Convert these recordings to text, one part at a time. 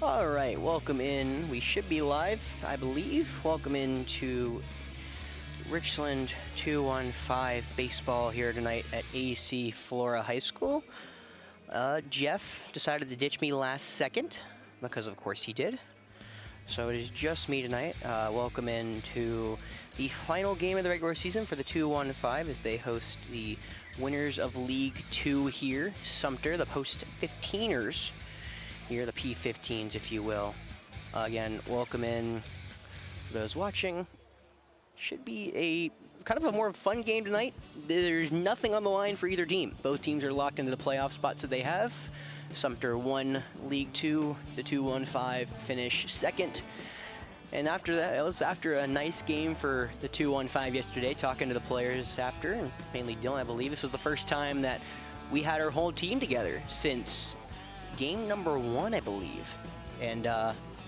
All right, welcome in. We should be live, I believe. Welcome in to Richland 215 baseball here tonight at AC Flora High School. Jeff decided to ditch me last second, because of course he did. So it is just me tonight. Welcome in to the final game of the regular season for the 215 as they host the winners of League 2 here, Sumter, the post-15ers here, the P15s, if you will. Again, welcome in for those watching. Should be a kind of a more fun game tonight. There's nothing on the line for either team. Both teams are locked into the playoff spots that they have. Sumter won League 2, the 215 finish second. And after that, it was after a nice game for the 215 yesterday, talking to the players after, and mainly Dylan, I believe. This was the first time that we had our whole team together since game number 1, I believe. And,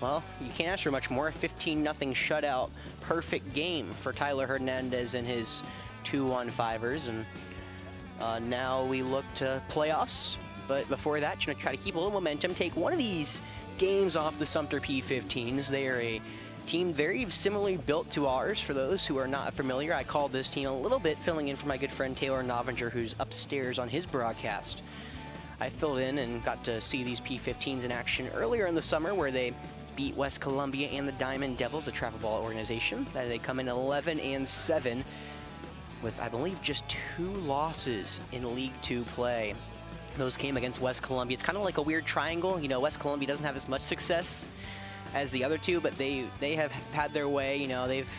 well, you can't ask for much more. 15-0 shutout, perfect game for Tyler Hernandez and his 215ers. And now we look to playoffs. But before that, you're going to try to keep a little momentum, take one of these games off the Sumter P15s. They are a team very similarly built to ours. For those who are not familiar, I called this team a little bit, filling in for my good friend Taylor Novinger, who's upstairs on his broadcast. I filled in and got to see these P15s in action earlier in the summer, where they beat West Columbia and the Diamond Devils, a travel ball organization. That they come in 11-7 with, I believe, just 2 losses in League 2 play. Those came against West Columbia. It's kind of like a weird triangle. You know, West Columbia doesn't have as much success as the other two, but they have had their way. You know, they've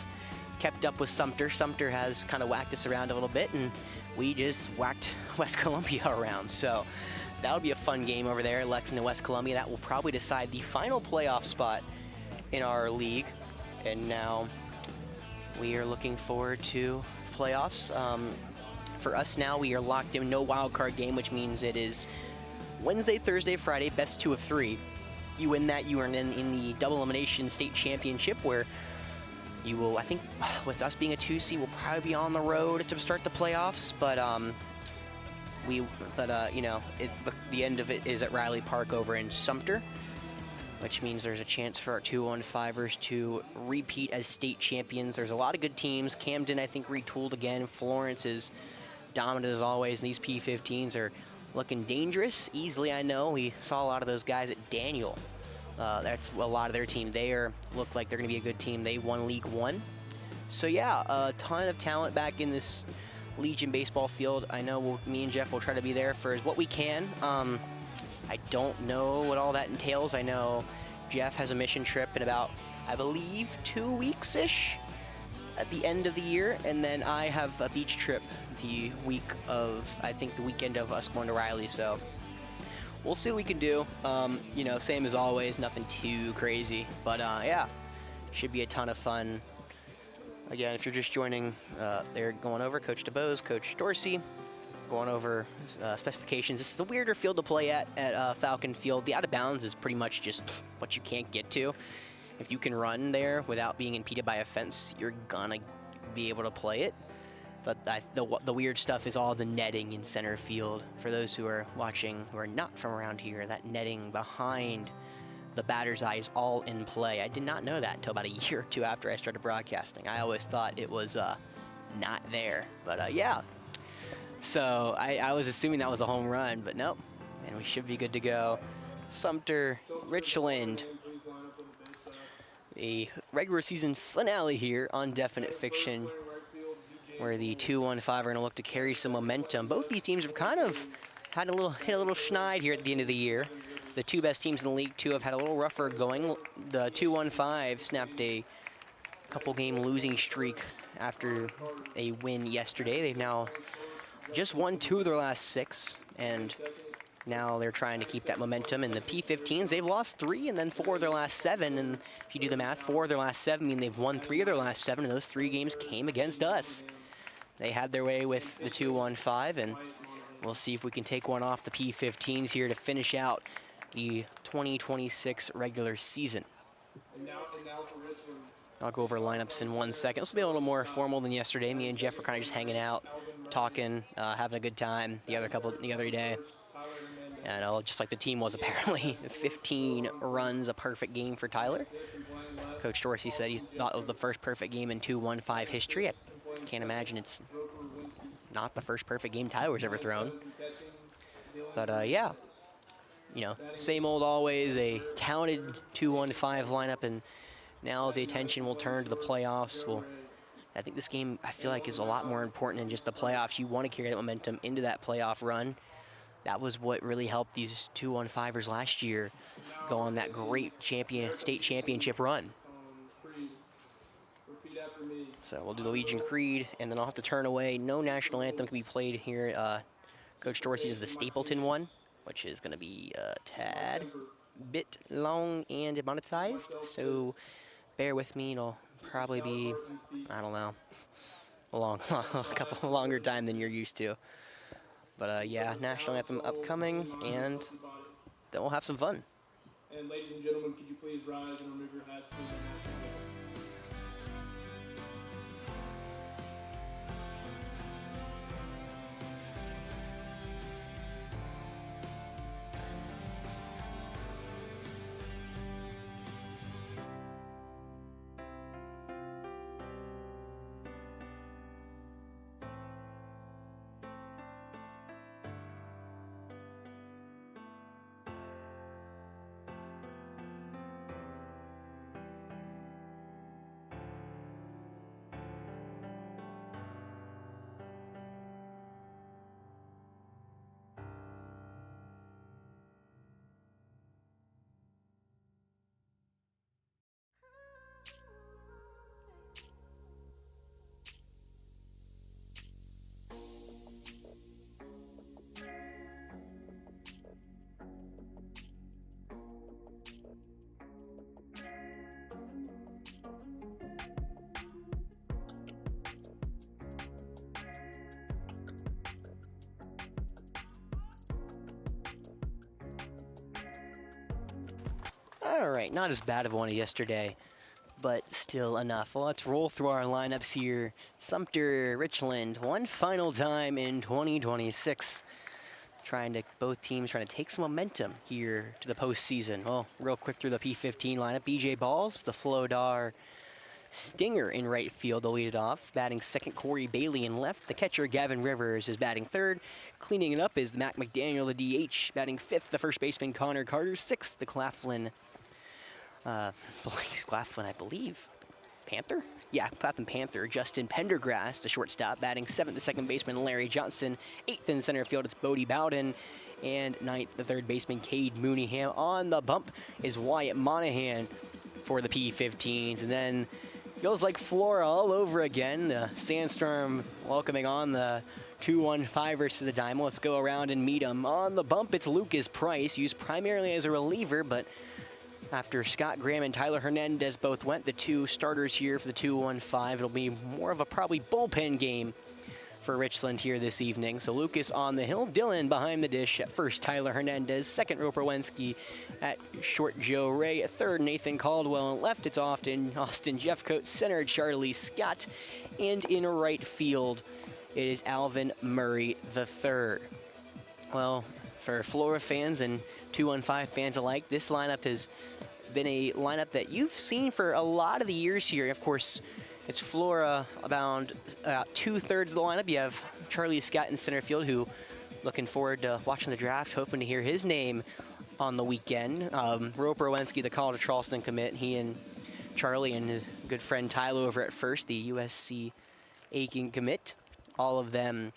kept up with Sumter. Sumter has kind of whacked us around a little bit, and we just whacked West Columbia around. So that'll be a fun game over there, Lexington and West Columbia. That will probably decide the final playoff spot in our league. And now we are looking forward to playoffs. For us now, we are locked in, no wild card game, which means it is Wednesday, Thursday, Friday, best 2 of 3. You win that, you are in the double elimination state championship, where you will, I think, with us being a 2C, we'll probably be on the road to start the playoffs. But you know, the end of it is at Riley Park over in Sumter, which means there's a chance for our 215ers to repeat as state champions. There's a lot of good teams. Camden, I think, retooled again. Florence is dominant as always, and these P15s are looking dangerous. Easily, I know. We saw a lot of those guys at Daniel. That's a lot of their team there. Looked like they're going to be a good team. They won League 1. So, yeah, a ton of talent back in this Legion baseball field. I know me and Jeff will try to be there for what we can. I don't know what all that entails. I know Jeff has a mission trip in about, I believe, 2 weeks-ish at the end of the year, and then I have a beach trip the week of, I think, the weekend of us going to Riley. So we'll see what we can do. You know, same as always, nothing too crazy, but yeah, should be a ton of fun. Again, if you're just joining, they're going over Coach DeBose, Coach Dorsey, going over specifications. This is a weirder field to play at Falcon Field. The out of bounds is pretty much just what you can't get to. If you can run there without being impeded by a fence, you're gonna be able to play it. But the weird stuff is all the netting in center field. For those who are watching who are not from around here, that netting behind the batter's eye is all in play. I did not know that until about a year or 2 after I started broadcasting. I always thought it was not there, but yeah. So I was assuming that was a home run, but nope. And we should be good to go. Sumter, Richland. A regular season finale here on Definite Fiction, where the 215 are going to look to carry some momentum. Both these teams have kind of had hit a little schneid here at the end of the year. The 2 best teams in League 2 have had a little rougher going. The 215 snapped a couple-game losing streak after a win yesterday. They've now just won 2 of their last 6, and now they're trying to keep that momentum. And the P15s, they've lost 3 and then 4 of their last 7. And if you do the math, 4 of their last 7 mean they've won 3 of their last 7, and those 3 games came against us. They had their way with the 215, and we'll see if we can take one off the P15s here to finish out the 2026 regular season. I'll go over lineups in 1 second. This will be a little more formal than yesterday. Me and Jeff were kind of just hanging out, talking, having a good time the other day. And just like the team was apparently, 15 runs, a perfect game for Tyler. Coach Dorsey said he thought it was the first perfect game in 2-1-5 history. I can't imagine it's not the first perfect game Tyler's ever thrown. But yeah, same old always, a talented 2-1-5 lineup, and now the attention will turn to the playoffs. I think this game, I feel like, is a lot more important than just the playoffs. You want to carry that momentum into that playoff run. That was what really helped these 2-1-5ers last year go on that great state championship run. So we'll do the Legion Creed, and then I'll have to turn away. No national anthem can be played here. Coach Dorsey does the Stapleton one, which is going to be a tad bit long and monetized. So bear with me. It'll probably be, I don't know, a couple longer time than you're used to. But yeah, national anthem upcoming, and then we'll have some fun. And ladies and gentlemen, could you please rise and remove your hats to the national anthem? All right, not as bad of one as yesterday, but still enough. Well, let's roll through our lineups here. Sumter, Richland, one final time in 2026. Both teams trying to take some momentum here to the postseason. Well, real quick through the P15 lineup. BJ Balls, the Flora Stinger in right field to lead it off. Batting second, Corey Bailey in left. The catcher, Gavin Rivers, is batting third. Cleaning it up is Mac McDaniel, the DH. Batting fifth, the first baseman, Connor Carter. Sixth, the Claflin, I believe. Panther? Yeah, Claflin Panther. Justin Pendergrass, the shortstop. Batting seventh, the second baseman, Larry Johnson. Eighth in center field, it's Bodie Bowden. And ninth, the third baseman, Cade Mooneyham. On the bump is Wyatt Monahan for the P15s. And then feels like Flora all over again. The Sandstorm welcoming on the 2-1-5 versus the Dynamo. Let's go around and meet them. On the bump, it's Lucas Price, used primarily as a reliever, but after Scott Graham and Tyler Hernandez both went, the two starters here for the 2-1-5, it'll be more of a probably bullpen game for Richland here this evening. So Lucas on the hill, Dylan behind the dish at first, Tyler Hernandez, second Roper Wensky at short, Joe Ray at third, Nathan Caldwell, and left it's Austin Jeffcoat, center Charlie Scott, and in right field it is Alvin Murray III. Well, for Flora fans and 2-1-5 fans alike, this lineup has been a lineup that you've seen for a lot of the years here. Of course, it's Flora about 2/3 of the lineup. You have Charlie Scott in center field, who looking forward to watching the draft, hoping to hear his name on the weekend. Roper Owensky, the college of Charleston commit, he and Charlie and his good friend Tyler over at first, the USC Aiken commit. All of them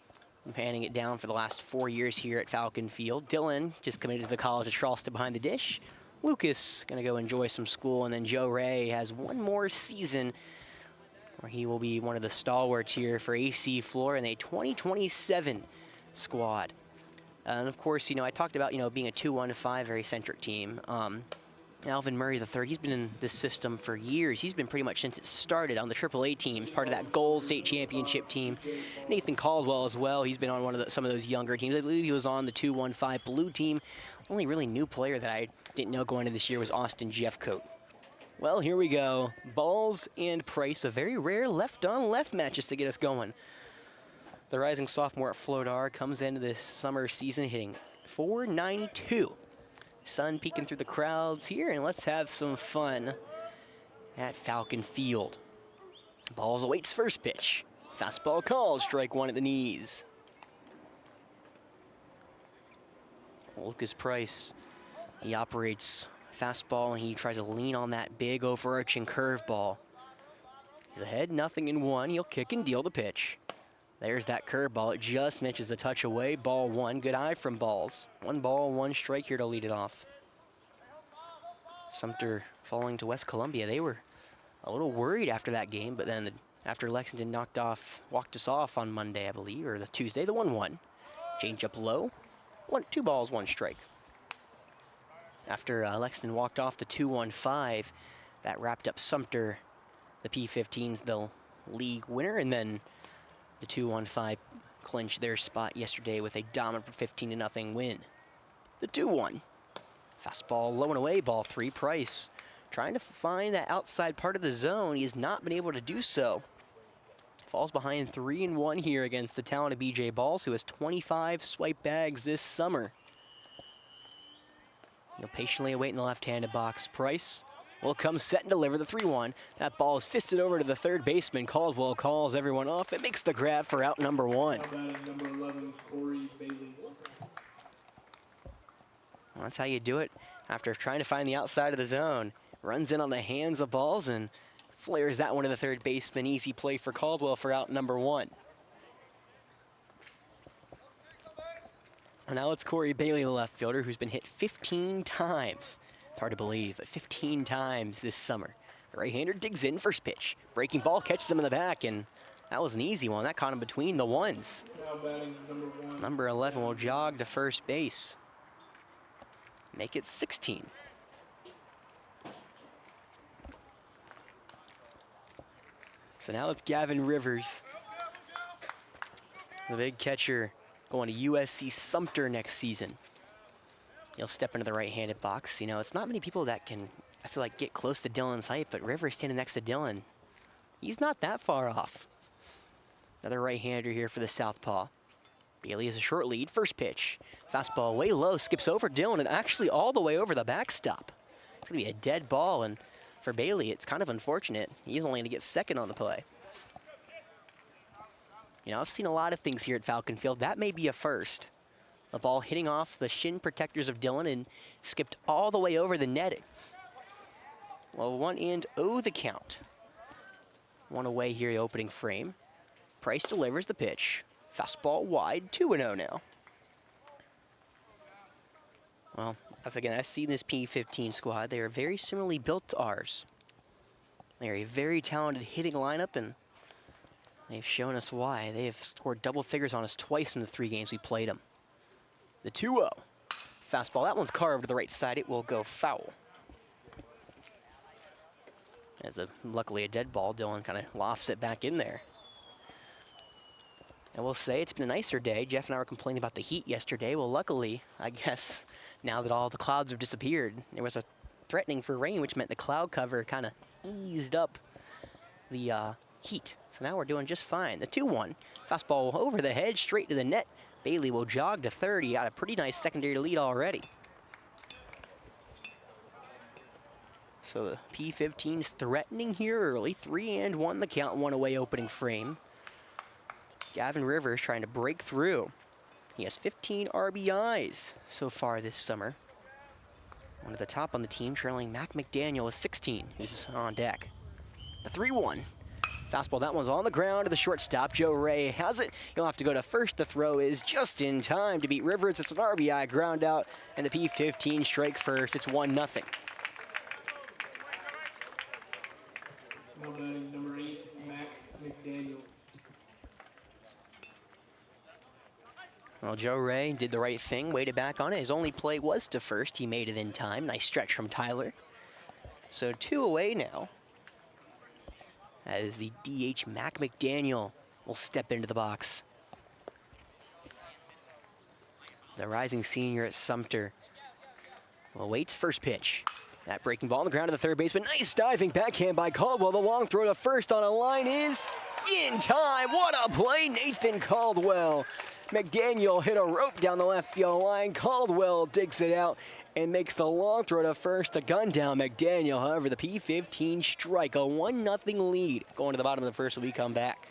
handing it down for the last 4 years here at Falcon Field. Dylan just committed to the College of Charleston behind the dish. Lucas gonna go enjoy some school, and then Joe Ray has one more season where he will be one of the stalwarts here for AC Flora in a 2027 squad. And of course, I talked about, being a 2-1-5 very centric team. Alvin Murray III, he's been in this system for years. He's been pretty much since it started on the AAA teams, part of that Gold State Championship team. Nathan Caldwell as well. He's been on some of those younger teams. I believe he was on the 2-1-5 blue team. Only really new player that I didn't know going into this year was Austin Jeffcoat. Well, here we go. Balls and Price, a very rare left-on-left matches to get us going. The rising sophomore at Flodar comes into this summer season hitting 492. Sun peeking through the crowds here, and let's have some fun at Falcon Field. Balls awaits first pitch. Fastball called, strike one at the knees. Lucas Price, he operates fastball and he tries to lean on that big overarching curveball. He's ahead, 0-1. He'll kick and deal the pitch. There's that curveball. It just misses a touch away. Ball one. Good eye from Balls. 1 ball, 1 strike here to lead it off. Sumter falling to West Columbia. They were a little worried after that game, but then after Lexington walked us off on Monday, I believe, or the Tuesday, the 1-1. Change up low. 2 balls, 1 strike. After Lexington walked off the 2-1-5, that wrapped up Sumter, the P15's the league winner, and then the 2-1-5 clinched their spot yesterday with a dominant 15-0 win. The 2-1. Fastball low and away, ball 3. Price trying to find that outside part of the zone. He has not been able to do so. Falls behind 3-1 here against the talented BJ Balls, who has 25 swipe bags this summer. He'll patiently await in the left-handed box. Price will come set and deliver the 3-1. That ball is fisted over to the third baseman. Caldwell calls everyone off. It makes the grab for out number 1. Number 11, Corey Bailey. Well, that's how you do it after trying to find the outside of the zone. Runs in on the hands of Balls and flares that one to the third baseman. Easy play for Caldwell for out number 1. And now it's Corey Bailey, the left fielder, who's been hit 15 times. It's hard to believe, but 15 times this summer. The right-hander digs in, first pitch. Breaking ball catches him in the back, and that was an easy one. That caught him between the ones. Now batting number 1. Number 11 will jog to first base. Make it 16. So now it's Gavin Rivers, the big catcher, going to USC Sumter next season. He'll step into the right-handed box. You know, it's not many people that can, I feel like, get close to Dylan's height, but Rivers standing next to Dylan, he's not that far off. Another right-hander here for the southpaw. Bailey has a short lead, first pitch. Fastball way low, skips over Dylan, and actually all the way over the backstop. It's gonna be a dead ball, and for Bailey, it's kind of unfortunate. He's only gonna get second on the play. You know, I've seen a lot of things here at Falcon Field. That may be a first. The ball hitting off the shin protectors of Dylan and skipped all the way over the netting. Well, 1-0 the count. 1 away here, the opening frame. Price delivers the pitch. Fastball wide, 2-0 now. Well, again, I've seen this P15 squad. They are very similarly built to ours. They are a very talented hitting lineup, and they've shown us why. They have scored double figures on us twice in the 3 games we played them. The 2-0. Fastball, that one's carved to the right side. It will go foul. As luckily a dead ball, Dylan kind of lofts it back in there. And we'll say it's been a nicer day. Jeff and I were complaining about the heat yesterday. Well, luckily, I guess, now that all the clouds have disappeared, there was a threatening for rain, which meant the cloud cover kind of eased up the heat. So now we're doing just fine. The 2-1. Fastball over the head, straight to the net. Bailey will jog to third. He got a pretty nice secondary lead already. So the P15's threatening here early. 3-1 the count, 1 away opening frame. Gavin Rivers trying to break through. He has 15 RBIs so far this summer. One at the top on the team, trailing Mac McDaniel with 16, who's on deck. The 3-1. Fastball, that one's on the ground to the shortstop. Joe Ray has it. He'll have to go to first. The throw is just in time to beat Rivers. It's an RBI ground out, and the P15 strike first. It's 1-0. Now batting number 8, Mac McDaniel. Well, Joe Ray did the right thing, waited back on it. His only play was to first. He made it in time. Nice stretch from Tyler. So 2 away now. As the DH Mac McDaniel will step into the box. The rising senior at Sumter awaits first pitch. That breaking ball on the ground to the third baseman. Nice diving backhand by Caldwell. The long throw to first on a line is in time. What a play, Nathan Caldwell. McDaniel hit a rope down the left field line. Caldwell digs it out and makes the long throw to first to gun down McDaniel. However, the P15 strike, a 1-0 lead. Going to the bottom of the first when we come back.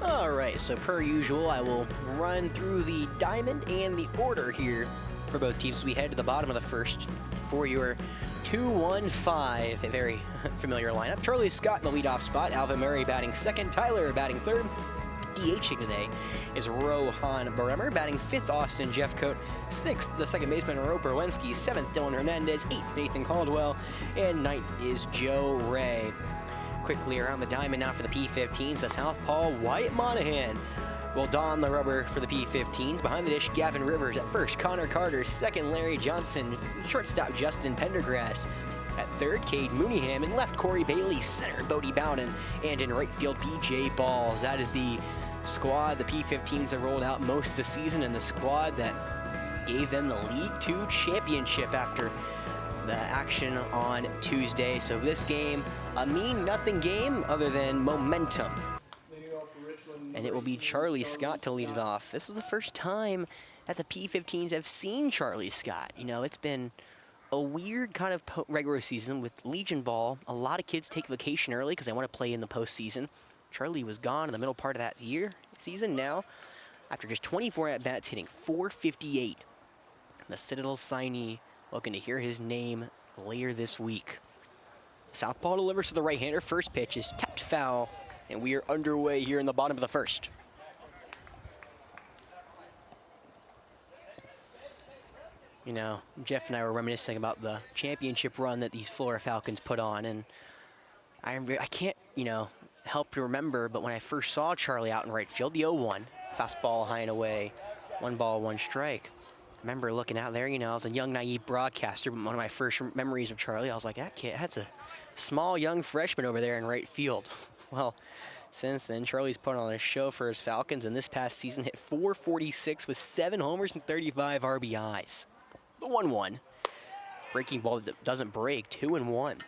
All right, so per usual, I will run through the diamond and the order here for both teams. We head to the bottom of the first for your 2-1-5, a very familiar lineup. Charlie Scott in the leadoff spot, Alvin Murray batting second, Tyler batting third. DHing today is Rohan Bremer, batting fifth, Austin Jeffcoat, sixth, the second baseman Roper Wensky, seventh, Dylan Hernandez, eighth, Nathan Caldwell, and ninth is Joe Ray. Quickly around the diamond now for the P15s, the southpaw Wyatt Monahan will don the rubber for the P15s. Behind the dish, Gavin Rivers at first, Connor Carter, second, Larry Johnson, shortstop Justin Pendergrass. At third, Cade Mooneyham, in left, Corey Bailey, center, Bodie Bowden, and in right field, BJ Balls. That is the squad the P15s have rolled out most of the season, and the squad that gave them the League Two championship after the action on Tuesday. So this game, a mean nothing game other than momentum. And it will be Charlie Scott to lead it off. This is the first time that the P15s have seen Charlie Scott. You know, it's been a weird kind of regular season with Legion Ball. A lot of kids take vacation early because they want to play in the postseason. Charlie was gone in the middle part of that season. Now, after just 24 at-bats, hitting .458. The Citadel signee looking to hear his name later this week. Southpaw delivers to the right-hander. First pitch is tapped foul, and we are underway here in the bottom of the first. You know, Jeff and I were reminiscing about the championship run that these Flora Falcons put on, and I can't, you know, help to remember, but when I first saw Charlie out in right field, the 0-1, fastball high and away, 1 ball, 1 strike. I remember looking out there, you know, I was a young, naive broadcaster, but one of my first memories of Charlie, I was like, that kid, that's a small, young freshman over there in right field. Well, since then, Charlie's put on a show for his Falcons, and this past season hit .446 with 7 homers and 35 RBIs. The 1-1. Breaking ball that doesn't break, 2-1.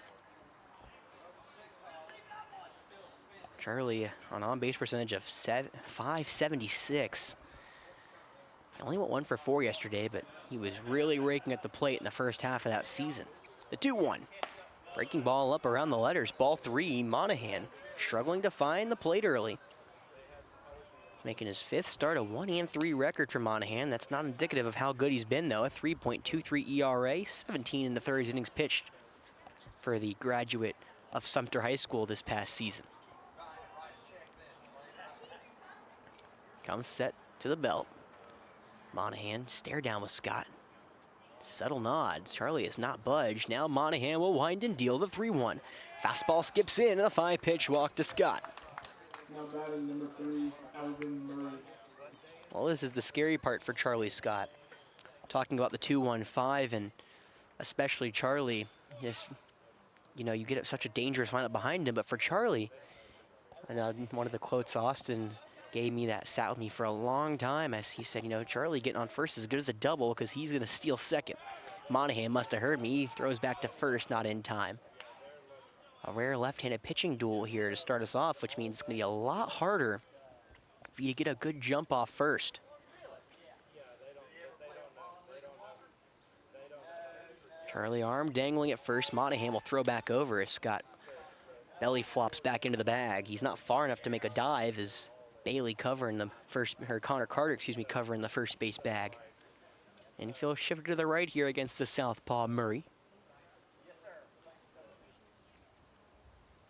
Charlie on on-base percentage of .576. Only went 1 for 4 yesterday, but he was really raking at the plate in the first half of that season. The 2-1. Breaking ball up around the letters. Ball 3, Monahan struggling to find the plate early. Making his 5th start, a 1-3 record for Monahan. That's not indicative of how good he's been, though. A 3.23 ERA, 17 in the third innings pitched for the graduate of Sumter High School this past season. Comes set to the belt. Monahan stare down with Scott. Subtle nods. Charlie has not budged. Now Monahan will wind and deal the 3-1. Fastball skips in and a 5-pitch walk to Scott. Now batting number 3, Alvin Murray. Well, this is the scary part for Charlie Scott. Talking about the 2-1-5 and especially Charlie. Just, you know, you get such a dangerous lineup behind him, but for Charlie, and one of the quotes Austin gave me that sat with me for a long time, as he said, you know, Charlie getting on first is as good as a double because he's going to steal second. Monahan must have heard me. He throws back to first, not in time. A rare left-handed pitching duel here to start us off, which means it's going to be a lot harder for you to get a good jump off first. Charlie arm dangling at first. Monahan will throw back over as Scott belly flops back into the bag. He's not far enough to make a dive as Bailey covering the first, or Connor Carter, excuse me, covering the first base bag. Infield shifted to the right here against the southpaw Murray.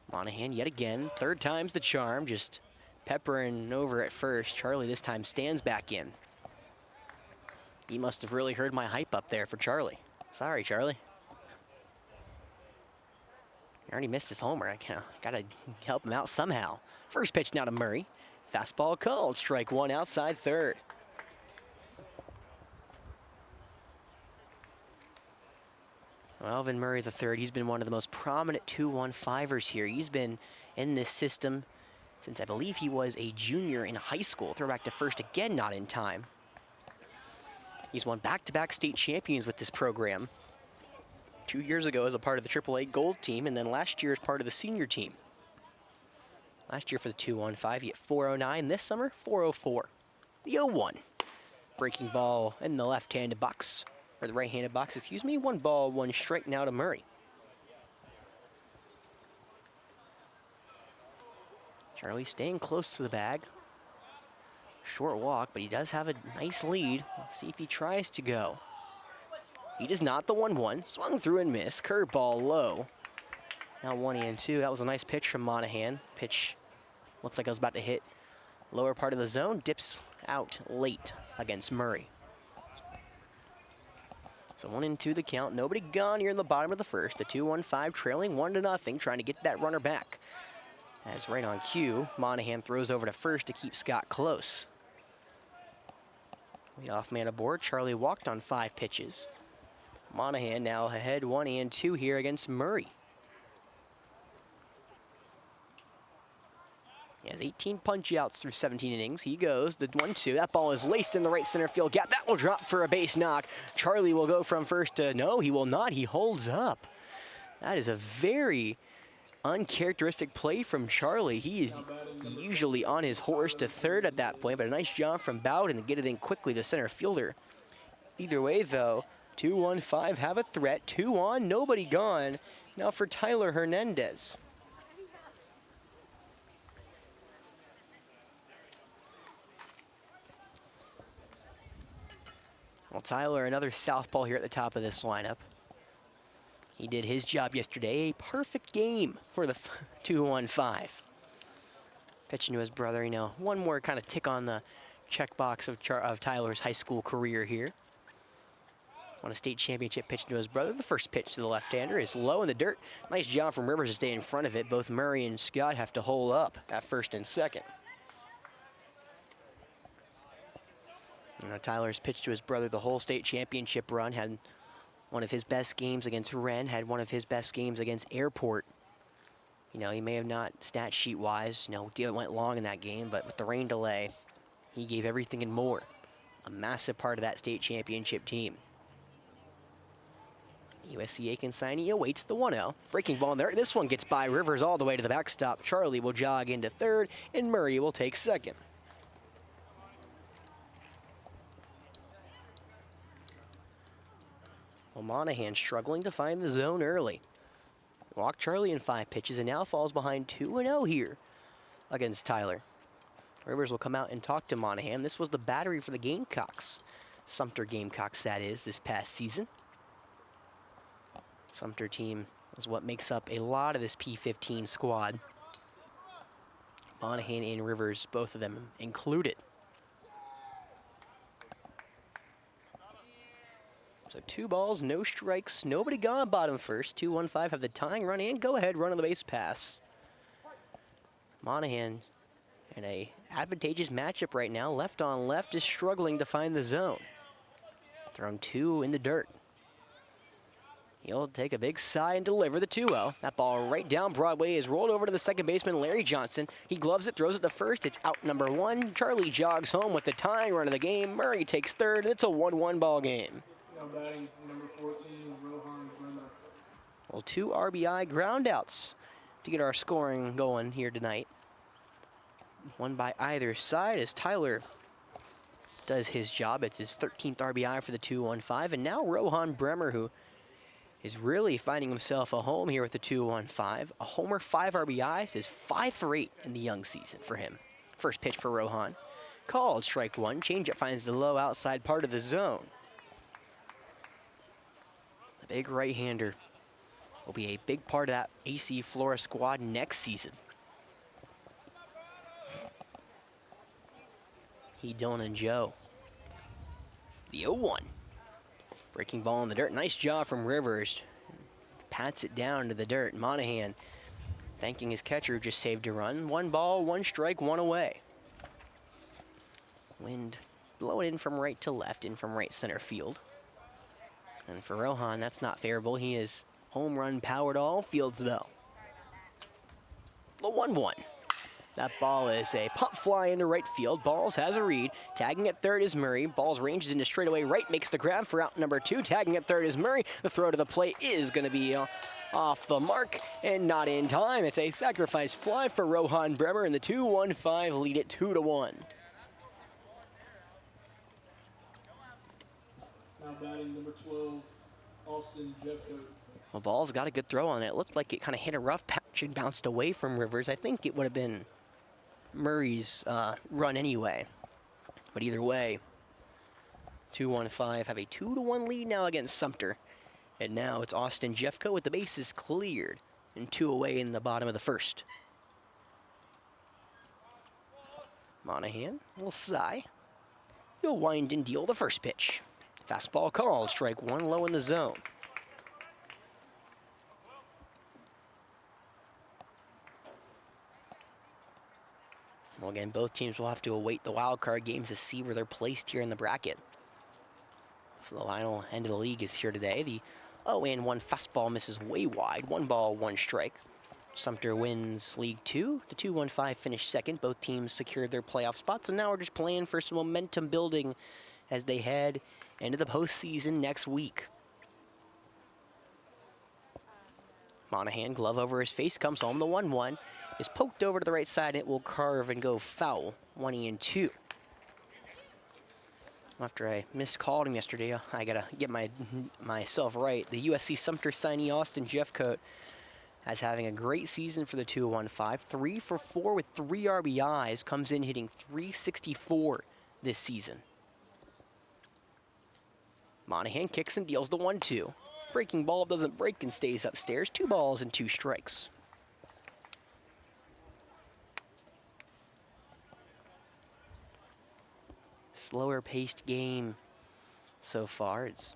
Monahan yet again, third time's the charm, just peppering over at first. Charlie this time stands back in. He must have really heard my hype up there for Charlie. Sorry, Charlie. He already missed his homer. I gotta help him out somehow. First pitch now to Murray. Fastball called, strike one outside third. Well, Alvin Murray III, he's been one of the most prominent 2-1-5ers here. He's been in this system since I believe he was a junior in high school. Throw back to first again, not in time. He's won back-to-back state champions with this program. 2 years ago as a part of the AAA Gold team, and then last year as part of the senior team. Last year for the 2-1-5, he hit 409. This summer, 404. The 0-1. Breaking ball in the left-handed box, or the right-handed box, excuse me. 1 ball, 1 strike now to Murray. Charlie staying close to the bag. Short walk, but he does have a nice lead. Let's see if he tries to go. He does not. The 1-1. Swung through and missed. Curveball low. Now 1-2. That was a nice pitch from Monahan. Pitch looks like I was about to hit lower part of the zone. Dips out late against Murray. So 1-2 the count. Nobody gone here in the bottom of the first. The 2-1-5 trailing 1-0, trying to get that runner back. As right on cue, Monahan throws over to first to keep Scott close. Leadoff man aboard. Charlie walked on 5 pitches. Monahan now ahead 1-2 here against Murray. He has 18 punch-outs through 17 innings. He goes, the 1-2. That ball is laced in the right center field gap. That will drop for a base knock. Charlie will go from first to, no, he will not. He holds up. That is a very uncharacteristic play from Charlie. He is usually on his horse to third at that point, but a nice job from Bowden to get it in quickly, the center fielder. Either way, though, 2-1-5 have a threat. 2 on, nobody gone. Now for Tyler Hernandez. Well, Tyler, another southpaw here at the top of this lineup. He did his job yesterday. A perfect game for the 2-1-5. Pitching to his brother, you know, one more kind of tick on the checkbox of Tyler's high school career here. Won a state championship pitching to his brother. The first pitch to the left-hander is low in the dirt. Nice job from Rivers to stay in front of it. Both Murray and Scott have to hold up at first and second. You know, Tyler's pitched to his brother the whole state championship run. Had one of his best games against Wren. Had one of his best games against Airport. You know, he may have not stat sheet-wise, you know, deal went long in that game, but with the rain delay, he gave everything and more. A massive part of that state championship team. USC Aiken-Signey awaits the 1-0. Breaking ball in there. This one gets by Rivers all the way to the backstop. Charlie will jog into third, and Murray will take second. Well, Monahan struggling to find the zone early. Walked Charlie in 5 pitches and now falls behind 2-0 here against Tyler. Rivers will come out and talk to Monahan. This was the battery for the Gamecocks. Sumter Gamecocks, that is, this past season. Sumter team is what makes up a lot of this P15 squad. Monahan and Rivers, both of them included. So 2 balls, no strikes, nobody gone bottom first. 2-1-5 have the tying run and go ahead run on the base pass. Monahan in a advantageous matchup right now. Left on left is struggling to find the zone. Thrown 2 in the dirt. He'll take a big sigh and deliver the 2-0. That ball right down Broadway is rolled over to the second baseman, Larry Johnson. He gloves it, throws it to first. It's out number 1. Charlie jogs home with the tying run of the game. Murray takes third. It's a 1-1 ball game. Batting number 14, Rohan Brenner. Well, 2 RBI groundouts to get our scoring going here tonight. One by either side as Tyler does his job. It's his 13th RBI for the 2-1-5. And now Rohan Bremer, who is really finding himself a home here with the 2-1-5. A homer, 5 RBIs, is 5 for 8 in the young season for him. First pitch for Rohan. Called strike one. Changeup finds the low outside part of the zone. The big right-hander will be a big part of that AC Flora squad next season. He, Dylan, and Joe. The 0-1. Breaking ball in the dirt. Nice job from Rivers. Pats it down to the dirt. Monahan thanking his catcher, just saved a run. 1 ball, 1 strike, 1 away. Wind blowing in from right to left, in from right center field. And for Rohan, that's not favorable. He is home run powered all fields, though. The 1-1. That ball is a pop fly into right field. Balls has a read. Tagging at third is Murray. Balls ranges into straightaway right, makes the grab for out number 2. Tagging at third is Murray. The throw to the plate is going to be off the mark and not in time. It's a sacrifice fly for Rohan Bremer, and the 2-1-5 lead it 2-1. Now batting number 12, Austin Jeffcoat. Well, ball's got a good throw on it. It looked like it kind of hit a rough patch and bounced away from Rivers. I think it would have been Murray's run anyway. But either way, 2-1-5 have a 2-1 lead now against Sumter. And now it's Austin Jeffcoat with the bases cleared and 2 away in the bottom of the first. Monahan will sigh. He'll wind and deal the first pitch. Fastball called, strike 1 low in the zone. Well, again, both teams will have to await the wild card games to see where they're placed here in the bracket. For the final end of the league is here today. The 0-1 fastball misses way wide. 1 ball, 1 strike. Sumter wins League 2. The 2-1-5 finished second. Both teams secured their playoff spots, and now we're just playing for some momentum building as they head into the postseason next week. Monahan, glove over his face, comes home. The 1-1 is poked over to the right side. It will carve and go foul. 1-2. After I miscalled him yesterday, I gotta get myself right. The USC Sumter signee Austin Jeffcoat is having a great season for the 2-1-5. 3 for 4 with 3 RBIs. Comes in hitting .364 this season. Monahan kicks and deals the 1-2. Breaking ball doesn't break and stays upstairs. 2 balls and 2 strikes. Slower paced game so far. It's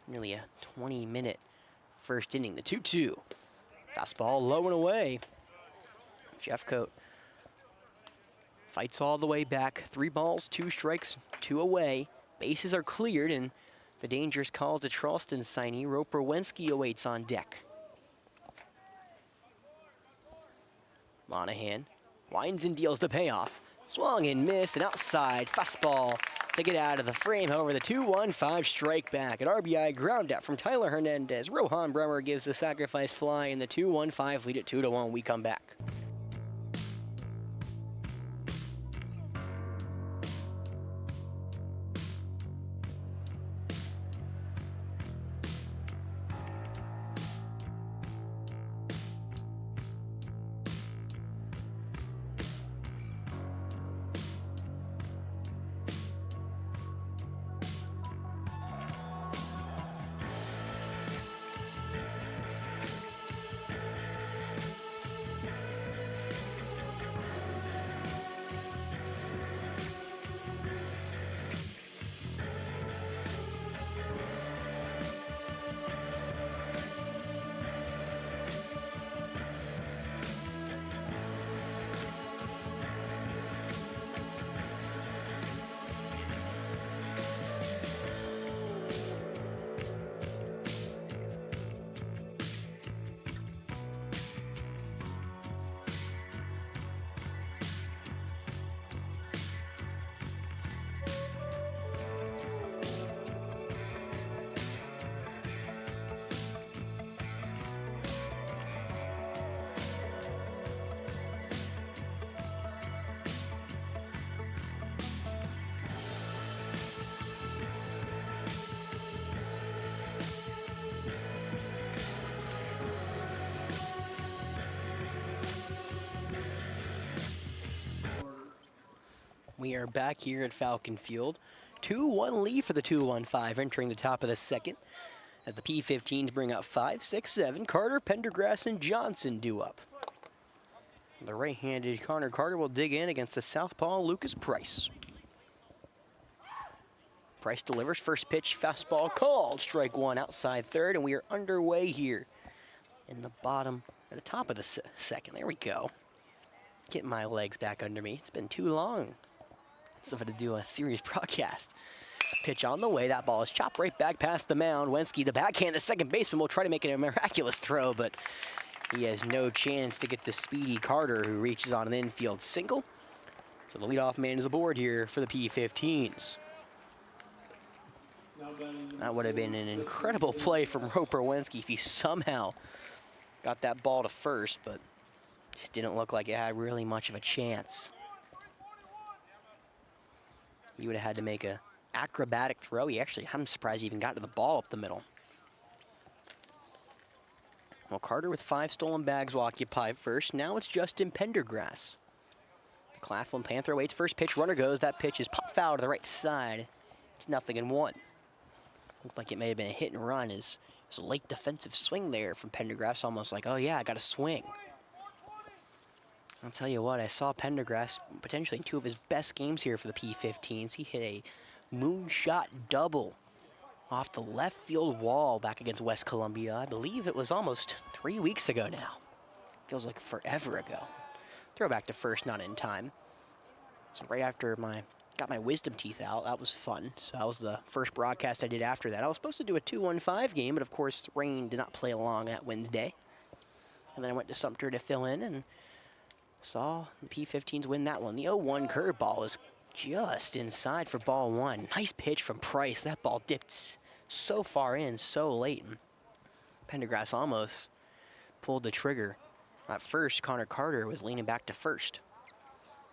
nearly a 20-minute first inning. The 2-2. Fastball low and away. Jeffcoat fights all the way back. 3 balls, 2 strikes, 2 away. Bases are cleared, and the dangerous call to Charleston signee Roper Wensky awaits on deck. Monahan winds and deals the payoff. Swung and missed, and outside fastball to get out of the frame. However, the 2-1-5 strike back. An RBI ground out from Tyler Hernandez. Rohan Bremer gives the sacrifice fly, and the 2-1-5 lead it 2-1. We come back. We are back here at Falcon Field. 2-1 lead for the 2-1-5 entering the top of the second. As the P-15s bring up 5, 6, 7, Carter, Pendergrass, and Johnson due up. The right-handed Connor Carter will dig in against the southpaw Lucas Price. Price delivers, first pitch, fastball called, strike one outside third, and we are underway here in the bottom, at the top of the second. There we go. Getting my legs back under me. It's been too long since I've had to do a serious broadcast. Pitch on the way, that ball is chopped right back past the mound. Wensky, the backhand, the second baseman will try to make it a miraculous throw, but he has no chance to get the speedy Carter, who reaches on an infield single. So the leadoff man is aboard here for the P-15s. That would have been an incredible play from Roper Wensky if he somehow got that ball to first, but just didn't look like it had really much of a chance. He would have had to make a acrobatic throw. I'm surprised he even got to the ball up the middle. Well, Carter with 5 stolen bags will occupy first. Now it's Justin Pendergrass. The Claflin Panther waits first pitch, runner goes. That pitch is popped foul to the right side. It's 0-1. Looked like it may have been a hit and run. It was a late defensive swing there from Pendergrass, almost like, oh yeah, I got a swing. I'll tell you what, I saw Pendergrass potentially in 2 of his best games here for the P-15s. He hit a moonshot double off the left field wall back against West Columbia. I believe it was almost 3 weeks ago now. Feels like forever ago. Throw back to first, not in time. So right after got my wisdom teeth out, that was fun. So that was the first broadcast I did after that. I was supposed to do a 2-1-5 game, but of course rain did not play along that Wednesday. And then I went to Sumter to fill in and saw the P-15s win that one. The 0-1 curveball is just inside for ball one. Nice pitch from Price. That ball dipped so far in, so late. And Pendergrass almost pulled the trigger. At first, Connor Carter was leaning back to first.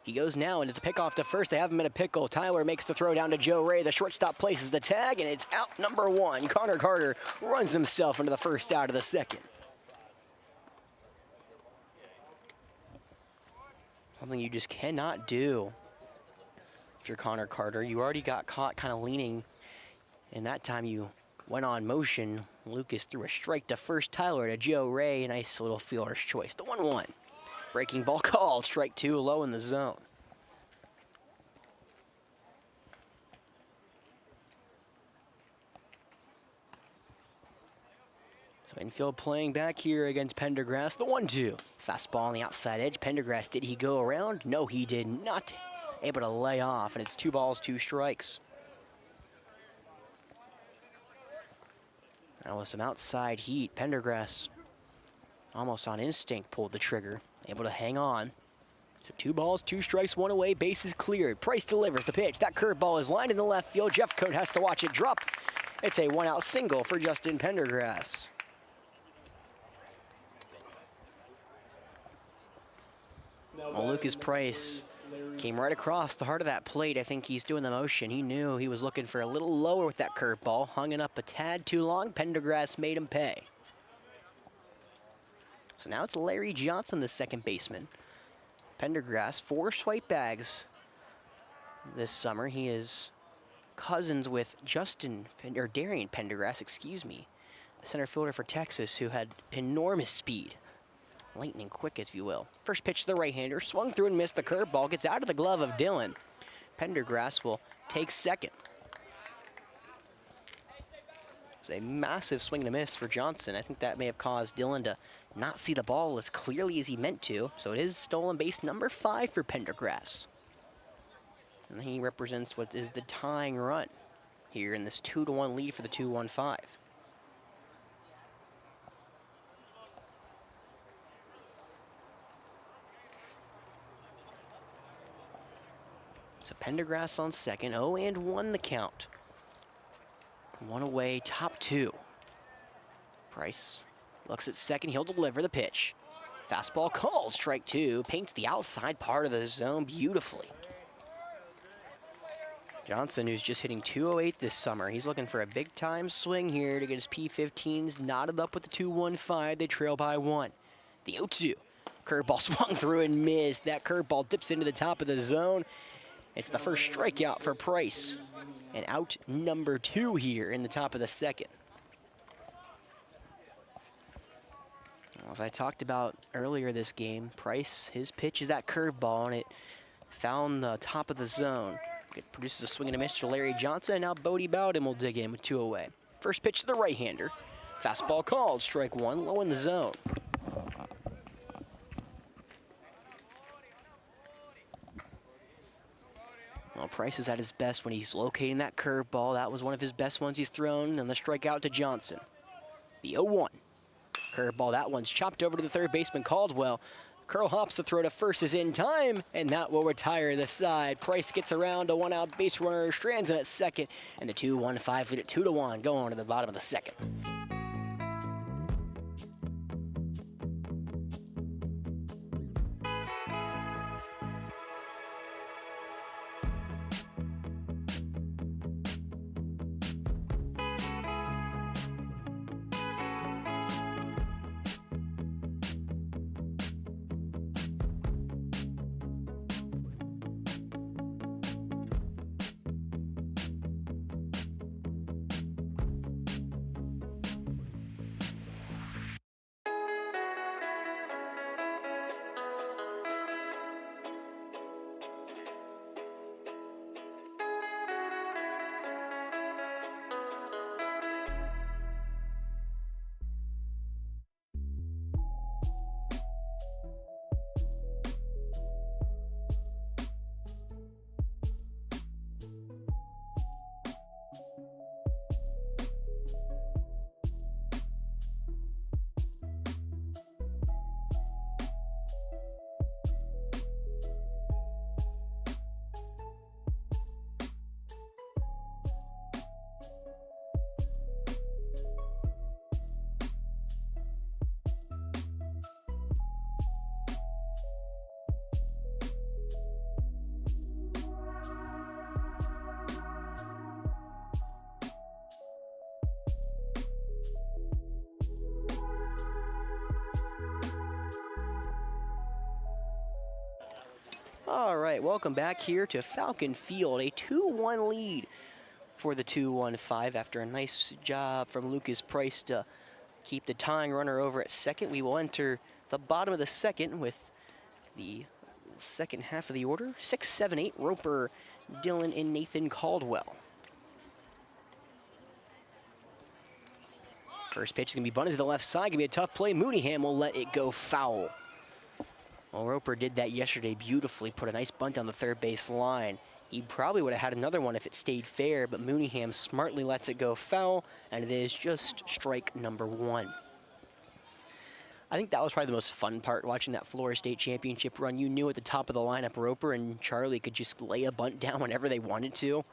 He goes now, and it's a pickoff to first. They have him in a pickle. Tyler makes the throw down to Joe Ray. The shortstop places the tag, and it's out number 1. Connor Carter runs himself into the first out of the second. Something you just cannot do if you're Connor Carter. You already got caught kind of leaning, and that time you went on motion. Lucas threw a strike to first. Tyler to Joe Ray. Nice little fielder's choice. The 1-1. Breaking ball called. Strike 2, low in the zone. So infield playing back here against Pendergrass. The 1-2. Fastball on the outside edge. Pendergrass, did he go around? No, he did not. Able to lay off, and it's 2 balls, 2 strikes. That was some outside heat. Pendergrass, almost on instinct, pulled the trigger. Able to hang on. So 2 balls, 2 strikes, 1 away, bases cleared. Price delivers the pitch. That curveball is lined in the left field. Jeffcoat has to watch it drop. It's a 1-out single for Justin Pendergrass. Well, Lucas Price came right across the heart of that plate. I think he's doing the motion. He knew he was looking for a little lower with that curveball. Hung it up a tad too long. Pendergrass made him pay. So now it's Larry Johnson, the second baseman. Pendergrass, 4 swipe bags this summer. He is cousins with Darian Pendergrass, excuse me, the center fielder for Texas, who had enormous speed. Lightning quick, if you will. First pitch to the right-hander, swung through and missed the curveball, gets out of the glove of Dylan. Pendergrass will take second. It was a massive swing and a miss for Johnson. I think that may have caused Dylan to not see the ball as clearly as he meant to. So it is stolen base number 5 for Pendergrass. And he represents what is the tying run here in this 2-1 lead for the 2-1-5. So Pendergrass on second, 0-1 the count. 1 away, top 2. Price looks at second, he'll deliver the pitch. Fastball called, strike 2, paints the outside part of the zone beautifully. Johnson, who's just hitting .208 this summer, he's looking for a big-time swing here to get his P-15s knotted up with the 2-1-5. They trail by 1. The 0-2. Curveball swung through and missed. That curveball dips into the top of the zone. It's the first strikeout for Price, and out number 2 here in the top of the second. As I talked about earlier this game, Price, his pitch is that curveball, and it found the top of the zone. It produces a swing and a miss to Larry Johnson, and now Bodie Bowden will dig in with 2 away. First pitch to the right-hander. Fastball called, strike 1, low in the zone. Well, Price is at his best when he's locating that curveball. That was one of his best ones he's thrown, and the strikeout to Johnson. The 0-1. Curveball, that one's chopped over to the third baseman, Caldwell. Curl hops, the throw to first is in time, and that will retire the side. Price gets around a 1-out base runner, strands in at second, and the 2-1-5 lead at 2-1 going to the bottom of the second. All right, welcome back here to Falcon Field. A 2-1 lead for the 2-1-5 after a nice job from Lucas Price to keep the tying runner over at second. We will enter the bottom of the second with the second half of the order. 6, 7, 8, Roper, Dylan, and Nathan Caldwell. First pitch is going to be bunted to the left side. Going to be a tough play. Mooneyham will let it go foul. Well, Roper did that yesterday beautifully, put a nice bunt down the third base line. He probably would have had another one if it stayed fair, but Mooneyham smartly lets it go foul, and it is just strike number 1. I think that was probably the most fun part, watching that Florida State Championship run. You knew at the top of the lineup, Roper and Charlie could just lay a bunt down whenever they wanted to.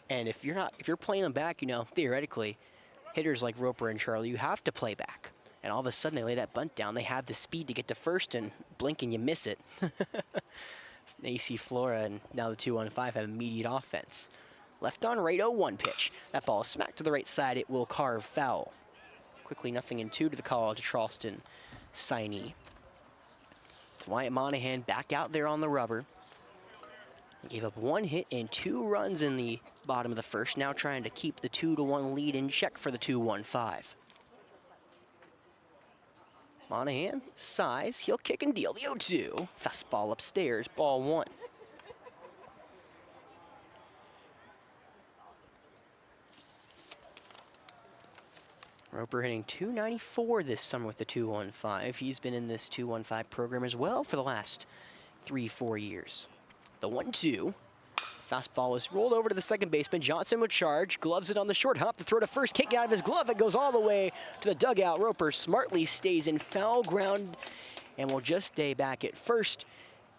And if you're playing them back, you know, theoretically, hitters like Roper and Charlie, you have to play back. And all of a sudden, they lay that bunt down. They have the speed to get to first, and blink and you miss it. AC Flora and now the 2-1-5 have immediate offense. Left on right, 0-1 pitch. That ball is smacked to the right side. It will carve foul. Quickly, 0-2 to the call to Charleston signee. It's Wyatt Monahan back out there on the rubber. He gave up 1 hit and 2 runs in the bottom of the first. Now trying to keep the 2-1 lead in check for the 2-1-5. Monahan, size, he'll kick and deal. The 0-2. Fastball upstairs, ball 1. Roper hitting .294 this summer with the 2-1-5. He's been in this 2-1-5 program as well for the last 3-4 years. The 1-2. Fastball is rolled over to the second baseman. Johnson would charge, gloves it on the short hop. The throw to first, kick out of his glove. It goes all the way to the dugout. Roper smartly stays in foul ground and will just stay back at first.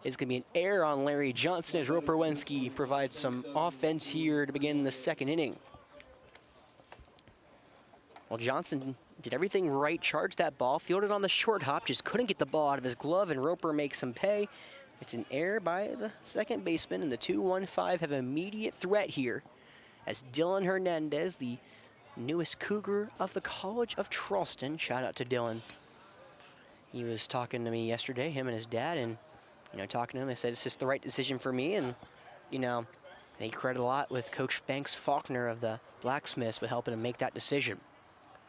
It's going to be an error on Larry Johnson as Roper Wensky provides some offense here to begin the second inning. Well, Johnson did everything right, charged that ball, fielded on the short hop, just couldn't get the ball out of his glove, and Roper makes him pay. It's an error by the second baseman, and the 2-1-5 have immediate threat here as Dylan Hernandez, the newest Cougar of the College of Charleston. Shout out to Dylan. He was talking to me yesterday, him and his dad, and talking to him, I said it's just the right decision for me, and you know, they credit a lot with Coach Banks Faulkner of the Blacksmiths with helping him make that decision.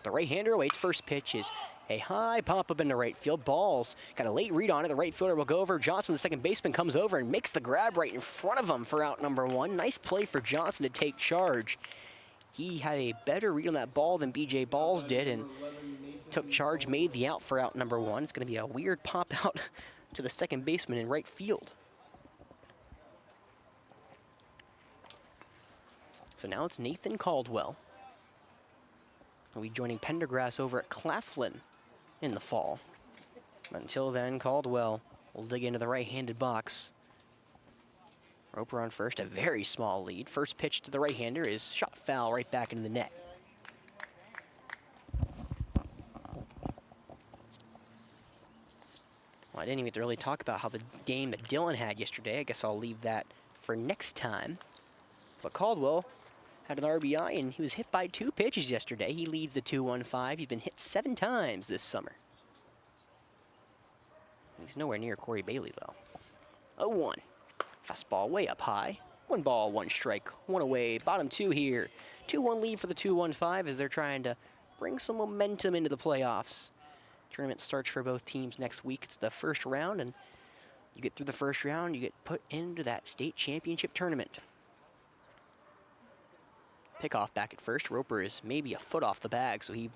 The right-hander awaits. First pitch is a high pop-up into right field. Balls got a late read on it. The right fielder will go over. Johnson, the second baseman, comes over and makes the grab right in front of him for out number one. Nice play for Johnson to take charge. He had a better read on that ball than B.J. Balls did and took charge, made the out for out number one. It's going to be a weird pop out to the second baseman in right field. So now it's Nathan Caldwell. He'll be joining Pendergrass over at Claflin in the fall. Until then, Caldwell will dig into the right-handed box. Roper on first, a very small lead. First pitch to the right-hander is shot foul right back into the net. Well, I didn't even get to really talk about how the game that Dylan had yesterday. I guess I'll leave that for next time. But Caldwell had an RBI, and he was hit by 2 pitches yesterday. He leads the 2-1-5. He's been hit 7 times this summer. He's nowhere near Corey Bailey, though. 0-1. Fastball way up high. 1 ball, 1 strike, 1 away. Bottom 2 here. 2-1 lead for the 2-1-5 as they're trying to bring some momentum into the playoffs. Tournament starts for both teams next week. It's the first round, and you get through the first round, you get put into that state championship tournament. Pickoff back at first. Roper is maybe a foot off the bag, so he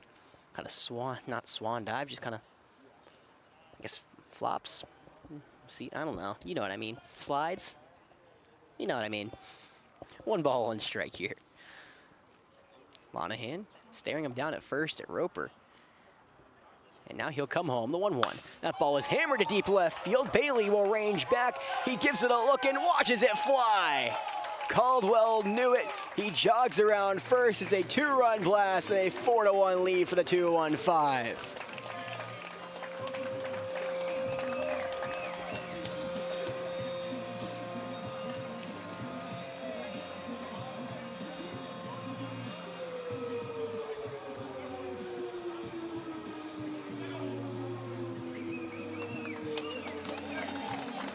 kind of not swan dive, just kind of, I guess, flops. See, I don't know. You know what I mean. Slides. You know what I mean. 1 ball, 1 strike here. Monahan staring him down at first at Roper. And now he'll come home, the 1-1. That ball is hammered to deep left field. Bailey will range back. He gives it a look and watches it fly. Caldwell knew it. He jogs around first. It's a 2-run blast and a 4-1 lead for the 2-1-5.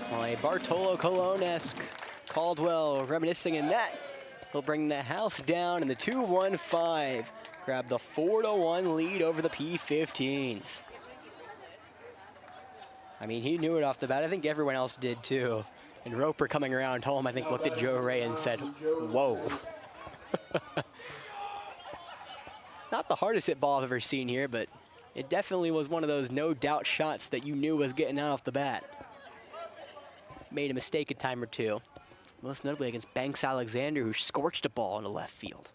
Well, a Bartolo Colon-esque Caldwell reminiscing in that. He'll bring the house down in the 2-1-5. Grab the 4-1 lead over the P15s. I mean, he knew it off the bat. I think everyone else did too. And Roper coming around home, I think, looked at Joe Ray and said, whoa. Not the hardest hit ball I've ever seen here, but it definitely was one of those no doubt shots that you knew was getting out off the bat. Made a mistake a time or two. Most notably against Banks Alexander, who scorched a ball into left field.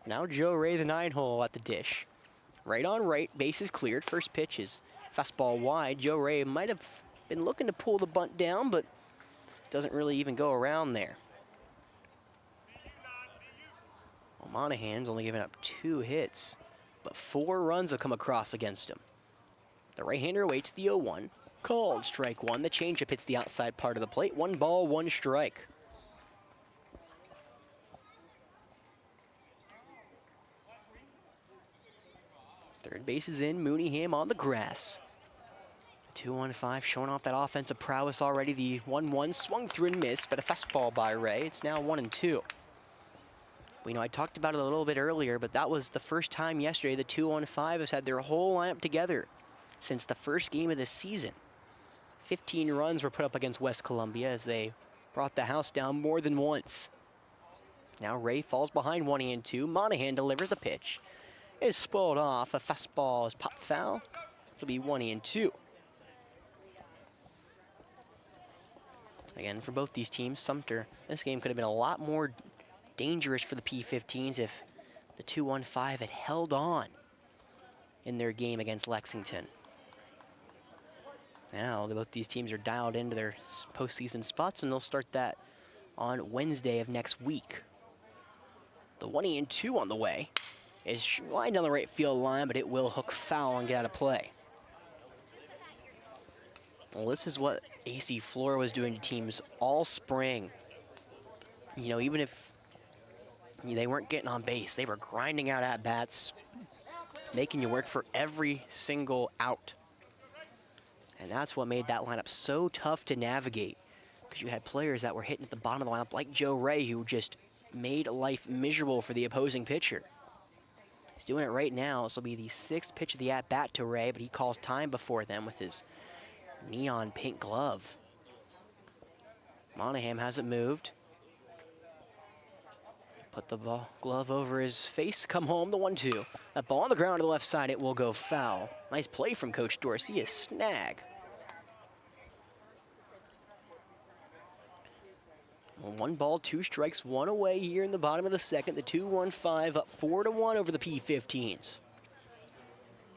Now Joe Ray, the 9-hole at the dish. Right on right, base is cleared. First pitch is fastball wide. Joe Ray might have been looking to pull the bunt down, but doesn't really even go around there. Well, Monahan's only given up 2 hits, but 4 runs have come across against him. The right-hander awaits the 0-1. Called strike 1. The changeup hits the outside part of the plate. 1 ball, 1 strike. Third base is in. Mooneyham on the grass. 2-1-5 showing off that offensive prowess already. The 1-1 swung through and missed, but a fastball by Ray. It's now 1-2. We know I talked about it a little bit earlier, but that was the first time yesterday the 2-1-5 has had their whole lineup together since the first game of the season. 15 runs were put up against West Columbia as they brought the house down more than once. Now Ray falls behind 1-2. Monahan delivers the pitch. Is spoiled off. A fastball is popped foul. It'll be 1-2. Again, for both these teams, Sumter, this game could have been a lot more dangerous for the P15s if the 2-1-5 had held on in their game against Lexington. Now, both these teams are dialed into their postseason spots, and they'll start that on Wednesday of next week. The 1-2 on the way is lined down the right field line, but it will hook foul and get out of play. Well, this is what AC Flora was doing to teams all spring. You know, even if they weren't getting on base, they were grinding out at-bats, making you work for every single out. And that's what made that lineup so tough to navigate. because you had players that were hitting at the bottom of the lineup like Joe Ray, who just made life miserable for the opposing pitcher. He's doing it right now. This will be the 6th pitch of the at-bat to Ray, but he calls time before them with his neon pink glove. Monahan hasn't moved. Put the glove over his face, come home, the 1-2. That ball on the ground to the left side, it will go foul. Nice play from Coach Dorsey, a snag. Well, 1 ball, 2 strikes, 1 away here in the bottom of the second. The 2-1-5 up 4-1 over the P15s.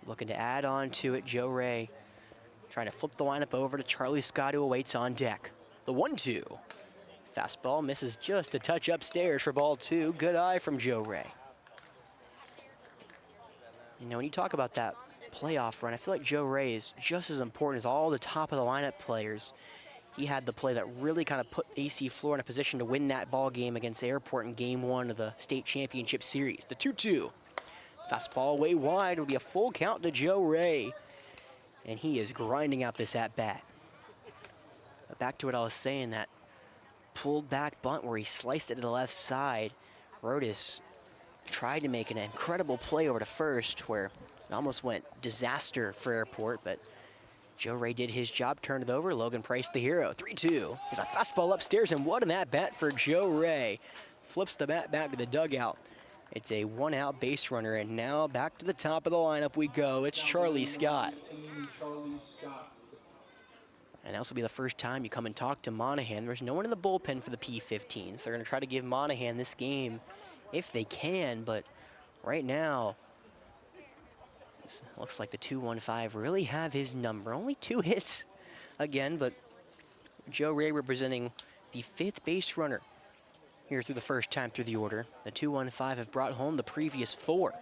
Looking to add on to it, Joe Ray trying to flip the lineup over to Charlie Scott, who awaits on deck. The 1-2. Fastball misses just a touch upstairs for ball 2. Good eye from Joe Ray. You know, when you talk about that playoff run, I feel like Joe Ray is just as important as all the top of the lineup players. He had the play that really kind of put AC Flora in a position to win that ball game against Airport in game 1 of the state championship series. The 2-2. Fastball way wide. It'll be a full count to Joe Ray. And he is grinding out this at-bat. But back to what I was saying, that pulled back bunt where he sliced it to the left side. Rodas tried to make an incredible play over to first where it almost went disaster for Airport, but Joe Ray did his job, turned it over. Logan Price, the hero. 3-2. There's a fastball upstairs, and what an at-bat for Joe Ray. Flips the bat back to the dugout. It's a 1-out base runner, and now back to the top of the lineup we go. It's Charlie Scott. And this will be the first time you come and talk to Monahan. There's no one in the bullpen for the P15s. They're going to try to give Monahan this game if they can, but right now, looks like the 2-1-5 really have his number. Only 2 hits again, but Joe Ray representing the 5th base runner here through the first time through the order. The 2-1-5 have brought home the previous 4.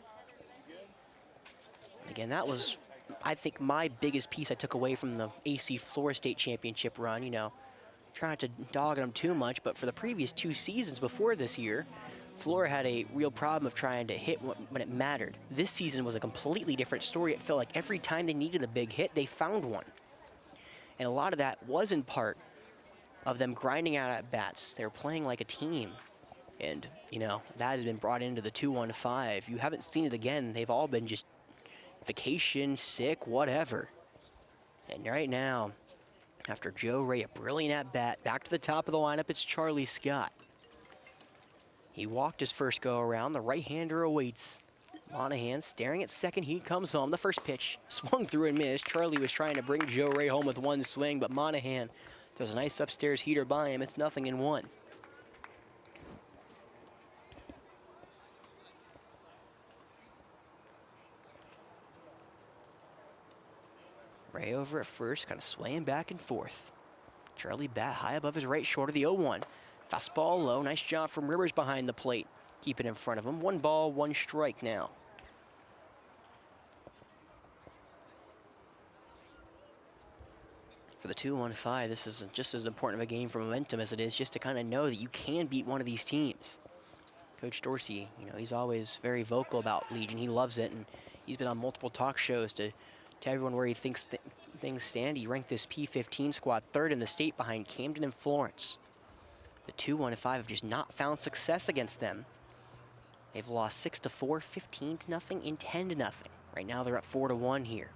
Again, that was, I think, my biggest piece I took away from the AC Flora State Championship run. You know, trying to dog them too much, but for the previous 2 seasons before this year, Flora had a real problem of trying to hit when it mattered. This season was a completely different story. It felt like every time they needed a big hit, they found one. And a lot of that was in part of them grinding out at bats. They were playing like a team. And, you know, that has been brought into the 2-1-5. You haven't seen it again. They've all been just vacation, sick, whatever. And right now, after Joe Ray, a brilliant at bat, back to the top of the lineup, it's Charlie Scott. He walked his first go around. The right-hander awaits. Monahan staring at second. He comes home. The first pitch swung through and missed. Charlie was trying to bring Joe Ray home with 1 swing, but Monahan throws a nice upstairs heater by him. It's 0-1. Ray over at first, kind of swaying back and forth. Charlie bat high above his right shoulder, the 0-1. Fastball low, nice job from Rivers behind the plate. Keep it in front of him. 1 ball, 1 strike now. For the 2-1-5, this is just as important of a game for momentum as it is just to kind of know that you can beat one of these teams. Coach Dorsey, you know, he's always very vocal about Legion. He loves it, and he's been on multiple talk shows to tell everyone where he thinks things stand. He ranked this P15 squad 3rd in the state behind Camden and Florence. The 2-1-5 have just not found success against them. They've lost 6-4, 15-0, and 10-0. Right now they're at 4-1 here.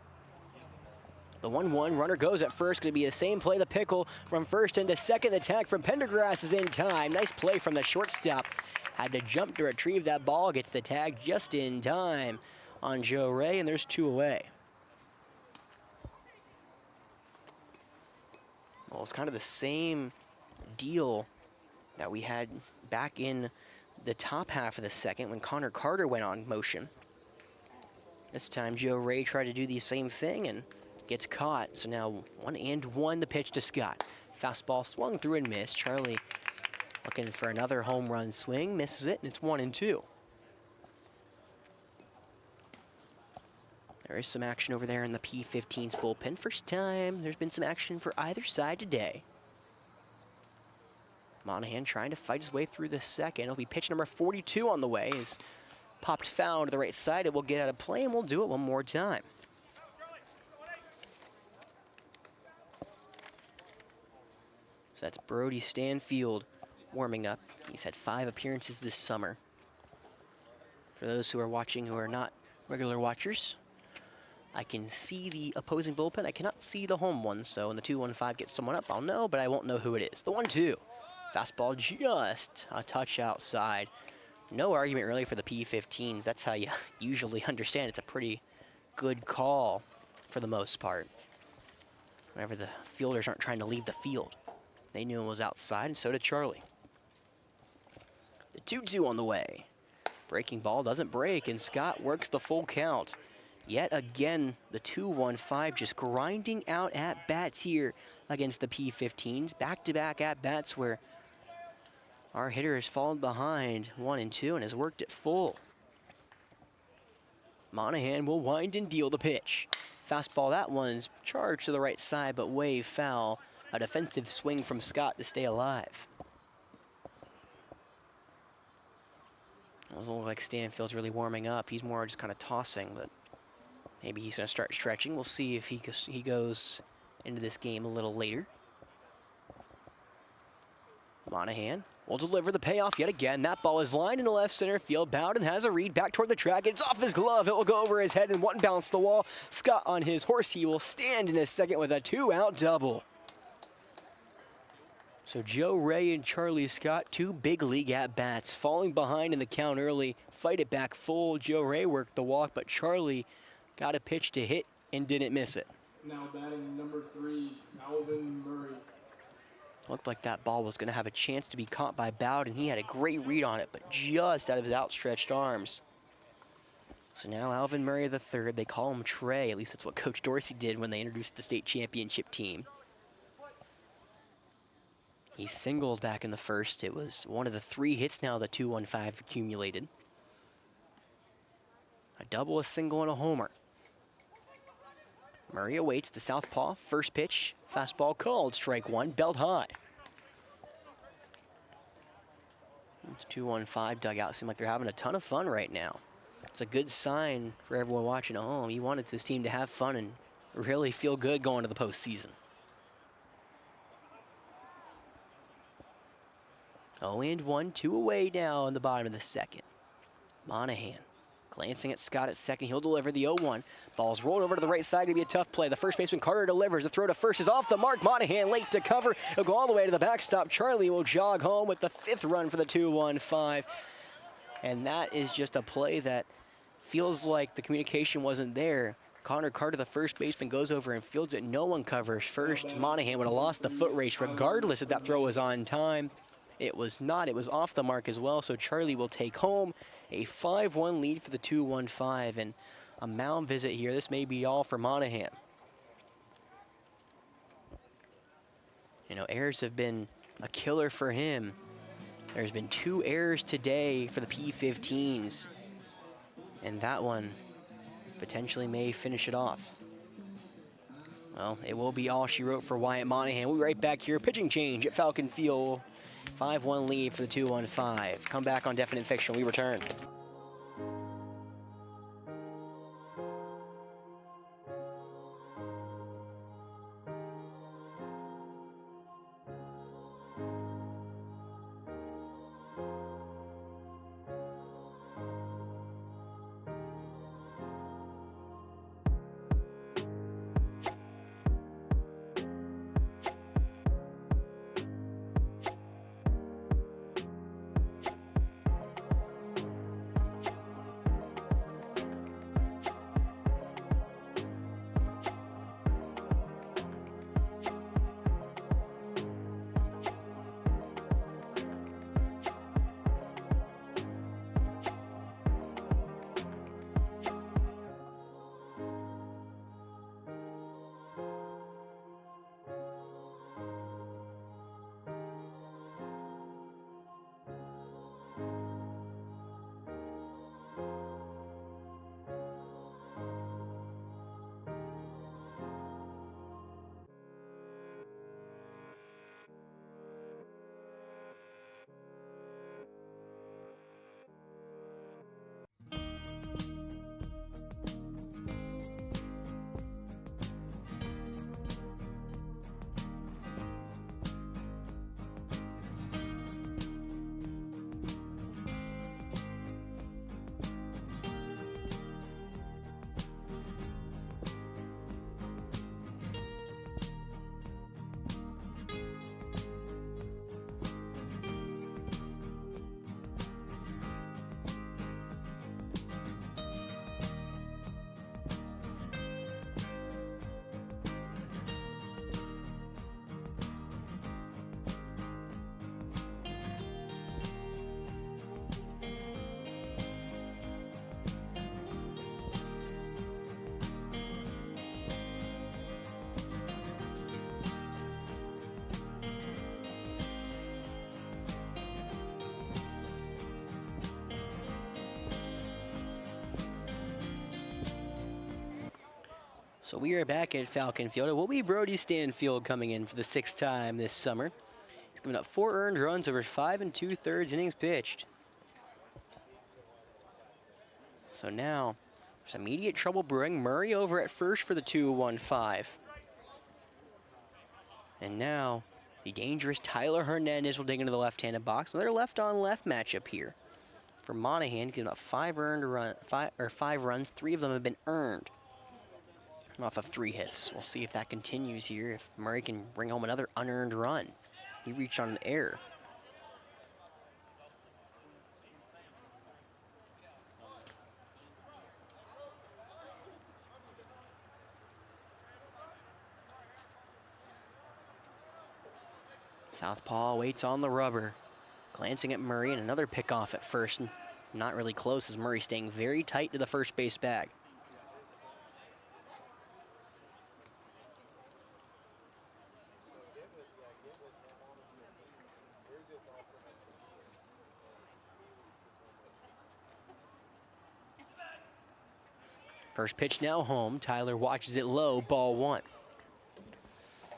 The 1-1 runner goes at first. Going to be the same play. The pickle from first into second. The tag from Pendergrass is in time. Nice play from the shortstop. Had to jump to retrieve that ball. Gets the tag just in time on Joe Ray, and there's 2 away. Well, it's kind of the same deal that we had back in the top half of the second when Connor Carter went on motion. This time Joe Ray tried to do the same thing and gets caught. So now 1-1 the pitch to Scott. Fastball swung through and missed. Charlie looking for another home run swing, misses it, and it's 1-2. There is some action over there in the P15's bullpen. First time there's been some action for either side today. Monahan trying to fight his way through the second. It'll be pitch number 42 on the way. Is popped foul to the right side. It will get out of play, and we'll do it one more time. So that's Brody Stanfield warming up. He's had 5 appearances this summer. For those who are watching who are not regular watchers, I can see the opposing bullpen. I cannot see the home one, so when the 2-1-5 gets someone up, I'll know, but I won't know who it is. The 1-2. Fastball just a touch outside. No argument really for the P15s. That's how you usually understand it's a pretty good call for the most part. Whenever the fielders aren't trying to leave the field. They knew it was outside, and so did Charlie. The 2-2 on the way. Breaking ball doesn't break, and Scott works the full count. Yet again, the 2-1-5 just grinding out at-bats here against the P15s. Back-to-back at-bats where our hitter has fallen behind 1 and 2 and has worked it full. Monahan will wind and deal the pitch. Fastball, that one's charged to the right side, but way foul. A defensive swing from Scott to stay alive. It doesn't look like Stanfield's really warming up. He's more just kind of tossing, but maybe he's going to start stretching. We'll see if he goes into this game a little later. Monahan will deliver the payoff yet again. That ball is lined in the left center field. Bowden has a read back toward the track. It's off his glove. It will go over his head and one bounce the wall. Scott on his horse. He will stand in a second with a 2-out double. So Joe Ray and Charlie Scott, 2 big league at-bats, falling behind in the count early, fight it back full. Joe Ray worked the walk, but Charlie got a pitch to hit and didn't miss it. Now batting number 3, Alvin Murray. Looked like that ball was going to have a chance to be caught by Bowden. He had a great read on it, but just out of his outstretched arms. So now Alvin Murray III, they call him Trey. At least that's what Coach Dorsey did when they introduced the state championship team. He singled back in the first. It was one of the 3 hits now the 2-1-5 accumulated. A double, a single, and a homer. Murray awaits the southpaw. First pitch, fastball called. Strike 1, belt high. It's 2-1-5 dugout. Seem like they're having a ton of fun right now. It's a good sign for everyone watching at home. He wanted his team to have fun and really feel good going to the postseason. 0-1, 2 away now in the bottom of the second. Monahan glancing at Scott at second. He'll deliver the 0-1. Ball's rolled over to the right side. Gonna be a tough play. The first baseman Carter delivers. The throw to first is off the mark. Monahan late to cover. He'll go all the way to the backstop. Charlie will jog home with the 5th run for the 2-1-5. And that is just a play that feels like the communication wasn't there. Connor Carter, the first baseman, goes over and fields it. No one covers first. Monahan would have lost the foot race regardless if that throw was on time. It was not. It was off the mark as well, so Charlie will take home a 5-1 lead for the 2-1-5, and a mound visit here. This may be all for Monahan. You know, errors have been a killer for him. There's been 2 errors today for the P15s, and that one potentially may finish it off. Well, it will be all she wrote for Wyatt Monahan. We'll be right back here. Pitching change at Falcon Field. 5-1 lead for the 2-1-5. Come back on Definite Fiction. We return. So we are back at Falcon Field. It will be Brody Stanfield coming in for the 6th time this summer. He's giving up 4 earned runs over 5 2/3 innings pitched. So now there's immediate trouble brewing. Murray over at first for the 2-1-5. And now the dangerous Tyler Hernandez will dig into the left-handed box. Another left-on-left matchup here for Monahan, giving up 5 runs. 3 of them have been earned off of 3 hits. We'll see if that continues here, if Murray can bring home another unearned run. He reached on an error. Southpaw waits on the rubber, glancing at Murray, and another pickoff at first. Not really close as Murray staying very tight to the first base bag. First pitch now home. Tyler watches it low, ball 1.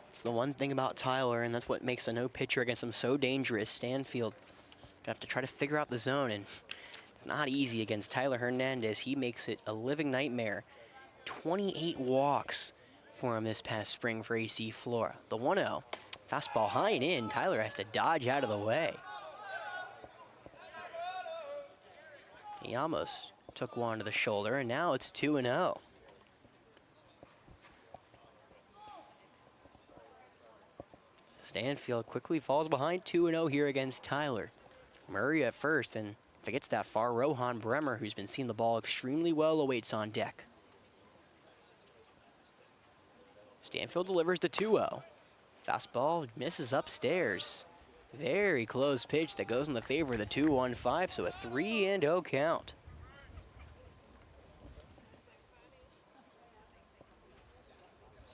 It's the one thing about Tyler, and that's what makes a no pitcher against him so dangerous. Stanfield gonna have to try to figure out the zone, and it's not easy against Tyler Hernandez. He makes it a living nightmare. 28 walks for him this past spring for AC Flora. The 1-0, fastball high and in. Tyler has to dodge out of the way. He almost took one to the shoulder, and now it's 2-0. Stanfield quickly falls behind 2-0 here against Tyler. Murray at first, and if it gets that far, Rohan Bremer, who's been seeing the ball extremely well, awaits on deck. Stanfield delivers the 2-0. Fastball misses upstairs. Very close pitch that goes in the favor of the 2-1-5, so a 3-0 count.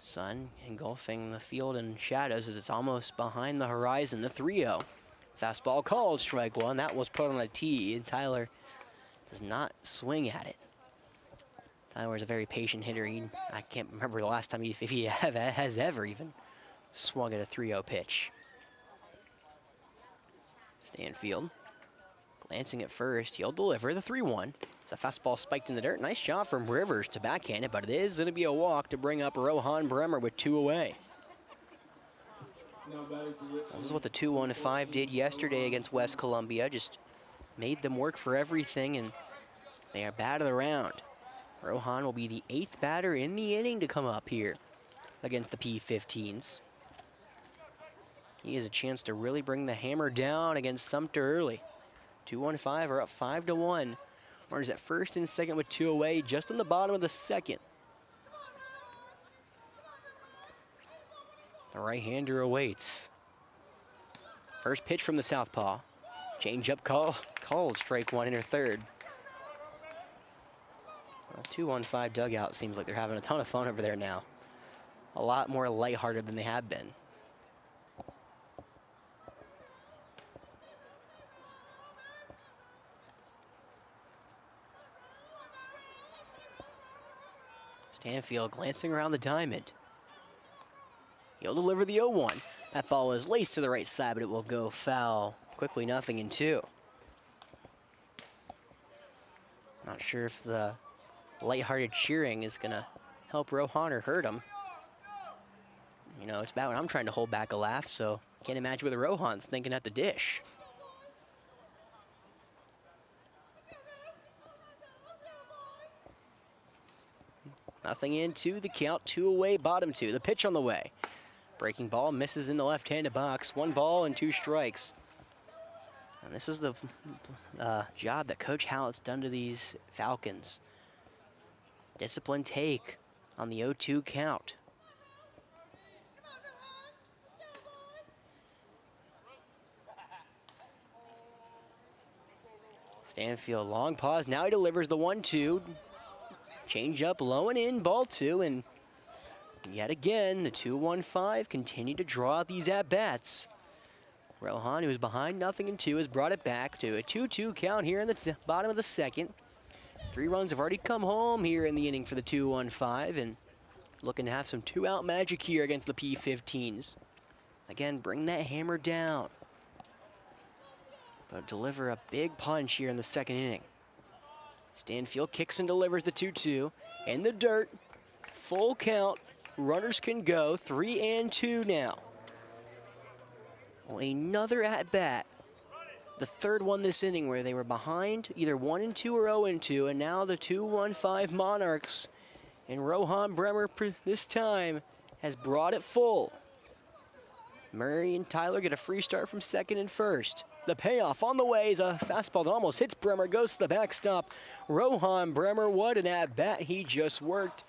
Sun engulfing the field in shadows as it's almost behind the horizon. The 3-0. Fastball called, strike 1. That was put on a tee, and Tyler does not swing at it. Tyler's a very patient hitter. I can't remember the last time if he has ever even swung at a 3-0 pitch. Stanfield glancing at first. He'll deliver the 3-1. It's a fastball spiked in the dirt. Nice job from Rivers to backhand it, but it is going to be a walk to bring up Rohan Bremer with 2 away. This is what the 2-1-5 did yesterday against West Columbia. Just made them work for everything, and they are bat of the round. Rohan will be the 8th batter in the inning to come up here against the P-15s. He has a chance to really bring the hammer down against Sumter early. 2-1-5 are up 5-1. Runners at first and second with 2 away, just on the bottom of the 2nd. The right-hander awaits. First pitch from the southpaw. Change-up called, strike 1 in her 3rd. Well, 2-1-5 dugout seems like they're having a ton of fun over there now. A lot more lighthearted than they have been. Stanfield glancing around the diamond. He'll deliver the 0-1. That ball is laced to the right side, but it will go foul. Quickly 0-2. Not sure if the lighthearted cheering is going to help Rohan or hurt him. You know, it's bad when I'm trying to hold back a laugh, so can't imagine what the Rohan's thinking at the dish. Nothing into the count, 2 away, bottom 2. The pitch on the way. Breaking ball misses in the left-handed box. 1 ball and 2 strikes. And this is the job that Coach Hallett's done to these Falcons. Disciplined take on the 0-2 count. Stanfield, long pause. Now he delivers the 1-2. Change up low and in, ball 2, and yet again, the 2-1-5 continue to draw out these at-bats. Rohan, who was behind 0-2, has brought it back to a 2-2 count here in the bottom of the 2nd. 3 runs have already come home here in the inning for the 2-1-5, and looking to have some two-out magic here against the P-15s. Again, bring that hammer down. But deliver a big punch here in the second inning. Stanfield kicks and delivers the 2-2. In the dirt, full count. Runners can go, 3-2 now. Well, another at-bat. The third one this inning where they were behind, either 1-2 or 0-2, and now the 2-1-5 Monarchs. And Rohan Bremer this time has brought it full. Murray and Tyler get a free start from second and first. The payoff on the way is a fastball that almost hits Bremer, goes to the backstop. Rohan Bremer, what an at-bat he just worked.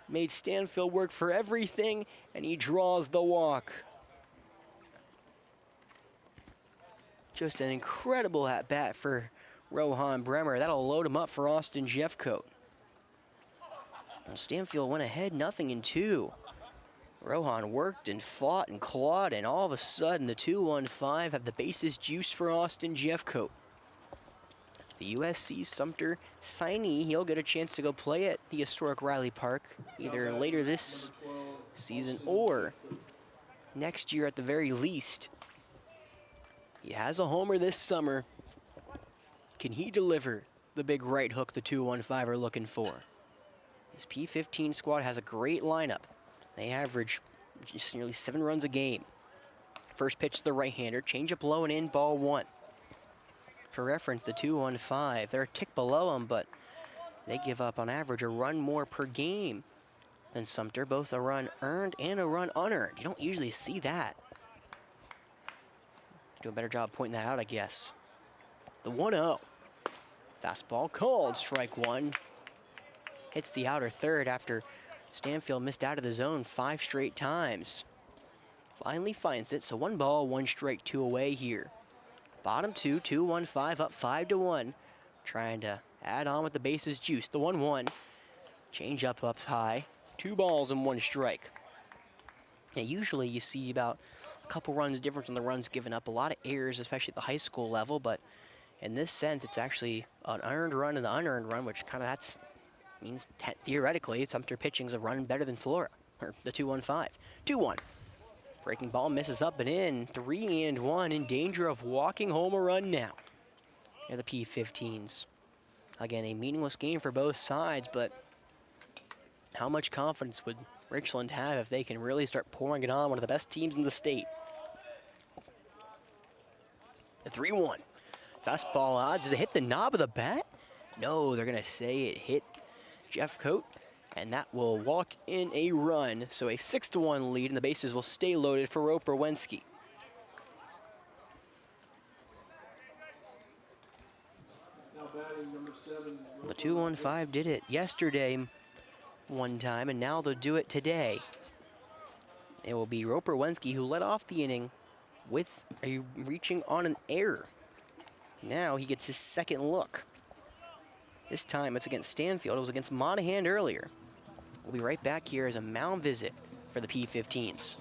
Made Stanfield work for everything, and he draws the walk. Just an incredible at-bat for Rohan Bremer. That'll load him up for Austin Jeffcoat. And Stanfield went ahead 0-2. Rohan worked and fought and clawed, and all of a sudden the 2-1-5 have the bases juiced for Austin Jeffcoat. The USC Sumter signee, he'll get a chance to go play at the historic Riley Park either later this season or next year at the very least. He has a homer this summer. Can he deliver the big right hook the 2-1-5 are looking for? This P-15 squad has a great lineup. They average just nearly 7 runs a game. First pitch to the right-hander, changeup low and in, ball 1. For reference, the 2-1-5, they're a tick below them, but they give up on average a run more per game than Sumter, both a run earned and a run unearned. You don't usually see that. Do a better job pointing that out, I guess. The 1-0. Fastball called, strike 1. Hits the outer third after Stanfield missed out of the zone 5 straight times. Finally finds it, so 1 ball, 1 strike, 2 away here. Bottom 2, 2-1-5 up 5-1. Trying to add on with the bases juice. The 1-1. Change up high. 2 balls and 1 strike. Now usually you see about a couple runs difference in the runs given up. A lot of errors, especially at the high school level, but in this sense it's actually an earned run and an unearned run, which kind of means theoretically Sumter pitching's a run better than Flora, or the 2-1-5. 2-1. Breaking ball misses up and in. 3-1 in danger of walking home a run now. Here are the P-15s. Again, a meaningless game for both sides, but how much confidence would Richland have if they can really start pouring it on one of the best teams in the state? The 3-1. Fastball odd. Does it hit the knob of the bat? No, they're going to say it hit Jeffcoat, and that will walk in a run. So a 6-1 lead, and the bases will stay loaded for Roper Wensky. Now batting number 7. The 2-1-5 did it yesterday one time, and now they'll do it today. It will be Roper Wensky who led off the inning with a reaching on an error. Now he gets his second look. This time it's against Stanfield. It was against Monahan earlier. We'll be right back here as a mound visit for the P-15s.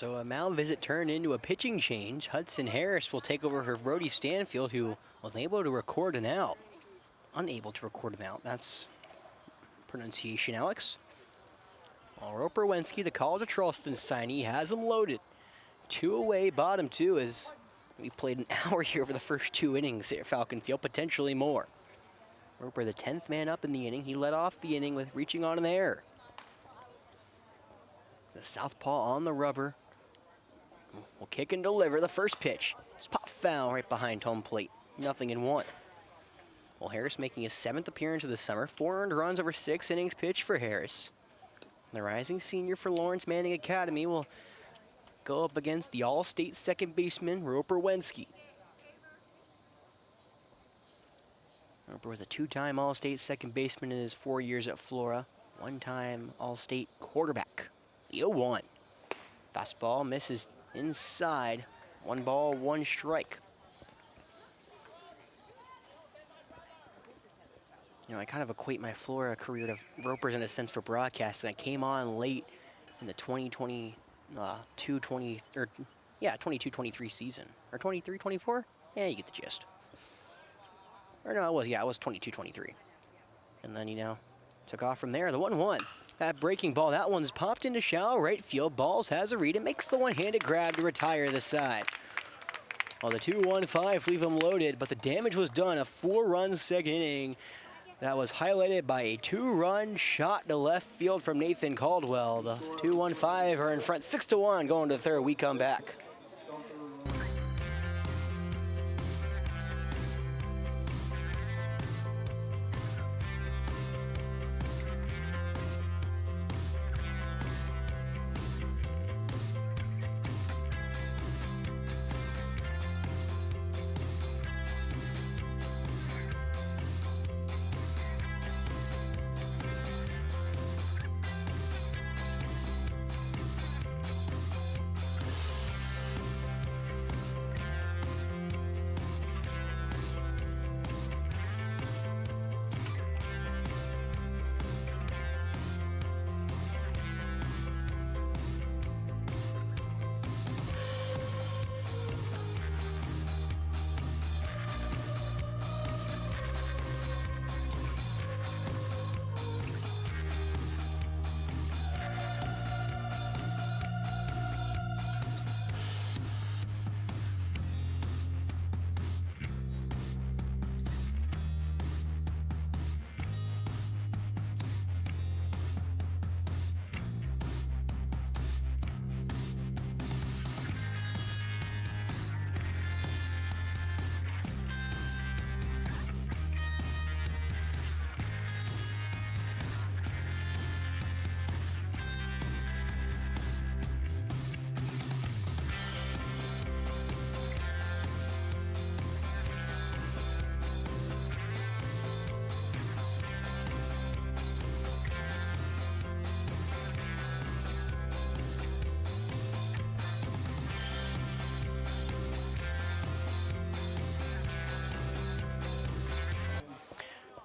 So a mound visit turned into a pitching change. Hudson Harris will take over for Brody Stanfield, who was unable to record an out. Unable to record an out. That's pronunciation, Alex. Well, Roper Wensky, the College of Charleston signee, has him loaded. 2 away, bottom 2, as we played an hour here over the first 2 innings at Falcon Field, potentially more. Roper, the 10th man up in the inning. He led off the inning with reaching on an error. The southpaw on the rubber will kick and deliver the first pitch. It's pop foul right behind home plate. 0-1. Well, Harris making his 7th appearance of the summer. 4 earned runs over 6 innings pitched for Harris. The rising senior for Lawrence Manning Academy will go up against the All-State second baseman, Roper Wensky. Roper was a 2-time All-State second baseman in his 4 years at Flora. 1-time All-State quarterback. The 0-1. Fastball misses inside. 1 ball, 1 strike. You know, I kind of equate my Flora career to Roper's in a sense for broadcasting. I came on late in the 22-23 season. Or 23-24? Yeah, you get the gist. Or no, I was 22-23. And then, you know, took off from there. The 1-1. That breaking ball, that one's popped into shallow right field. Balls has a read. It makes the one-handed grab to retire the side. Well, the 2-1-5 leave him loaded, but the damage was done. A 4-run second inning. That was highlighted by a 2-run shot to left field from Nathan Caldwell. The 2-1-5 are in front 6-1 going to the third. We come back.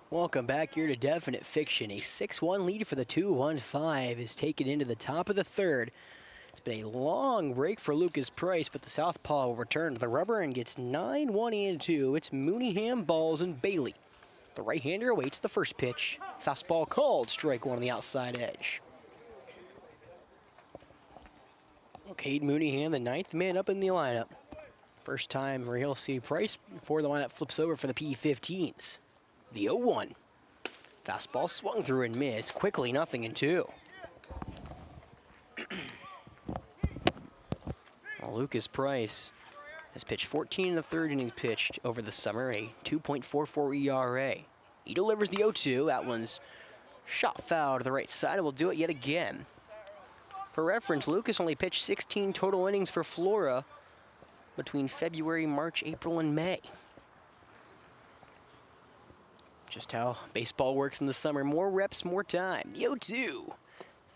Welcome back here to Definite Fiction. A 6-1 lead for the 2-1-5 is taken into the top of the third. It's been a long break for Lucas Price, but the southpaw will return to the rubber and gets 9-1-2. It's Mooneyham, Balls, and Bailey. The right-hander awaits the first pitch. Fastball called, strike one on the outside edge. Cade Mooneyham, the 9th man up in the lineup. First time where he'll see Price before the lineup flips over for the P15s. The 0-1. Fastball swung through and missed. Quickly, 0-2. Well, Lucas Price has pitched 14 in the third innings pitched over the summer, a 2.44 ERA. He delivers the 0-2. That one's shot foul to the right side and will do it yet again. For reference, Lucas only pitched 16 total innings for Flora between February, March, April, and May. Just how baseball works in the summer. More reps, more time. The 0-2.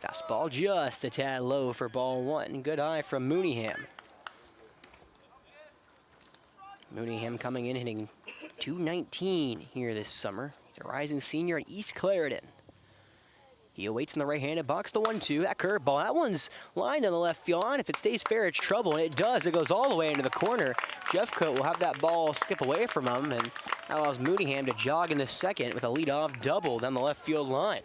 Fastball just a tad low for ball one. Good eye from Mooneyham. Mooneyham coming in hitting .219 here this summer. He's a rising senior at East Clarendon. He awaits in the right-handed box, the 1-2, that curveball. That one's lined on the left field line. If it stays fair, it's trouble, and it does. It goes all the way into the corner. Jeffcoat will have that ball skip away from him, and that allows Mooneyham to jog in the second with a leadoff double down the left field line.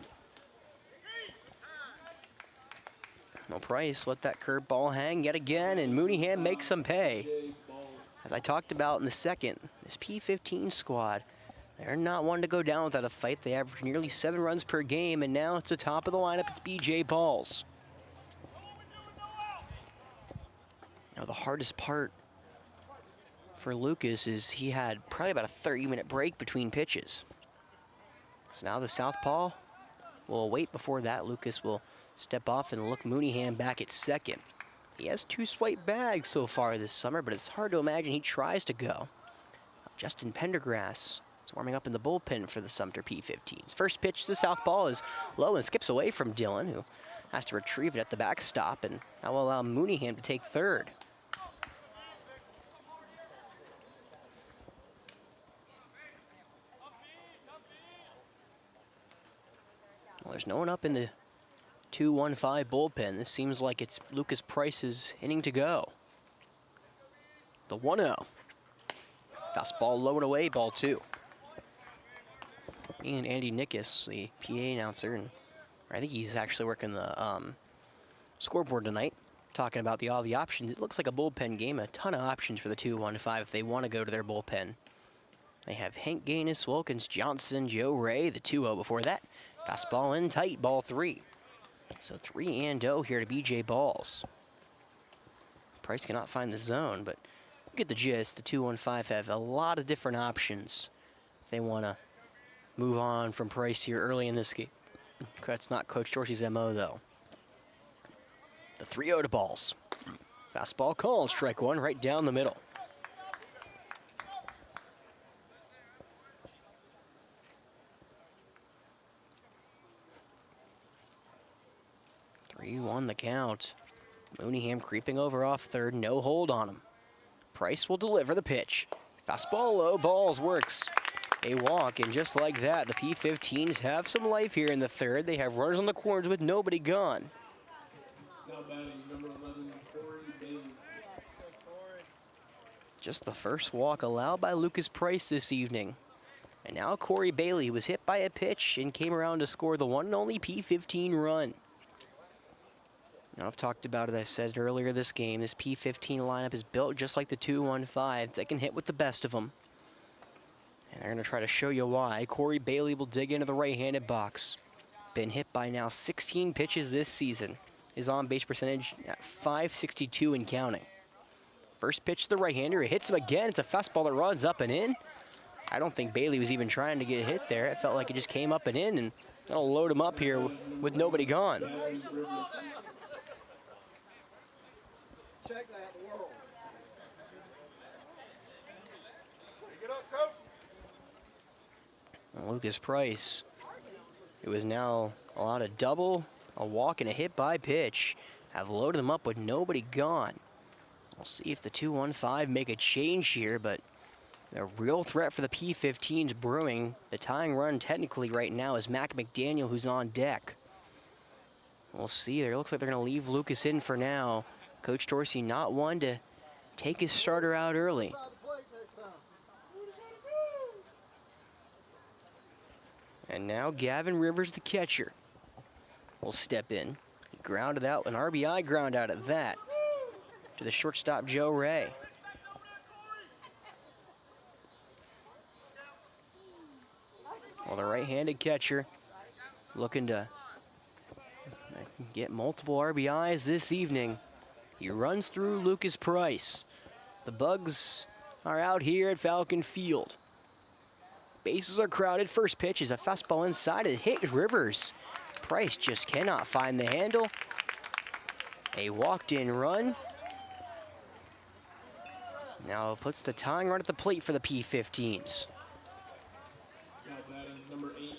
Well, Price let that curveball hang yet again, and Mooneyham makes some pay. As I talked about in the second, this P15 squad, they're not one to go down without a fight. They average nearly 7 runs per game, and now it's the top of the lineup. It's BJ Balls. Now, the hardest part for Lucas is he had probably about a 30-minute break between pitches. So now the southpaw will wait. Before that, Lucas will step off and look Mooneyham back at second. He has 2 swipe bags so far this summer, but it's hard to imagine he tries to go. Justin Pendergrass is warming up in the bullpen for the Sumter P15s. First pitch to the southpaw is low and skips away from Dillon, who has to retrieve it at the backstop, and that will allow Mooneyham to take third. Well, there's no one up in the 2-1-5 bullpen. This seems like it's Lucas Price's inning to go. The 1-0. Fastball low and away, ball 2. And Andy Nickus, the PA announcer, and I think he's actually working the scoreboard tonight, talking about all the options. It looks like a bullpen game, a ton of options for the 2-1-5 if they want to go to their bullpen. They have Hank Gaines, Wilkins, Johnson, Joe Ray, the 2-0 before that. Fastball in tight, ball 3. So 3-0 here to BJ Balls. Price cannot find the zone, but you get the gist. The 2-1-5 have a lot of different options if they want to move on from Price here early in this game. That's not Coach Dorsey's MO, though. The 3-0 to Balls. Fastball called, strike 1 right down the middle. Won the count. Mooneyham creeping over off third, no hold on him. Price will deliver the pitch. Fastball low, Balls works a walk, and just like that, the P15s have some life here in the third. They have runners on the corners with nobody gone. Now batting number 11, Corey Bailey. Just the first walk allowed by Lucas Price this evening. And now Corey Bailey was hit by a pitch and came around to score the one and only P15 run. Now, I've talked about it, I said earlier this game, this P15 lineup is built just like the 2-1-5. They can hit with the best of them. And they're going to try to show you why. Corey Bailey will dig into the right-handed box. Been hit by now 16 pitches this season. His on-base percentage at .562 and counting. First pitch to the right-hander, it hits him again. It's a fastball that runs up and in. I don't think Bailey was even trying to get hit there. It felt like it just came up and in, and that'll load him up here with nobody gone. Check that world. Pick it up, coach. Lucas Price, it was now allowed a double, a walk, and a hit by pitch. Have loaded them up with nobody gone. We'll see if the 2-1-5 make a change here, but a real threat for the P15's brewing. The tying run technically right now is Mac McDaniel, who's on deck. We'll see. It looks like they're going to leave Lucas in for now. Coach Dorsey not one to take his starter out early. And now Gavin Rivers, the catcher, will step in. He grounded out, an RBI ground out at that, to the shortstop Joe Ray. Well, the right-handed catcher looking to get multiple RBIs this evening. He runs through Lucas Price. The Bugs are out here at Falcon Field. Bases are crowded. First pitch is a fastball inside. It hit Rivers. Price just cannot find the handle. A walked-in run. Now it puts the tying run at the plate for the P15s. Now batting number 8,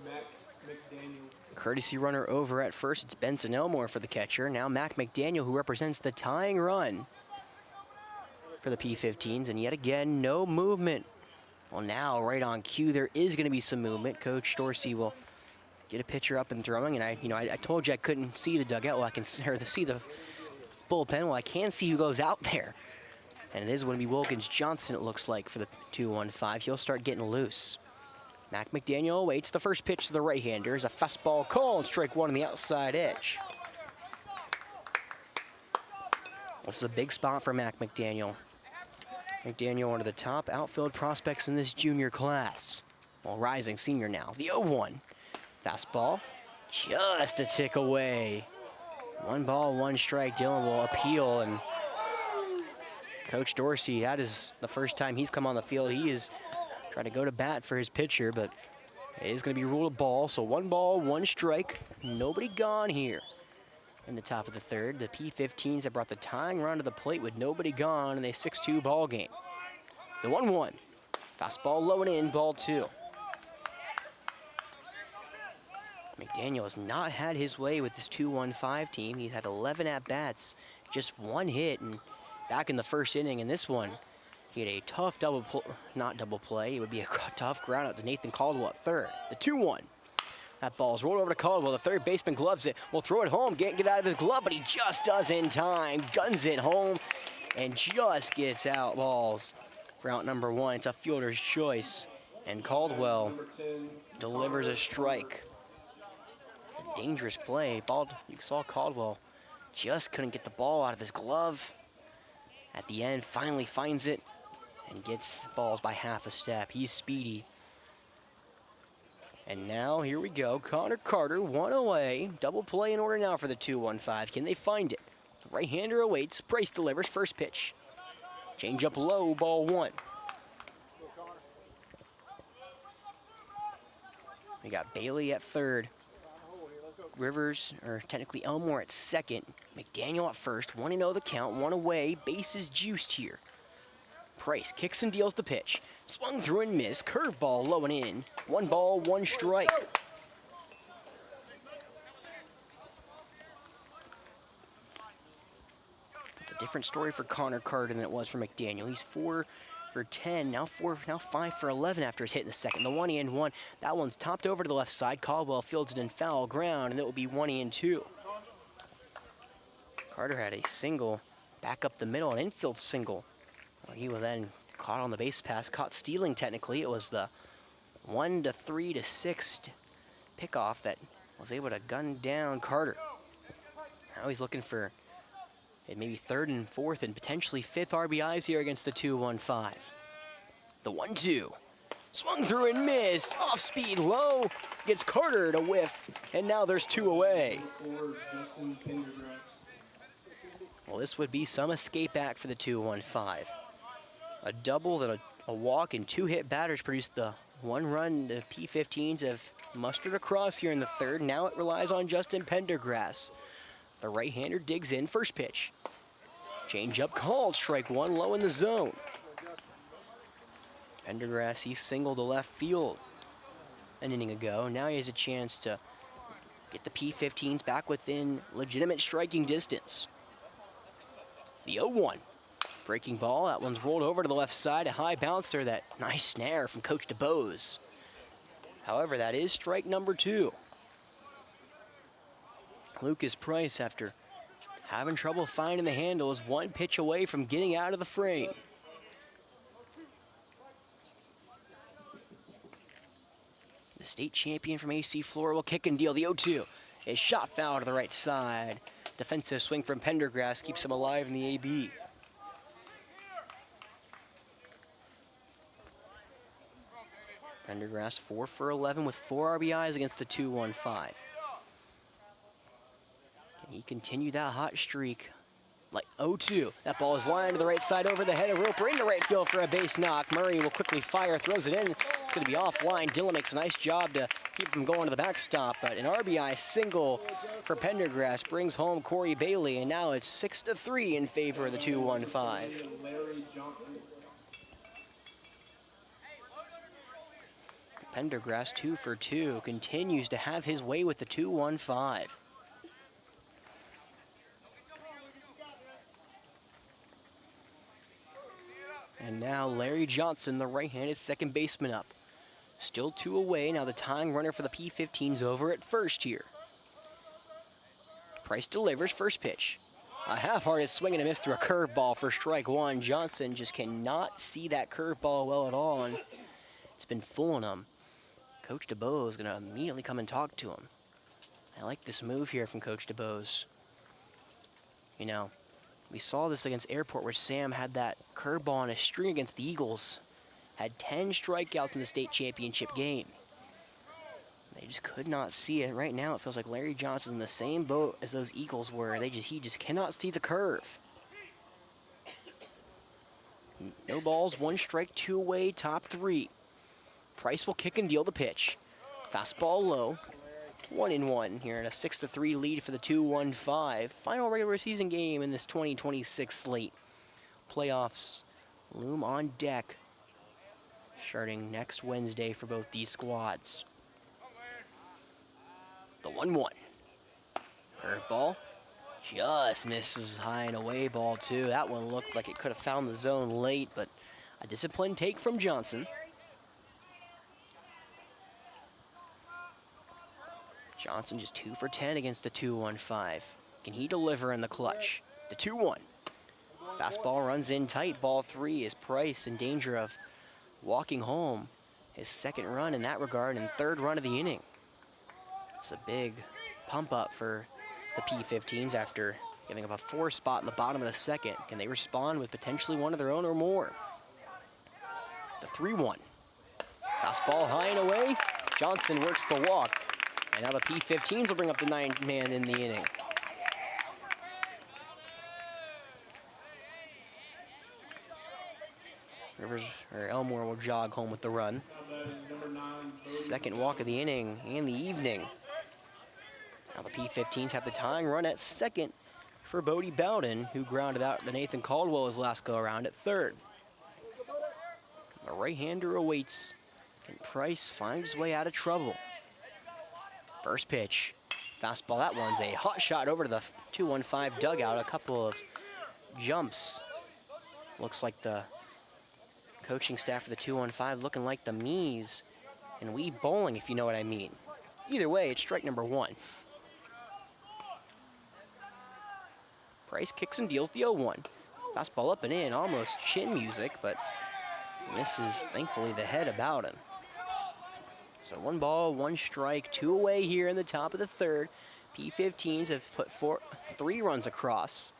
Mac McDaniel. Courtesy runner over at first. It's Benson Elmore for the catcher. Now Mac McDaniel, who represents the tying run for the P15s. And yet again, no movement. Well, now right on cue, there is going to be some movement. Coach Dorsey will get a pitcher up and throwing, and I told you I couldn't see the dugout. Well, I can see the bullpen. Well, I can see who goes out there. And it is going to be Wilkins Johnson, it looks like, for the 2-1-5. He'll start getting loose. Mac McDaniel awaits the first pitch to the right-hander. Is a fastball called, strike one on the outside edge. This is a big spot for Mac McDaniel. McDaniel, one of the top outfield prospects in this junior class. Well, rising senior now. The 0-1. Fastball, just a tick away. 1 ball, 1 strike. Dylan will appeal, and Coach Dorsey, that is the first time he's come on the field. He is trying to go to bat for his pitcher, but it is going to be ruled a ball. So 1 ball, 1 strike. Nobody gone here in the top of the third. The P15s have brought the tying run to the plate with nobody gone in a 6-2 ball game. The 1-1. Fastball low and in, ball 2. McDaniel has not had his way with this 2-1-5 team. He's had 11 at-bats, just 1 hit, and back in the first inning in this one, he had a tough not double play. It would be a tough ground out to Nathan Caldwell at third. The 2-1. That ball's rolled over to Caldwell. The third baseman gloves it. Will throw it home. Can't get out of his glove, but he just does in time. Guns it home and just gets out balls for out number 1. It's a fielder's choice. And Caldwell delivers a strike. It's a dangerous play. You saw Caldwell just couldn't get the ball out of his glove. At the end, finally finds it and gets balls by half a step. He's speedy. And now, here we go. Connor Carter, 1 away. Double play in order now for the 2-1-5. Can they find it? Right-hander awaits. Price delivers. First pitch. Change up low, ball 1. We got Bailey at third. Rivers, or technically Elmore at second. McDaniel at first. 1-0 the count. 1 away. Bases juiced here. Price kicks and deals the pitch. Swung through and missed. Curveball low and in. 1 ball, 1 strike. It's a different story for Connor Carter than it was for McDaniel. He's 4 for 10, now 5 for 11 after his hit in the second. The 1-1. That one's topped over to the left side. Caldwell fields it in foul ground, and it will be 1-2. Carter had a single back up the middle, an infield single. He was then caught on the base pass, caught stealing technically. It was the 1 to 3 to 6 pickoff that was able to gun down Carter. Now he's looking for maybe 3rd and 4th and potentially 5th RBIs here against the 2-1-5. The 1-2. Swung through and missed. Off speed low. Gets Carter to whiff. And now there's 2 away. Well, this would be some escape act for the 2-1-5. A double, then a walk, and 2 hit batters produced the 1 run the P15s have mustered across here in the third. Now it relies on Justin Pendergrass. The right-hander digs in, first pitch. Change up called, strike 1 low in the zone. Pendergrass, he singled to left field an inning ago. Now he has a chance to get the P15s back within legitimate striking distance. The 0-1. Breaking ball, that one's rolled over to the left side, a high bouncer, that nice snare from Coach DeBose. However, that is strike number 2. Lucas Price, after having trouble finding the handle, is 1 pitch away from getting out of the frame. The state champion from AC Flora will kick and deal. The 0-2 is shot foul to the right side. Defensive swing from Pendergrass keeps him alive in the AB. Pendergrass 4 for 11 with 4 RBIs against the 2-1-5. Can he continue that hot streak? Like 0-2. That ball is lined to the right side over the head of Roper into right field for a base knock. Murray will quickly fire, throws it in. It's going to be offline. Dillon makes a nice job to keep him going to the backstop, but an RBI single for Pendergrass brings home Corey Bailey, and now it's 6-3 in favor of the 2-1-5. Pendergrass 2 for 2 continues to have his way with the 2-1-5. And now Larry Johnson, the right-handed second baseman up. Still 2 away. Now the tying runner for the P15's over at first here. Price delivers first pitch. A half-hearted swing and a miss through a curveball for strike one. Johnson just cannot see that curveball well at all, and it's been fooling him. Coach DeBose is going to immediately come and talk to him. I like this move here from Coach DeBose. You know, we saw this against Airport where Sam had that curveball on a string against the Eagles. Had 10 strikeouts in the state championship game. They just could not see it. Right now it feels like Larry Johnson's in the same boat as those Eagles were. He just cannot see the curve. No balls, 1 strike, 2 away, top 3. Price will kick and deal the pitch. Fastball low. 1-1 here in a 6-3 lead for the 2-1-5. Final regular season game in this 2026 slate. Playoffs loom on deck starting next Wednesday for both these squads. The 1-1. Curveball. Just misses high and away ball too. That one looked like it could have found the zone late, but a disciplined take from Johnson. Johnson just 2 for 10 against the 2-1-5. Can he deliver in the clutch? The 2-1. Fastball runs in tight. Ball 3 is Price in danger of walking home his second run in that regard and third run of the inning. It's a big pump up for the P15s after giving up a 4 spot in the bottom of the second. Can they respond with potentially one of their own or more? The 3-1. Fastball high and away. Johnson works the walk. And now the P15s will bring up the 9th man in the inning. Elmore will jog home with the run. Second walk of the inning and the evening. Now the P15s have the tying run at second for Bodie Bowden, who grounded out to Nathan Caldwell his last go-around at third. The right-hander awaits, and Price finds his way out of trouble. First pitch. Fastball, that one's a hot shot over to the 2-1-5 dugout. A couple of jumps. Looks like the coaching staff for the 2-1-5 looking like the Mees and Wee Bowling, if you know what I mean. Either way, it's strike number 1. Price kicks and deals the 0-1. Fastball up and in, almost chin music, but misses, thankfully, the head of Bowden. So 1 ball, 1 strike, 2 away here in the top of the third. P15s have put 3 runs across.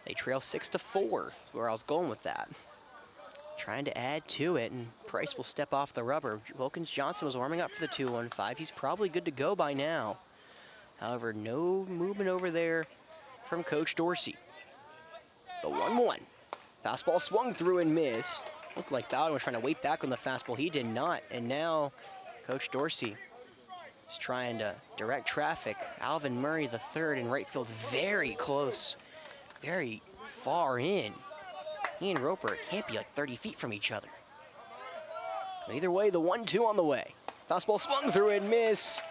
They trail 6-4. That's where I was going with that. Trying to add to it, and Price will step off the rubber. Wilkins Johnson was warming up for the 2-1-5. He's probably good to go by now. However, no movement over there from Coach Dorsey. The 1-1. Fastball swung through and missed. Looked like Bowden was trying to wait back on the fastball. He did not, and now Coach Dorsey is trying to direct traffic. Alvin Murray, the third, in right field's very close, very far in. He and Roper can't be like 30 feet from each other. Either way, the 1-2 on the way. Fastball swung through and missed.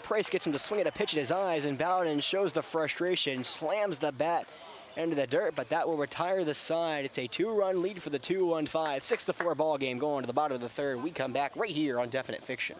Price gets him to swing at a pitch at his eyes, and Bowden shows the frustration, slams the bat into the dirt, but that will retire the side. It's a 2-run lead for the 2-1-5. 6-4 ball game going to the bottom of the third. We come back right here on Definite Fiction.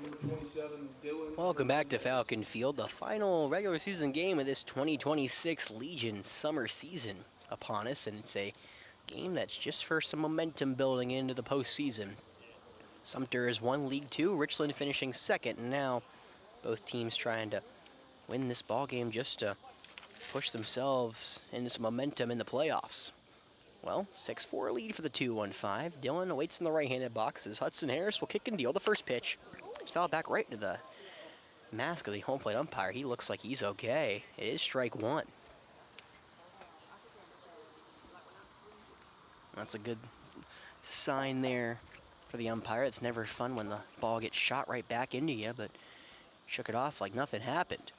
Number 27, Dylan. Welcome back to Falcon Field, the final regular season game of this 2026 Legion summer season upon us, and it's a game that's just for some momentum building into the postseason. Sumter is won League Two, Richland finishing second, and now both teams trying to win this ball game just to push themselves into some momentum in the playoffs. Well, 6-4 lead for the 2-1-5. Dylan awaits in the right-handed box as Hudson Harris will kick and deal the first pitch. It's fouled back right into the mask of the home plate umpire. He looks like he's okay. It is strike one. That's a good sign there for the umpire. It's never fun when the ball gets shot right back into you, but shook it off like nothing happened.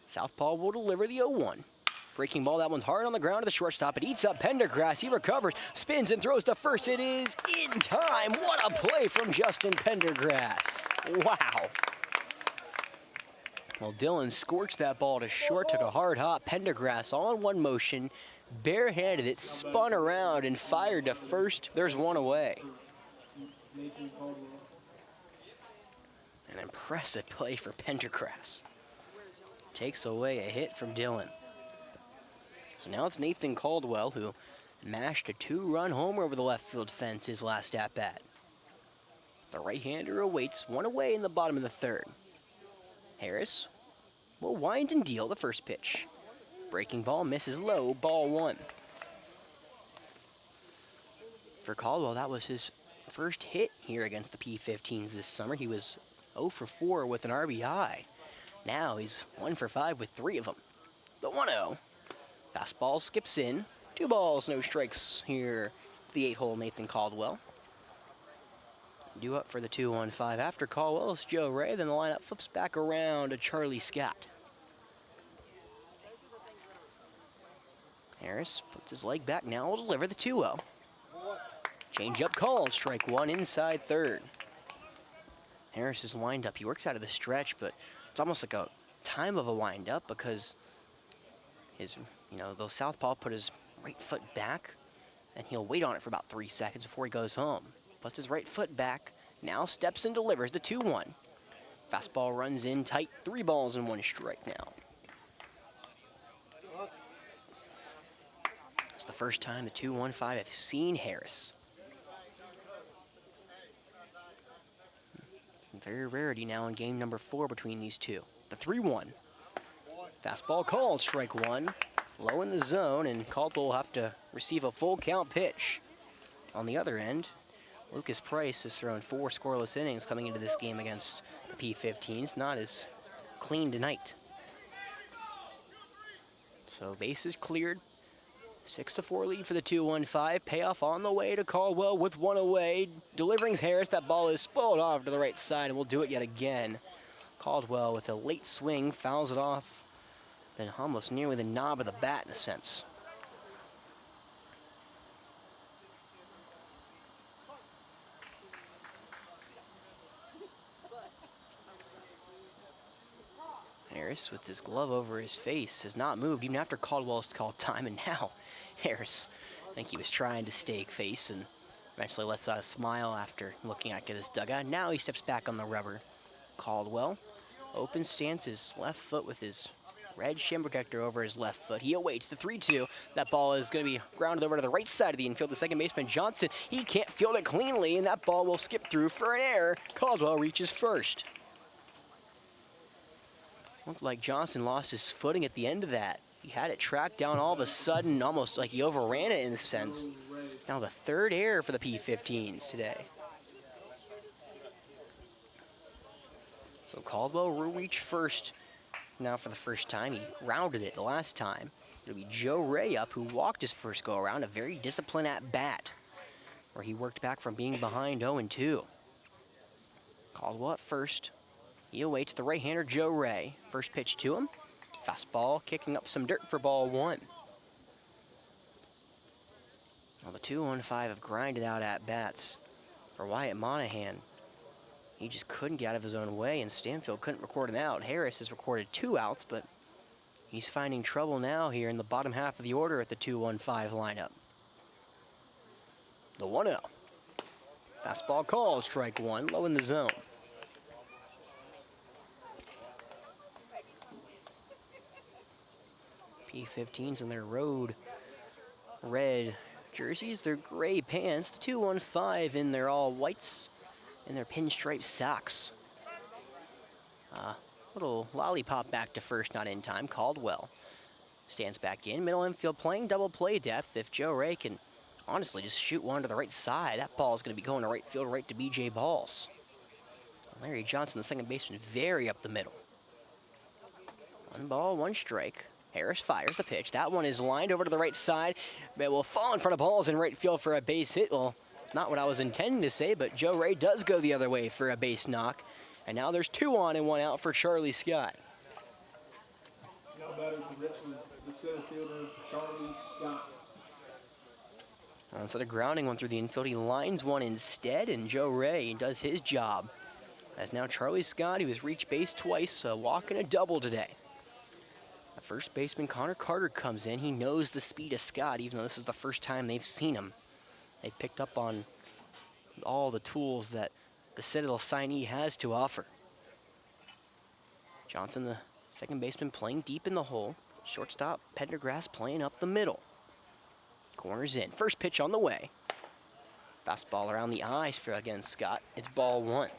Southpaw will deliver the 0-1. Breaking ball, that one's hard on the ground to the shortstop. It eats up Pendergrass. He recovers, spins, and throws to first. It is in time. What a play from Justin Pendergrass. Wow. Well, Dylan scorched that ball to short, took a hard hop. Pendergrass all in one motion, barehanded it, spun around, and fired to first. There's one away. An impressive play for Pendergrass. Takes away a hit from Dylan. So now it's Nathan Caldwell who mashed a two-run homer over the left field fence his last at-bat. The right-hander awaits one away in the bottom of the third. Harris will wind and deal the first pitch. Breaking ball misses low, ball one. For Caldwell, that was his first hit here against the P-15s this summer. He was 0 for 4 with an RBI. Now he's 1 for 5 with 3 of them. The 1-0. Fastball skips in. 2 balls, no strikes here. The 8-hole Nathan Caldwell. Due up for the 2-1-5 after Caldwell is Joe Ray. Then the lineup flips back around to Charlie Scott. Harris puts his leg back now. Will deliver the 2-0. Change-up called. Strike one inside third. Harris's wind-up. He works out of the stretch, but it's almost like a time of a wind-up because his, though Southpaw put his right foot back, and he'll wait on it for about 3 seconds before he goes home. Puts his right foot back, now steps and delivers the 2-1. Fastball runs in tight, 3 balls and 1 strike now. It's the first time the 2-1-5 have seen Harris. Very rarity now in game number 4 between these two. The 3-1. Fastball called, strike one. Low in the zone, and Caldwell will have to receive a full count pitch. On the other end, Lucas Price has thrown 4 scoreless innings coming into this game against the P-15s. Not as clean tonight. So bases cleared. 6-4 lead for the 2-1-5. Payoff on the way to Caldwell with 1 away. Delivering Harris. That ball is spoiled off to the right side, and we'll do it yet again. Caldwell with a late swing fouls it off. Then almost nearly the knob of the bat in a sense. Harris with his glove over his face has not moved even after Caldwell's called time, and now Harris, I think he was trying to stake face and eventually lets out a smile after looking at his dugout. Now he steps back on the rubber. Caldwell, open stance, his left foot with his red shin protector over his left foot. He awaits the 3-2. That ball is going to be grounded over to the right side of the infield. The second baseman, Johnson, he can't field it cleanly, and that ball will skip through for an error. Caldwell reaches first. Looked like Johnson lost his footing at the end of that. He had it tracked down all of a sudden, almost like he overran it in a sense. It's now the 3rd error for the P-15s today. So Caldwell will reach first now for the first time. He grounded it the last time. It'll be Joe Ray up, who walked his first go-around, a very disciplined at-bat, where he worked back from being behind 0-2. Caldwell at first. He awaits the right-hander Joe Ray. First pitch to him. Fastball kicking up some dirt for ball one. Well, the 2-1-5 have grinded out at-bats for Wyatt Monahan. He just couldn't get out of his own way, and Stanfield couldn't record an out. Harris has recorded 2 outs, but he's finding trouble now here in the bottom half of the order at the 2-1-5 lineup. The 1-0. Fastball called, strike one, low in the zone. P15s in their road red jerseys, their gray pants, the 215 in their all whites, and their pinstripe socks. Little lollipop back to first, not in time. Caldwell stands back in. Middle infield playing double play depth. If Joe Ray can honestly just shoot one to the right side, that ball is going to be going to right field, right to BJ Balls. Larry Johnson, the second baseman, very up the middle. 1 ball, 1 strike. Harris fires the pitch. That one is lined over to the right side. It will fall in front of Balls in right field for a base hit. Well, not what I was intending to say, but Joe Ray does go the other way for a base knock. And now there's 2 on and 1 out for Charlie Scott. Now batting for Richland, the center fielder, Charlie Scott. Instead of grounding one through the infield, he lines one instead, and Joe Ray does his job. As now Charlie Scott, he was reached base twice, a walk and a double today. The first baseman, Connor Carter, comes in. He knows the speed of Scott, even though this is the first time they've seen him. They picked up on all the tools that the Citadel signee has to offer. Johnson, the second baseman, playing deep in the hole. Shortstop, Pendergrass, playing up the middle. Corners in. First pitch on the way. Fastball around the eyes for, again, Scott. It's ball 1.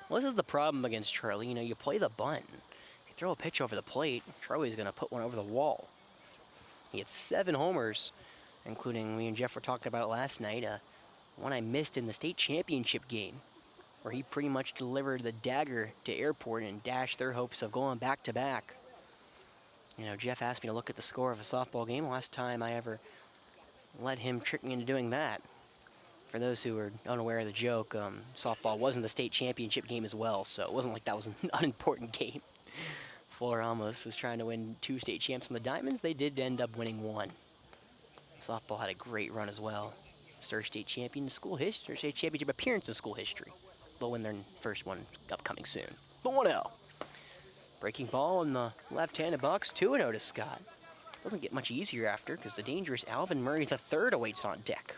Well, this is the problem against Charlie. You know, you play the bunt. You throw a pitch over the plate, Charlie's going to put one over the wall. He had 7 homers, including, me and Jeff were talking about it last night, one I missed in the state championship game, where he pretty much delivered the dagger to Airport and dashed their hopes of going back-to-back. You know, Jeff asked me to look at the score of a softball game. Last time I ever let him trick me into doing that. For those who are unaware of the joke, softball wasn't the state championship game as well, so it wasn't like that was an unimportant game. Flora almost was trying to win 2 state champs on the Diamonds. They did end up winning 1. Softball had a great run as well. First state champion in school history, state championship appearance in school history. They'll win their first one upcoming soon. The 1-0. Breaking ball in the left-handed box, 2-0 to Scott. Doesn't get much easier after, because the dangerous Alvin Murray III awaits on deck.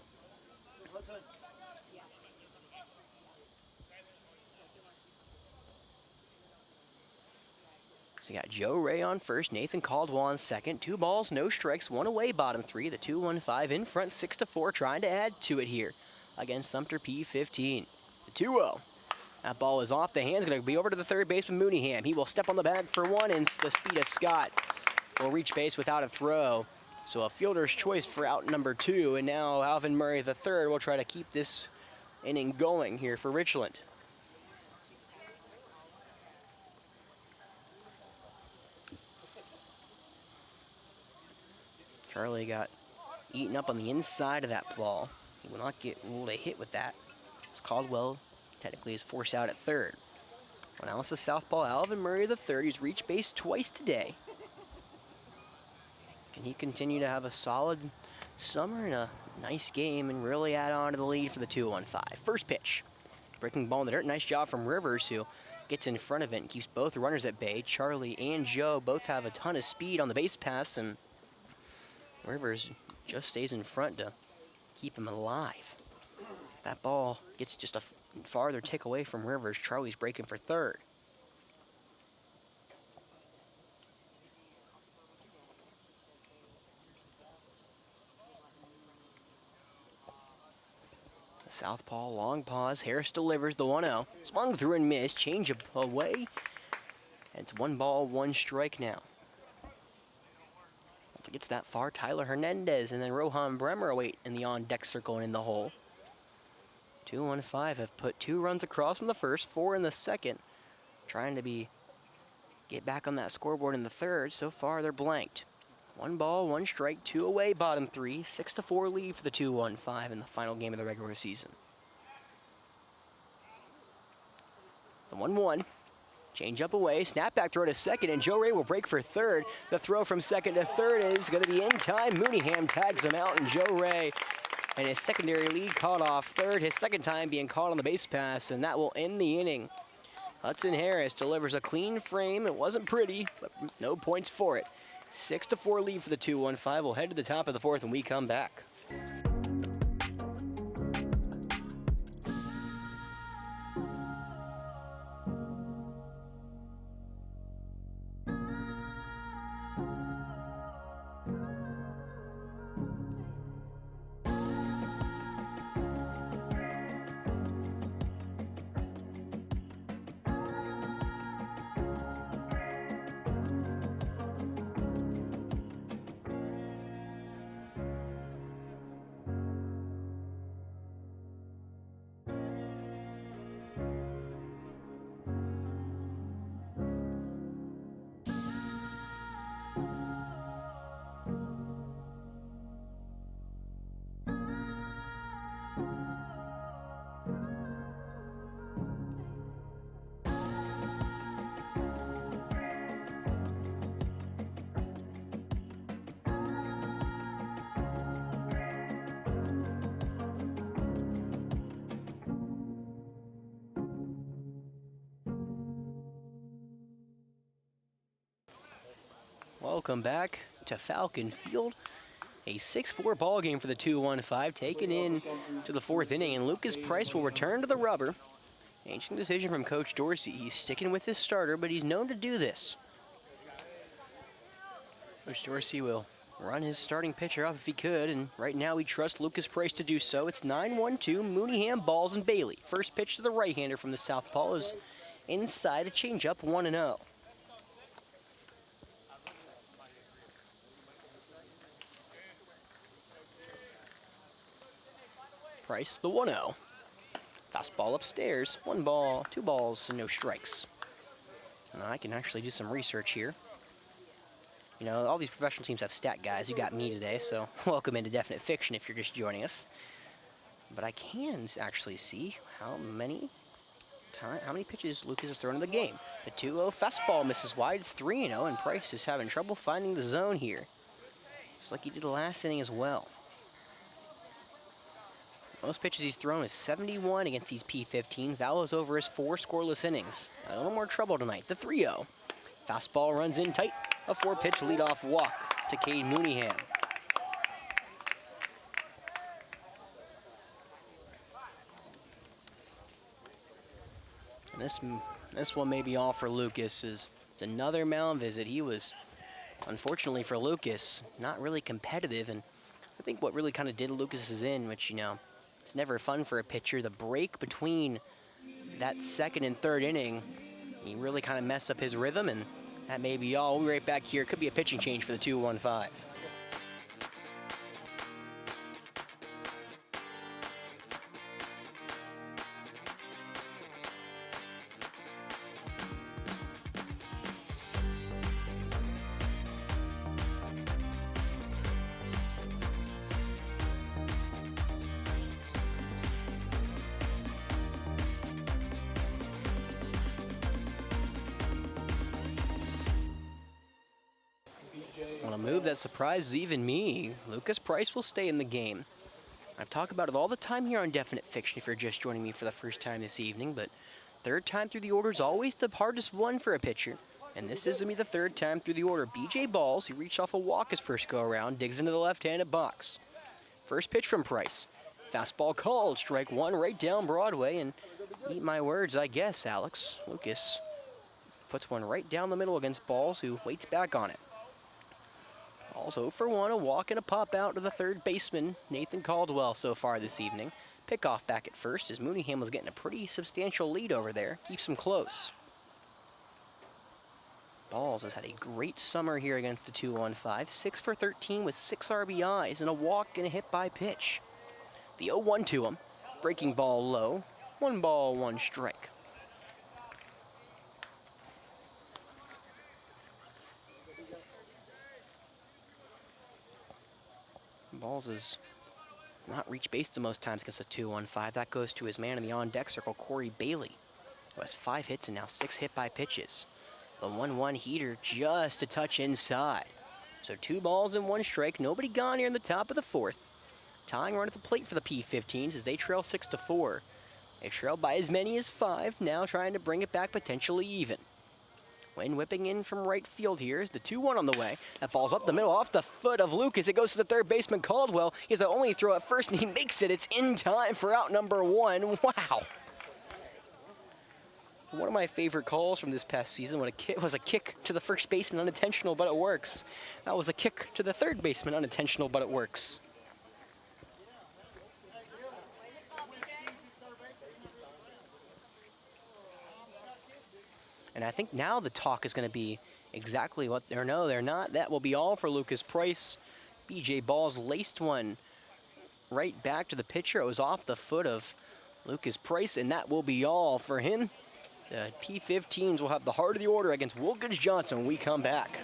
So you got Joe Ray on first, Nathan Caldwell on second. 2 balls, no strikes, 1 away, bottom 3. The 2-1-5 in front, 6-4, trying to add to it here against Sumter P15. The 2-0. That ball is off the hands, going to be over to the third baseman, Mooneyham. He will step on the bag for 1, and the speed of Scott will reach base without a throw. So a fielder's choice for out number 2, and now Alvin Murray III will try to keep this inning going here for Richland. Charlie got eaten up on the inside of that ball. He will not get ruled a hit with that. As Caldwell technically is forced out at third. Well, now it's the southpaw Alvin Murray III. He's reached base twice today. Can he continue to have a solid summer and a nice game and really add on to the lead for the 2-1-5? First pitch. Breaking ball in the dirt. Nice job from Rivers, who gets in front of it and keeps both runners at bay. Charlie and Joe both have a ton of speed on the base pass, and Rivers just stays in front to keep him alive. That ball gets just a farther tick away from Rivers. Charlie's breaking for third. The southpaw, long pause. Harris delivers the 1-0. Swung through and missed. Change away. And it's 1 ball, 1 strike now. If it gets that far, Tyler Hernandez and then Rohan Bremer await in the on-deck circle and in the hole. 2-1-5 have put 2 runs across in the first, 4 in the second. Trying to get back on that scoreboard in the third. So far, they're blanked. 1 ball, 1 strike, 2 away, bottom 3. 6-4 lead for the 2-1-5 in the final game of the regular season. The 1-1. Change up away, snap back throw to second, and Joe Ray will break for third. The throw from second to third is going to be in time. Mooneyham tags him out, and Joe Ray and his secondary lead caught off third. His second time being caught on the base pass, and that will end the inning. Hudson Harris delivers a clean frame. It wasn't pretty, but no points for it. 6-4 lead for the 2-1-5. We'll head to the top of the fourth when we come back. Welcome back to Falcon Field. A 6-4 ball game for the 2-1-5, taken in to the 4th inning, and Lucas Price will return to the rubber. Interesting decision from Coach Dorsey. He's sticking with his starter, but he's known to do this. Coach Dorsey will run his starting pitcher off if he could, and right now he trusts Lucas Price to do so. It's 9-1-2, Mooneyham, Balls, and Bailey. First pitch to the right-hander from the southpaw is inside, a changeup, 1-0. Price, the 1-0. Fastball upstairs. 1 ball, 2 balls, and no strikes. And I can actually do some research here. You know, all these professional teams have stat guys. You got me today, so welcome into Definite Fiction if you're just joining us. But I can actually see how many pitches Lucas has thrown in the game. The 2-0 fastball misses wide. It's 3-0, and Price is having trouble finding the zone here. Just like he did the last inning as well. Most pitches he's thrown is 71 against these P15s. That was over his 4 scoreless innings. A little more trouble tonight. The 3-0. Fastball runs in tight. A 4-pitch leadoff walk to Cade Mooneyham. And this one may be all for Lucas. It's another mound visit. He was, unfortunately for Lucas, not really competitive. And I think what really kind of did Lucas's in, which, you know, it's never fun for a pitcher. The break between that 2nd and 3rd inning, he really kind of messed up his rhythm, and that may be all. We'll be right back here. Could be a pitching change for the 2-1-5. On a move that surprises even me, Lucas Price will stay in the game. I've talked about it all the time here on Definite Fiction if you're just joining me for the first time this evening, but 3rd time through the order is always the hardest one for a pitcher. And this is going to be the 3rd time through the order. BJ Balls, who reached off a walk his first go-around, digs into the left-handed box. First pitch from Price. Fastball called, strike 1 right down Broadway, and eat my words, I guess, Alex. Lucas puts one right down the middle against Balls, who waits back on it. Balls 0 for 1, a walk and a pop out to the 3rd baseman, Nathan Caldwell, so far this evening. Pickoff back at first as Mooneyham was getting a pretty substantial lead over there. Keeps him close. Balls has had a great summer here against the 2-1-5. 6 for 13 with 6 RBIs and a walk and a hit by pitch. The 0-1 to him. Breaking ball low. 1 ball, 1 strike. Balls has not reached base the most times against a 2-1-5. That goes to his man in the on-deck circle, Corey Bailey, who has 5 hits and now 6 hit by pitches. The 1-1 heater just a touch inside. So 2 balls and 1 strike. Nobody gone here in the top of the 4th. Tying run at the plate for the P15s as they trail 6-4. They trail by as many as 5, now trying to bring it back potentially even. Wynn whipping in from right field here is the 2-1 on the way. That ball's up the middle off the foot of Lucas. It goes to the 3rd baseman Caldwell. He has to only throw at first and he makes it. It's in time for out number 1. Wow. One of my favorite calls from this past season was a kick to the 1st baseman, unintentional, but it works. That was a kick to the 3rd baseman, unintentional, but it works. And I think now the talk is going to be exactly what, or no, they're not. That will be all for Lucas Price. BJ Balls laced one right back to the pitcher. It was off the foot of Lucas Price, and that will be all for him. The P15s will have the heart of the order against Wilkins Johnson when we come back.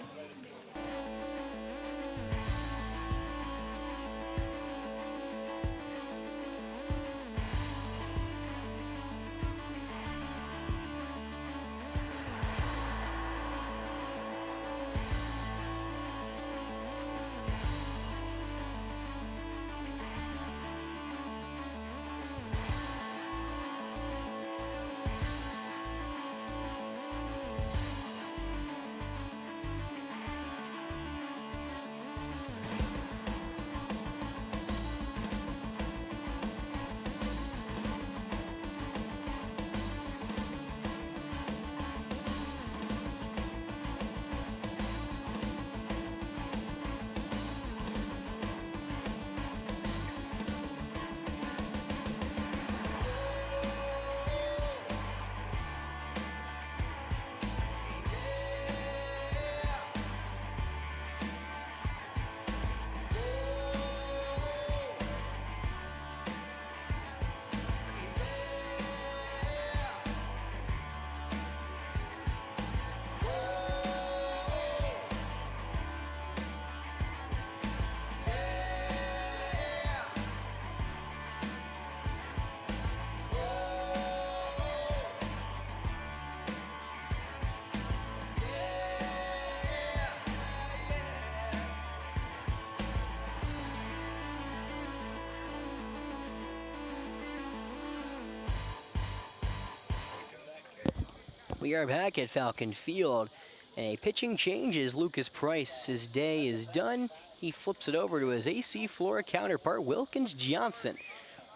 We are back at Falcon Field, and a pitching change as Lucas Price. His day is done. He flips it over to his AC Flora counterpart, Wilkins Johnson,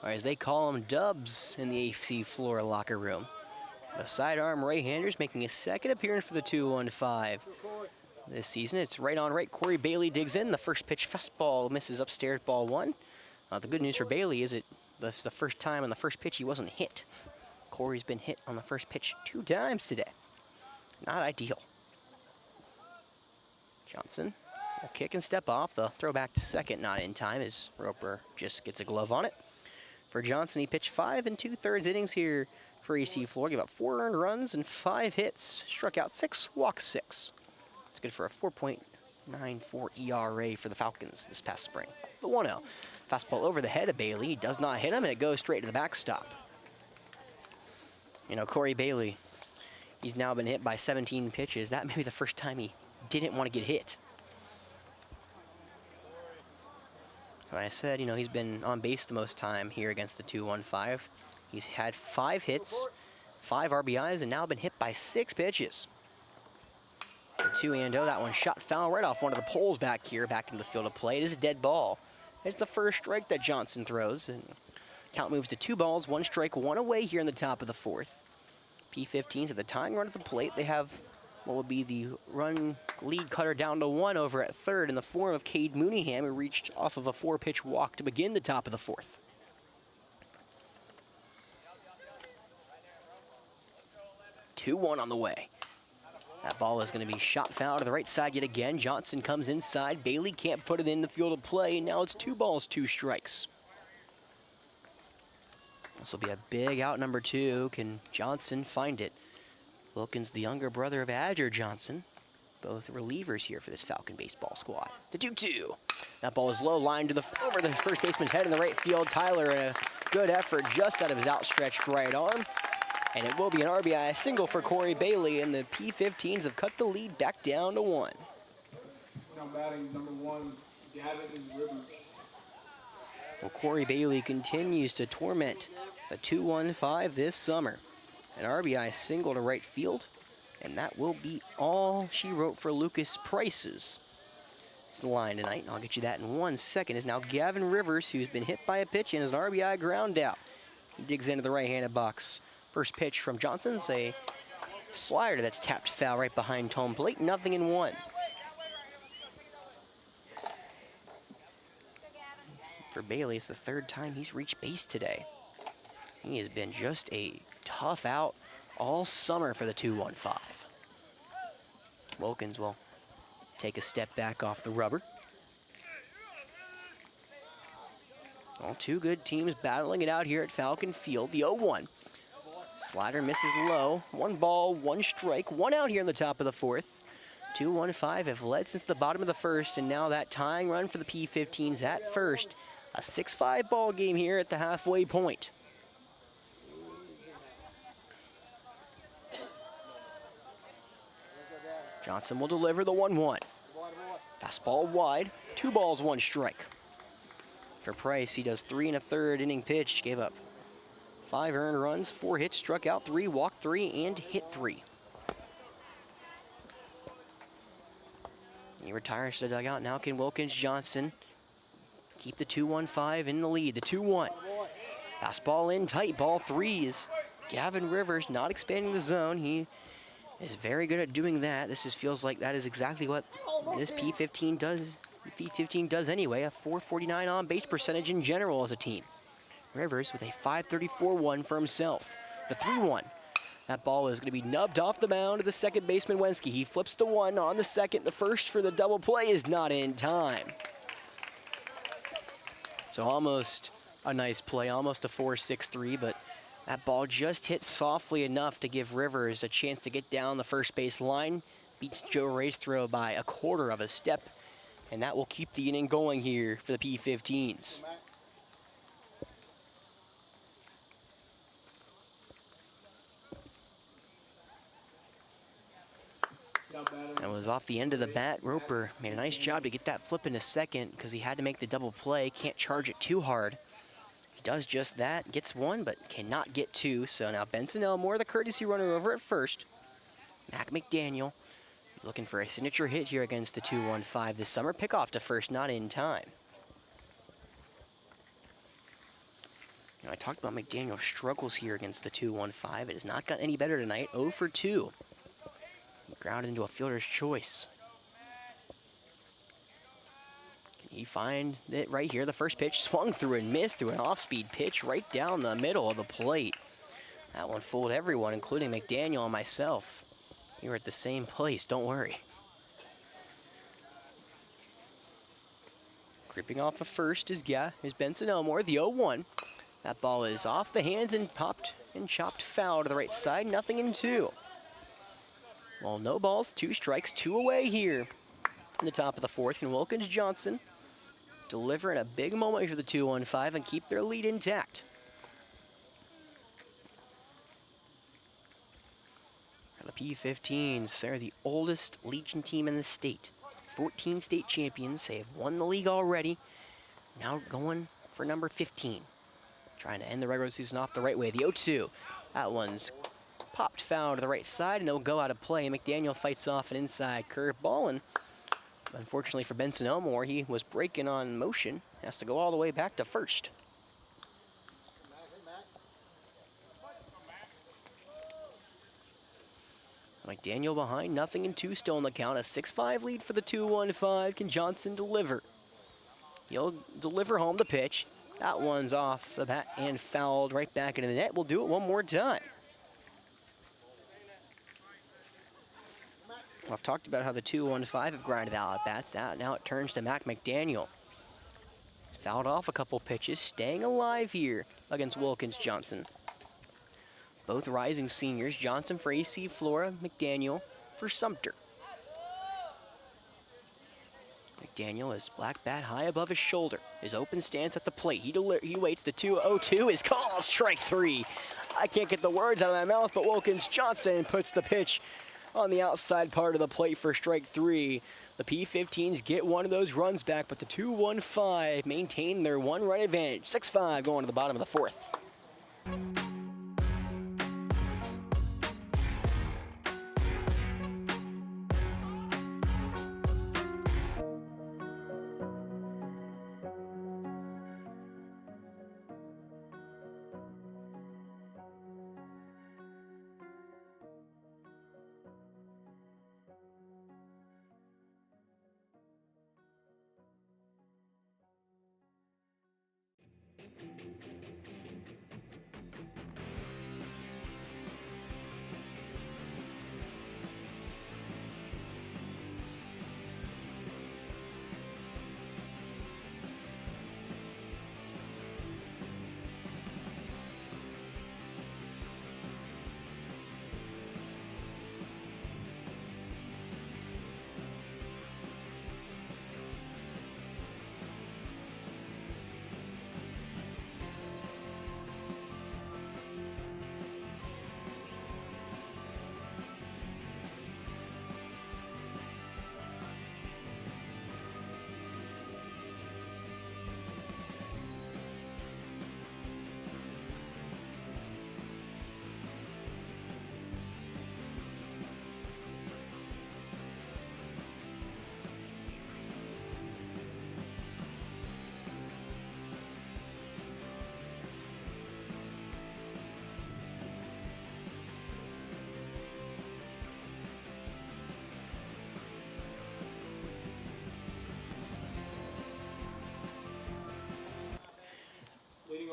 or as they call him, Dubs in the AC Flora locker room. The sidearm right-handers making his second appearance for the 2-1-5 this season. It's right on right. Corey Bailey digs in. The first pitch fastball misses upstairs, ball one. The good news for Bailey is that's the first time on the first pitch he wasn't hit. Corey's been hit on the first pitch 2 times today. Not ideal. Johnson will kick and step off. The throw back to second, not in time, as Roper just gets a glove on it. For Johnson, he pitched 5 2/3 innings here for AC Flora. Gave up 4 earned runs and 5 hits. Struck out 6, walked 6. It's good for a 4.94 ERA for the Falcons this past spring. The 1-0. Fastball over the head of Bailey. He does not hit him, and it goes straight to the backstop. You know, Corey Bailey, he's now been hit by 17 pitches. That may be the first time he didn't want to get hit. So I said, you know, he's been on base the most time here against the 2-1-5. He's had 5 hits, 5 RBIs, and now been hit by 6 pitches. 2-0, that one shot foul right off one of the poles back here, back into the field of play. It is a dead ball. It's the first strike that Johnson throws, and count moves to 2 balls, 1 strike, 1 away here in the top of the 4th. P15s at the tying run at the plate. They have what will be the run lead cutter down to 1 over at third in the form of Cade Mooneyham, who reached off of a 4-pitch walk to begin the top of the 4th. Two-one on the way. That ball is going to be shot foul to the right side yet again. Johnson comes inside. Bailey can't put it in the field of play. Now it's 2 balls, 2 strikes. This will be a big out number 2. Can Johnson find it? Wilkins, the younger brother of Adger Johnson. Both relievers here for this Falcon baseball squad. The 2-2. That ball is low, line to over the first baseman's head in the right field. Tyler, a good effort just out of his outstretched right arm. And it will be an RBI single for Corey Bailey, and the P15s have cut the lead back down to 1. Now batting number 1, Gavin Rivers. Well, Corey Bailey continues to torment the 2-1-5 this summer. An RBI single to right field, and that will be all she wrote for Lucas Price's line tonight. And I'll get you that in 1 second. Is now Gavin Rivers, who's been hit by a pitch and is an RBI ground out. He digs into the right-handed box. First pitch from Johnson's a slider that's tapped foul right behind home plate. 0-1. For Bailey, it's the 3rd time he's reached base today. He has been just a tough out all summer for the 2-1-5. Wilkins will take a step back off the rubber. All 2 good teams battling it out here at Falcon Field. The 0-1. Slider misses low. 1 ball, 1 strike. 1 out here in the top of the 4th. 2-1-5 have led since the bottom of the 1st, and now that tying run for the P15s at first. A 6-5 ball game here at the halfway point. Johnson will deliver the 1-1. Fastball wide. 2 balls, 1 strike. For Price, he does 3 1/3 inning pitch. Gave up 5 earned runs, 4 hits, struck out 3, walked 3, and hit 3. He retires to the dugout. Now can Wilkins Johnson keep the 2-1-5 in the lead? The 2-1. Fastball in tight, ball 3 is Gavin Rivers not expanding the zone. He is very good at doing that. This just feels like that is exactly what this P15 does anyway. A .449 on base percentage in general as a team. Rivers with a .534.1 for himself. The 3-1. That ball is going to be nubbed off the mound to the second baseman, Wensky. He flips to 1 on the second. The first for the double play is not in time. So almost a nice play, almost a 4.63, but that ball just hit softly enough to give Rivers a chance to get down the first base line. Beats Joe Ray's throw by a 1/4 of a step, and that will keep the inning going here for the P15s. That was off the end of the bat. Roper made a nice job to get that flip into second because he had to make the double play. Can't charge it too hard. He does just that. Gets 1, but cannot get 2. So now Benson Elmore, the courtesy runner over at first. Mac McDaniel looking for a signature hit here against the 2-1-5 this summer. Pickoff to first, not in time. I talked about McDaniel's struggles here against the 2-1-5. It has not gotten any better tonight. 0 for 2. Grounded into a fielder's choice. Can he find it right here? The first pitch swung through and missed through an off-speed pitch right down the middle of the plate. That one fooled everyone, including McDaniel and myself. You were at the same place, don't worry. Gripping off the first is Benson Elmore, the 0-1. That ball is off the hands and popped and chopped foul to the right side, nothing in 2. Well, no balls, 2 strikes, 2 away here in the top of the 4th. Can Wilkins Johnson deliver in a big moment for the 2-1-5 and keep their lead intact? The P-15s, they're the oldest Legion team in the state. 14 state champions. They have won the league already. Now going for number 15. Trying to end the regular season off the right way. The 0-2. That one's popped foul to the right side, and they'll go out of play. McDaniel fights off an inside curveball, and unfortunately for Benson Elmore, he was breaking on motion. Has to go all the way back to first. McDaniel behind, nothing in 2, still in the count. A 6-5 lead for the 2-1-5. Can Johnson deliver? He'll deliver home the pitch. That one's off the bat and fouled right back into the net. We'll do it one more time. Well, I've talked about how the 2-1-5 have grinded out at bats. Now it turns to Mac McDaniel. Fouled off a couple pitches, staying alive here against Wilkins Johnson. Both rising seniors, Johnson for AC Flora, McDaniel for Sumter. McDaniel is black bat high above his shoulder. His open stance at the plate. He waits. The 2-0-2 is called. Strike 3. I can't get the words out of my mouth, but Wilkins Johnson puts the pitch on the outside part of the plate for strike 3. The P-15s get one of those runs back, but the 2-1-5 maintain their 1-run advantage. 6-5 going to the bottom of the 4th.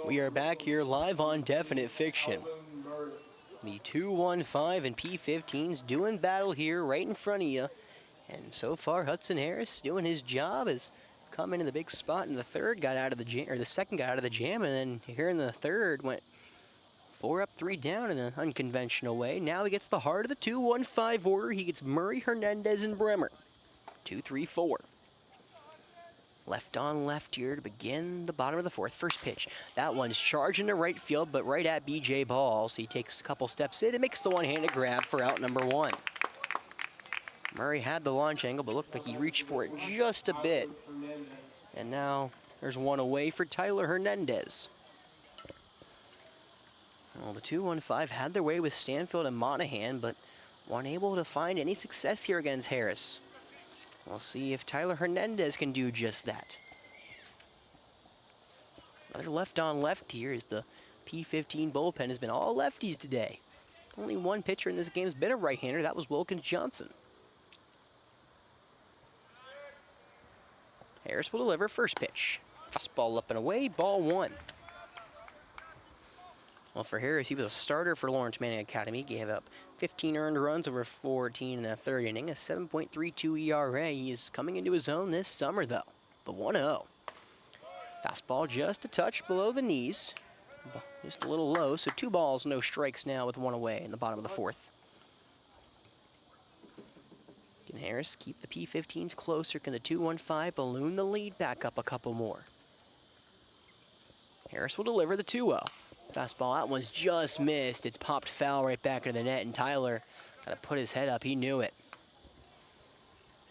We are back here live on Definite Fiction. The 2-1-5 and P-15s doing battle here right in front of you. And so far, Hudson Harris doing his job, has come into the big spot in the third, got out of the jam, or the second got out of the jam, and then here in the third went 4 up, 3 down in an unconventional way. Now he gets the heart of the 2-1-5 order. He gets Murray, Hernandez, and Bremer. 2-3-4. Left on left here to begin the bottom of the 4th. First pitch. That one's charging to right field, but right at B.J. Ball. So he takes a couple steps in and makes the one-handed grab for out number 1. Murray had the launch angle, but looked like he reached for it just a bit. And now there's one away for Tyler Hernandez. Well, the 2-1-5 had their way with Stanfield and Monahan, but unable to find any success here against Harris. We'll see if Tyler Hernandez can do just that. Another left on left here as the P15 bullpen has been all lefties today. Only one pitcher in this game has been a right-hander. That was Wilkins Johnson. Harris will deliver first pitch. Fastball up and away, ball one. Well, for Harris, he was a starter for Lawrence Manning Academy. Gave up 15 earned runs over 14 in the third inning, a 7.32 ERA. He is coming into his own this summer, though. The 1-0. Fastball just a touch below the knees. Just a little low, so 2 balls, no strikes now with 1 away in the bottom of the 4th. Can Harris keep the P15s closer? Can the 2-1-5 balloon the lead back up a couple more? Harris will deliver the 2-0. Fastball, that one's just missed. It's popped foul right back into the net, and Tyler got to put his head up. He knew it.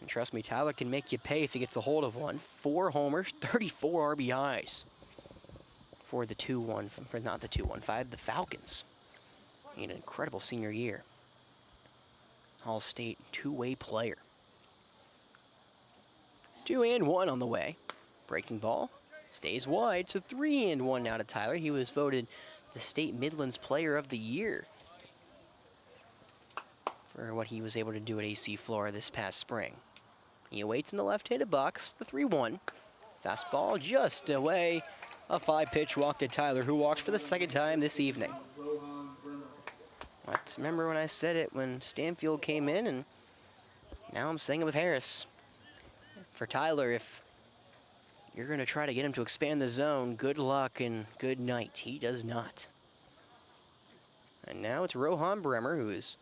And trust me, Tyler can make you pay if he gets a hold of one. 4 homers, 34 RBIs for the 2-1, not the 2-1-5, the Falcons. He had an incredible senior year. All-state two-way player. 2-1 on the way. Breaking ball. Stays wide, so 3-1 now to Tyler. He was voted the State Midlands Player of the Year for what he was able to do at AC Flora this past spring. He awaits in the left-handed box, the 3-1. Fastball just away. A 5-pitch walk to Tyler, who walks for the 2nd time this evening. Let's remember when I said it when Stanfield came in, and now I'm saying it with Harris. For Tyler, if you're going to try to get him to expand the zone, good luck and good night. He does not. And now it's Rohan Bremer, who is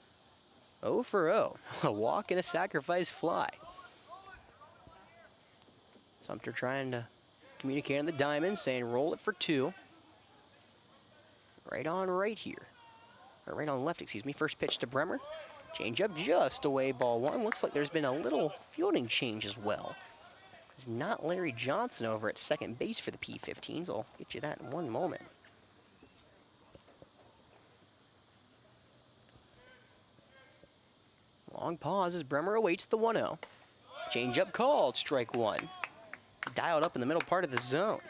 0 for 0. A walk and a sacrifice fly. Sumter trying to communicate on the diamond, saying roll it for 2. Right on right here. Or right on left, excuse me. First pitch to Bremer. Change up just away, ball 1. Looks like there's been a little fielding change as well. It's not Larry Johnson over at second base for the P15s. I'll get you that in one moment. Long pause as Bremer awaits the 1-0. Change up called, strike 1. Dialed up in the middle part of the zone.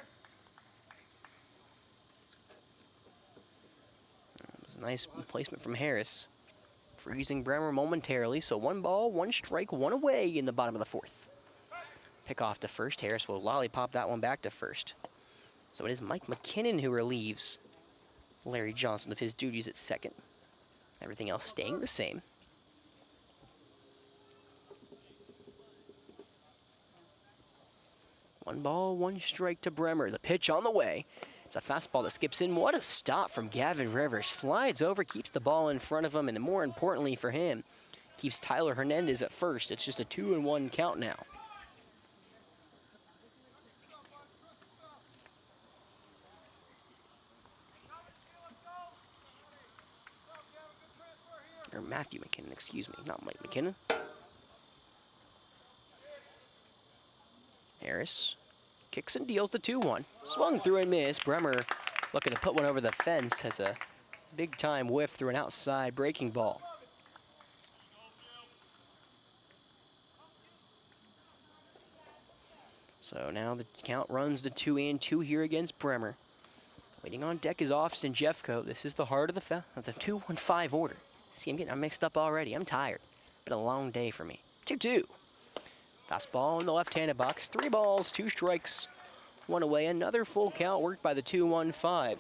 It was a nice placement from Harris. Freezing Bremer momentarily, so 1 ball, 1 strike, 1 away in the bottom of the 4th. Pick off to first. Harris will lollipop that one back to first. So it is Mike McKinnon who relieves Larry Johnson of his duties at second. Everything else staying the same. One ball, 1 strike to Bremer. The pitch on the way. It's a fastball that skips in. What a stop from Gavin Rivers. Slides over, keeps the ball in front of him, and more importantly for him, keeps Tyler Hernandez at first. It's just a 2-1 count now. Or Matthew McKinnon, excuse me, not Mike McKinnon. Harris kicks and deals the 2-1. Swung through and missed. Bremer looking to put one over the fence. Has a big-time whiff through an outside breaking ball. So now the count runs to 2-2 here against Bremer. Waiting on deck is Austin Jeffcoat. This is the heart of the 2-1-5 order. See, I'm mixed up already. I'm tired. Been a long day for me. 2-2. Fastball in the left-handed box. 3 balls, 2 strikes, 1 away. Another full count worked by the 2-1-5.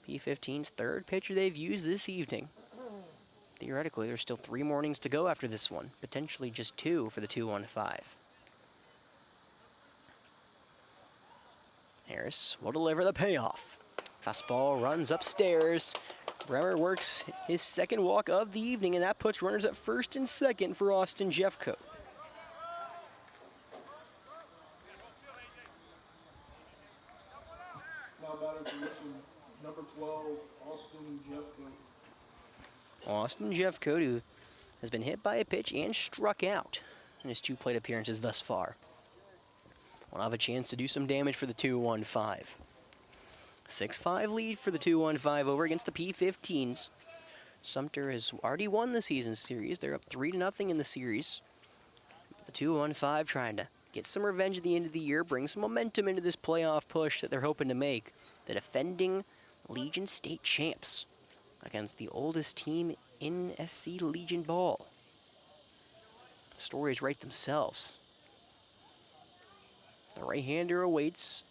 P15's 3rd pitcher they've used this evening. Theoretically, there's still 3 mornings to go after this one. Potentially just 2 for the 2-1-5. Harris will deliver the payoff. Fastball runs upstairs. Bremer works his 2nd walk of the evening, and that puts runners at 1st and 2nd for Austin Jeffcoat. Now batting position, number 12, Austin Jeffcoat. Austin Jeffcoat, who has been hit by a pitch and struck out in his 2 plate appearances thus far. Will have a chance to do some damage for the 2-1-5. 6-5 lead for the 2-1-5 over against the P15s. Sumter has already won the season series. They're up 3-0 in the series. The 2-1-5 trying to get some revenge at the end of the year, bring some momentum into this playoff push that they're hoping to make. The defending Legion State champs against the oldest team in SC Legion ball. Stories write themselves. The right-hander awaits.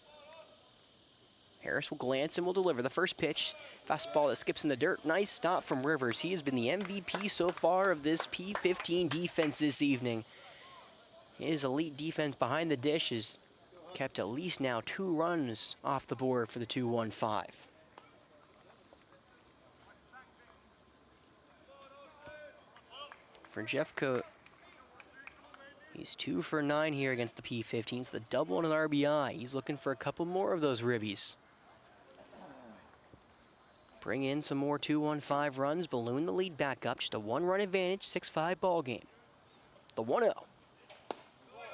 Harris will glance and will deliver the first pitch. Fastball that skips in the dirt. Nice stop from Rivers. He has been the MVP so far of this P15 defense this evening. His elite defense behind the dish has kept at least now 2 runs off the board for the 2-1-5. For Jeffcoat, he's 2 for 9 here against the P15s, the double and an RBI. He's looking for a couple more of those ribbies. Bring in some more 2-1-5 runs, balloon the lead back up. Just a 1-run advantage, 6-5 ball game. The 1-0.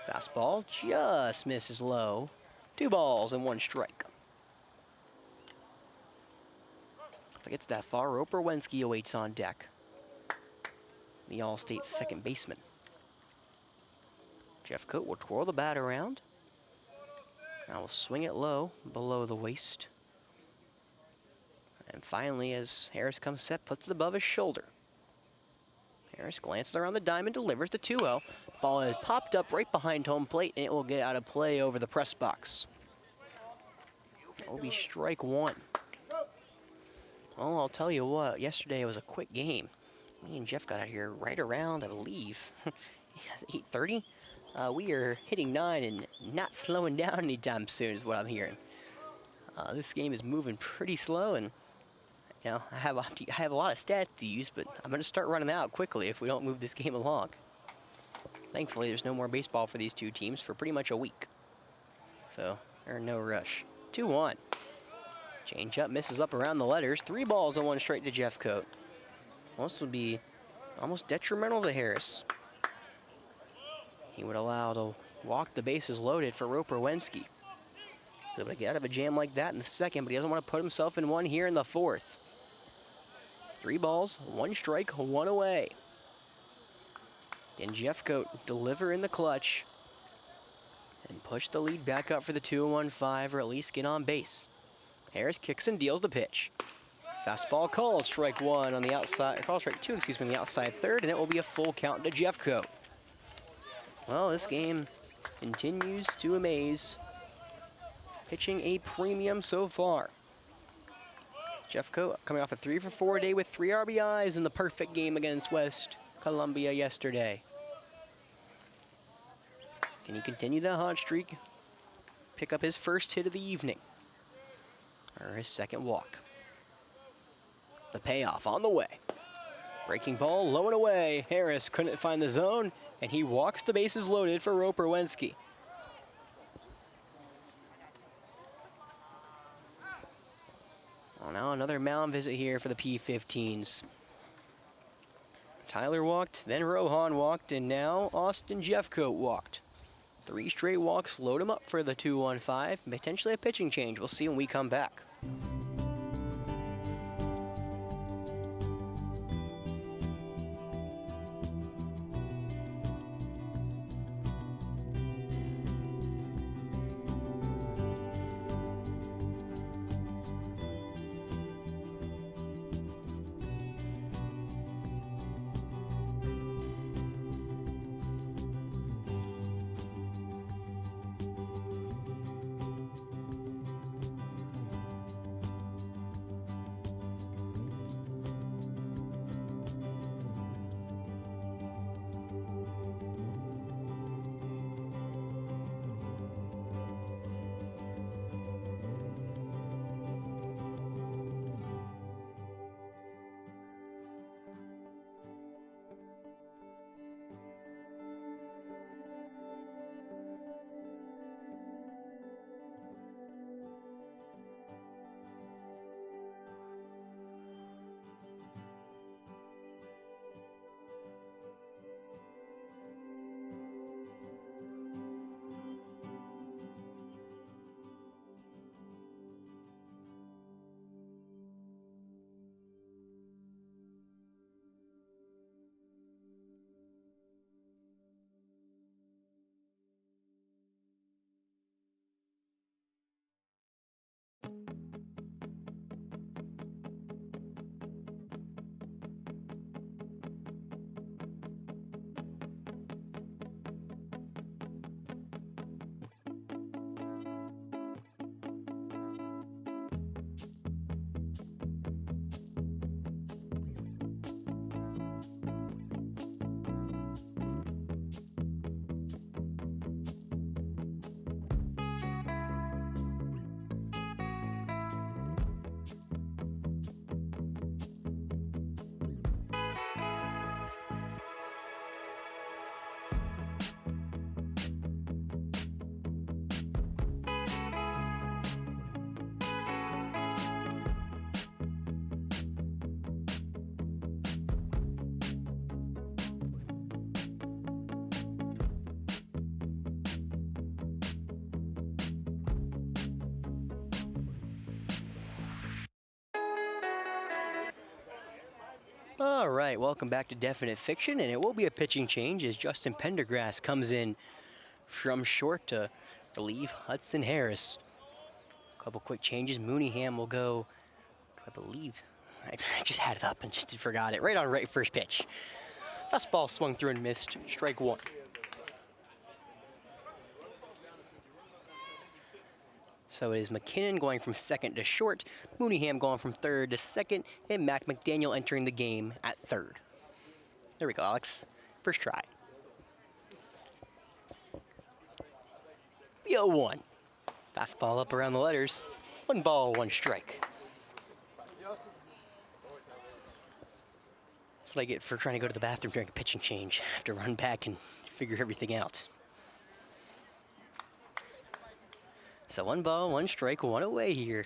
Fastball just misses low. 2 balls and 1 strike. If it gets that far, Roper Wensky awaits on deck. The All-State second baseman. Jeffcoat will twirl the bat around. Now will swing it low, below the waist. And finally, as Harris comes set, puts it above his shoulder. Harris glances around the diamond, delivers the 2-0. Ball is popped up right behind home plate, and it will get out of play over the press box. That will be strike 1. Oh, I'll tell you what, yesterday was a quick game. Me and Jeff got out here right around, I believe, 8:30. We are hitting 9 and not slowing down anytime soon is what I'm hearing. This game is moving pretty slow, and you know, I have a lot of stats to use, but I'm going to start running out quickly if we don't move this game along. Thankfully, there's no more baseball for these two teams for pretty much a week. So, they're in no rush. 2-1. Change up, misses up around the letters. 3 balls and 1 straight to Jeffcoat. This would be almost detrimental to Harris. He would allow to walk the bases loaded for Roper Wensky. He'll be able to get out of a jam like that in the second, but he doesn't want to put himself in one here in the 4th. 3 balls, 1 strike, 1 away. Can Jeffcoat deliver in the clutch and push the lead back up for the 2-1-5, or at least get on base? Harris kicks and deals the pitch. Fastball called, strike 1 on the outside, call strike 2, excuse me, on the outside third, and it will be a full count to Jeffcoat. Well, this game continues to amaze. Pitching a premium so far. Jeffcoat coming off a 3 for 4 day with 3 RBIs in the perfect game against West Columbia yesterday. Can he continue that hot streak? Pick up his first hit of the evening, or his second walk. The payoff on the way. Breaking ball, low and away. Harris couldn't find the zone, and he walks the bases loaded for Roper Wensky. Well, now another mound visit here for the P15s. Tyler walked, then Rohan walked, and now Austin Jeffcoat walked. 3 straight walks load him up for the 2-1-5. Potentially a pitching change. We'll see when we come back. All right, welcome back to Definite Fiction, and it will be a pitching change as Justin Pendergrass comes in from short to relieve Hudson Harris. A couple quick changes. Mooneyham will go, I believe, I just had it up and just forgot it. Right on right first pitch. Fastball swung through and missed, strike one. So it is McKinnon going from second to short, Mooneyham going from third to second, and Mac McDaniel entering the game at third. There we go, Alex. First try. 0-1. Fastball up around the letters. 1 ball, 1 strike. That's what I get for trying to go to the bathroom during a pitching change. I have to run back and figure everything out. So 1 ball, 1 strike, 1 away here.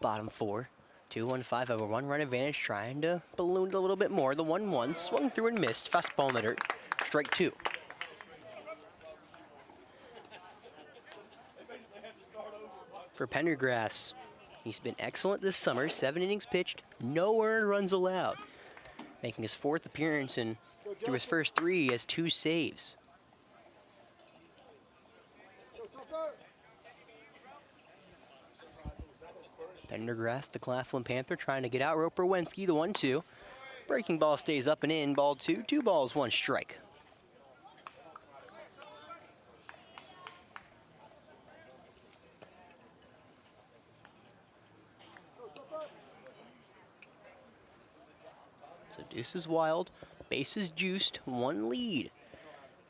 Bottom 4. 2-1-5 over 1 run advantage, trying to balloon it a little bit more. The 1-1 swung through and missed. Fastball in the dirt. Strike 2. For Pendergrass, he's been excellent this summer. 7 innings pitched, no earned runs allowed. Making his 4th appearance, and through his first 3, he has 2 saves. Pendergrass, the Claflin Panther, trying to get out Roper Wensky, the 1-2. Breaking ball stays up and in, ball 2, 2 balls, 1 strike. So deuce is wild, base is juiced, 1 lead.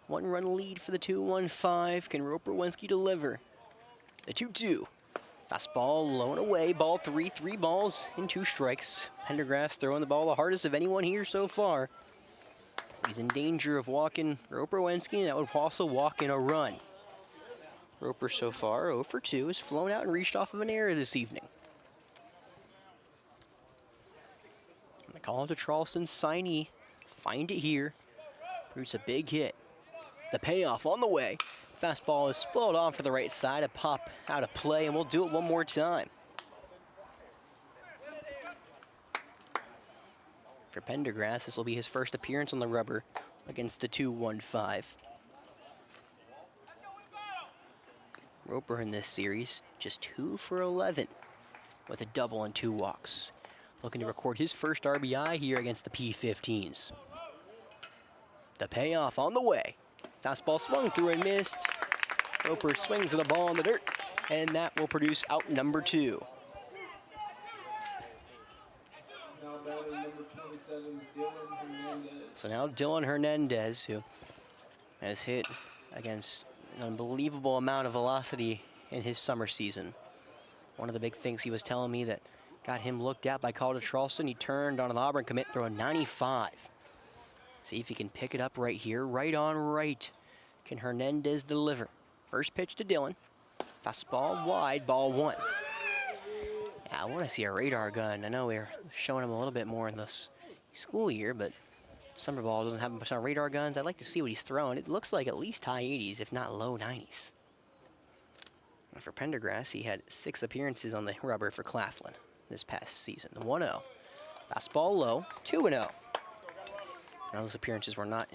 1 run lead for the 2-1-5. Can Roper Wensky deliver? The 2-2. Fastball low and away, ball 3, 3 balls and 2 strikes. Pendergrass throwing the ball the hardest of anyone here so far. He's in danger of walking Roper Wensky, and that would also walk in a run. Roper so far 0 for 2, has flown out and reached off of an error this evening. And the call to Charleston, signee, find it here. Roots a big hit. The payoff on the way. Fastball is spoiled on for the right side, a pop out of play, and we'll do it one more time. For Pendergrass, this will be his first appearance on the rubber against the 2-1-5. Roper in this series, just 2 for 11 with a double and 2 walks. Looking to record his first RBI here against the P15s. The payoff on the way. Fastball swung through and missed. Roper swings at the ball in the dirt, and that will produce out number 2. Now batting number 27, Dylan Hernandez. So now Dylan Hernandez, who has hit against an unbelievable amount of velocity in his summer season. One of the big things he was telling me that got him looked at by Calder Charleston, he turned on an Auburn commit throwing 95. See if he can pick it up right here, right on right. Can Hernandez deliver? First pitch to Dylan. Fastball wide, ball 1. Yeah, I want to see a radar gun. I know we're showing him a little bit more in this school year, but summer ball doesn't have much on radar guns. I'd like to see what he's throwing. It looks like at least high 80s, if not low 90s. And for Pendergrass, he had 6 appearances on the rubber for Claflin this past season. 1-0. Fastball low, 2-0. Now those appearances were not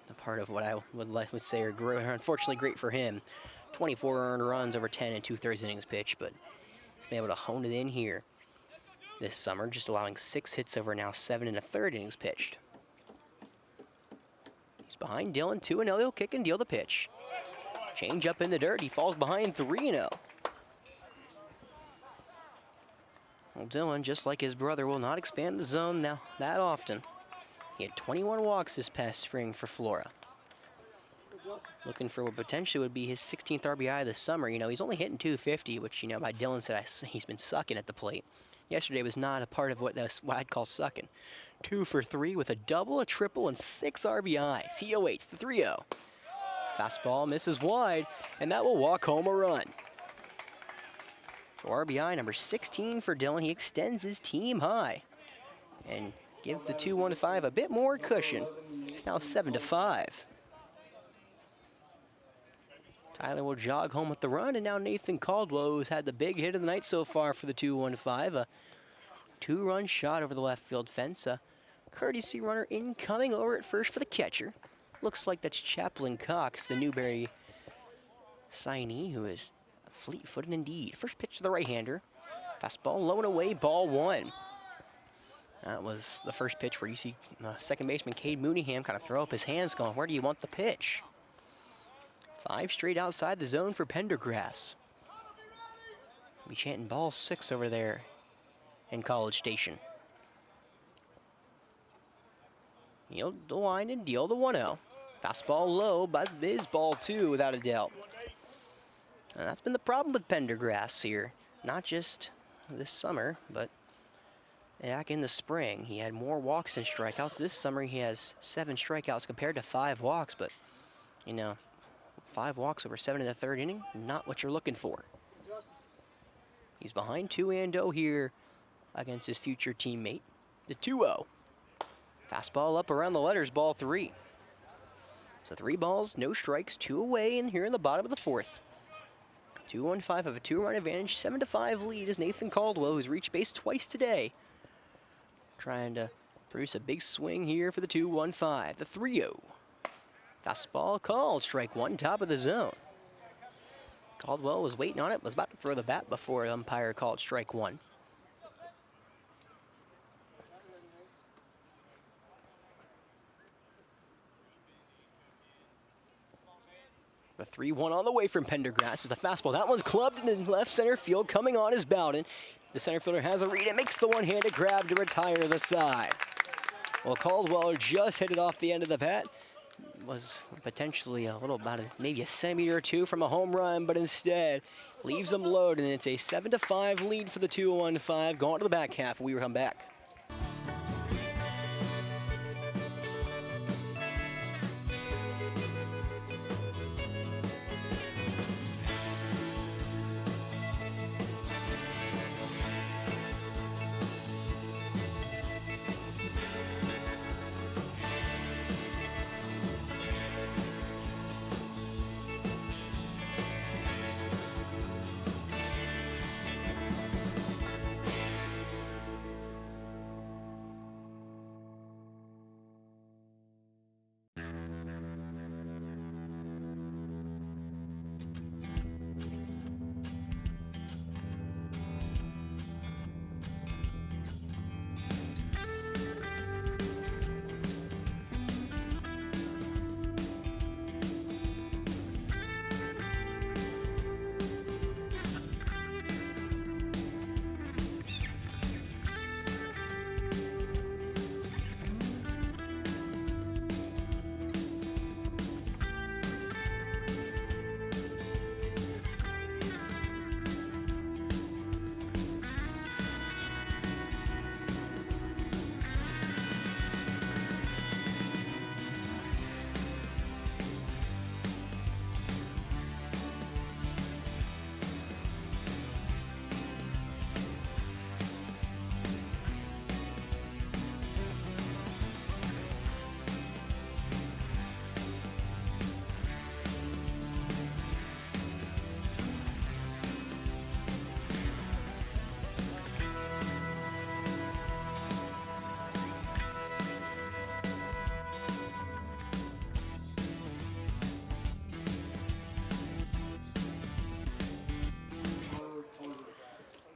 a part of what I would say are unfortunately great for him. 24 earned runs over 10 and 2/3 innings pitched, but he's been able to hone it in here this summer, just allowing 6 hits over now 7 1/3 innings pitched. He's behind Dylan, 2-0. He'll kick and deal the pitch. Change up in the dirt. He falls behind 3-0. Well, Dylan, just like his brother, will not expand the zone now that often. He had 21 walks this past spring for Flora. Looking for what potentially would be his 16th RBI this summer. You know, he's only hitting 250, which, you know, by Dylan said he's been sucking at the plate. Yesterday was not a part of what I'd call sucking. 2 for 3 with a double, a triple, and 6 RBIs. He awaits the 3-0. Fastball misses wide, and that will walk home a run. So RBI number 16 for Dylan. He extends his team high and gives the 2-1-5 a bit more cushion. It's now 7-5. Tyler will jog home with the run, and now Nathan Caldwell, who's had the big hit of the night so far for the 2-1-5. A 2-run shot over the left field fence. A Courtesy runner incoming over at first for the catcher. Looks like that's Chaplain Cox, the Newberry signee, who is fleet-footed indeed. First pitch to the right-hander. Fastball low and away, ball one. That was the first pitch where you see second baseman Cade Mooneyham kind of throw up his hands going, where do you want the pitch? 5 straight outside the zone for Pendergrass. Be chanting ball 6 over there in College Station. Yield the line and deal the 1-0. Fastball low, but it is ball 2 without a doubt. And that's been the problem with Pendergrass here. Not just this summer, but back in the spring. He had more walks than strikeouts. This summer he has 7 strikeouts compared to 5 walks, but, you know, 5 walks over 7 in the 3rd inning, not what you're looking for. He's behind 2-0 here against his future teammate. The 2-0. Fastball up around the letters, ball 3. So 3 balls, no strikes, 2 away, and here in the bottom of the 4th. 2-1-5 of a 2-run advantage, 7-5 lead is Nathan Caldwell, who's reached base twice today. Trying to produce a big swing here for the 2-1-5, the 3-0. Fastball called, strike 1, top of the zone. Caldwell was waiting on it, was about to throw the bat before the umpire called strike 1. The 3-1 on the way from Pendergrass is the fastball. That one's clubbed in left center field, coming on is Bowden. The center fielder has a read. It makes the one-handed grab to retire the side. Well, Caldwell just hit it off the end of the bat. Was potentially a little, maybe a centimeter or 2 from a home run, but instead leaves them loaded, and it's a 7-5 lead for the 2-1-5. Going to the back half. We will come back.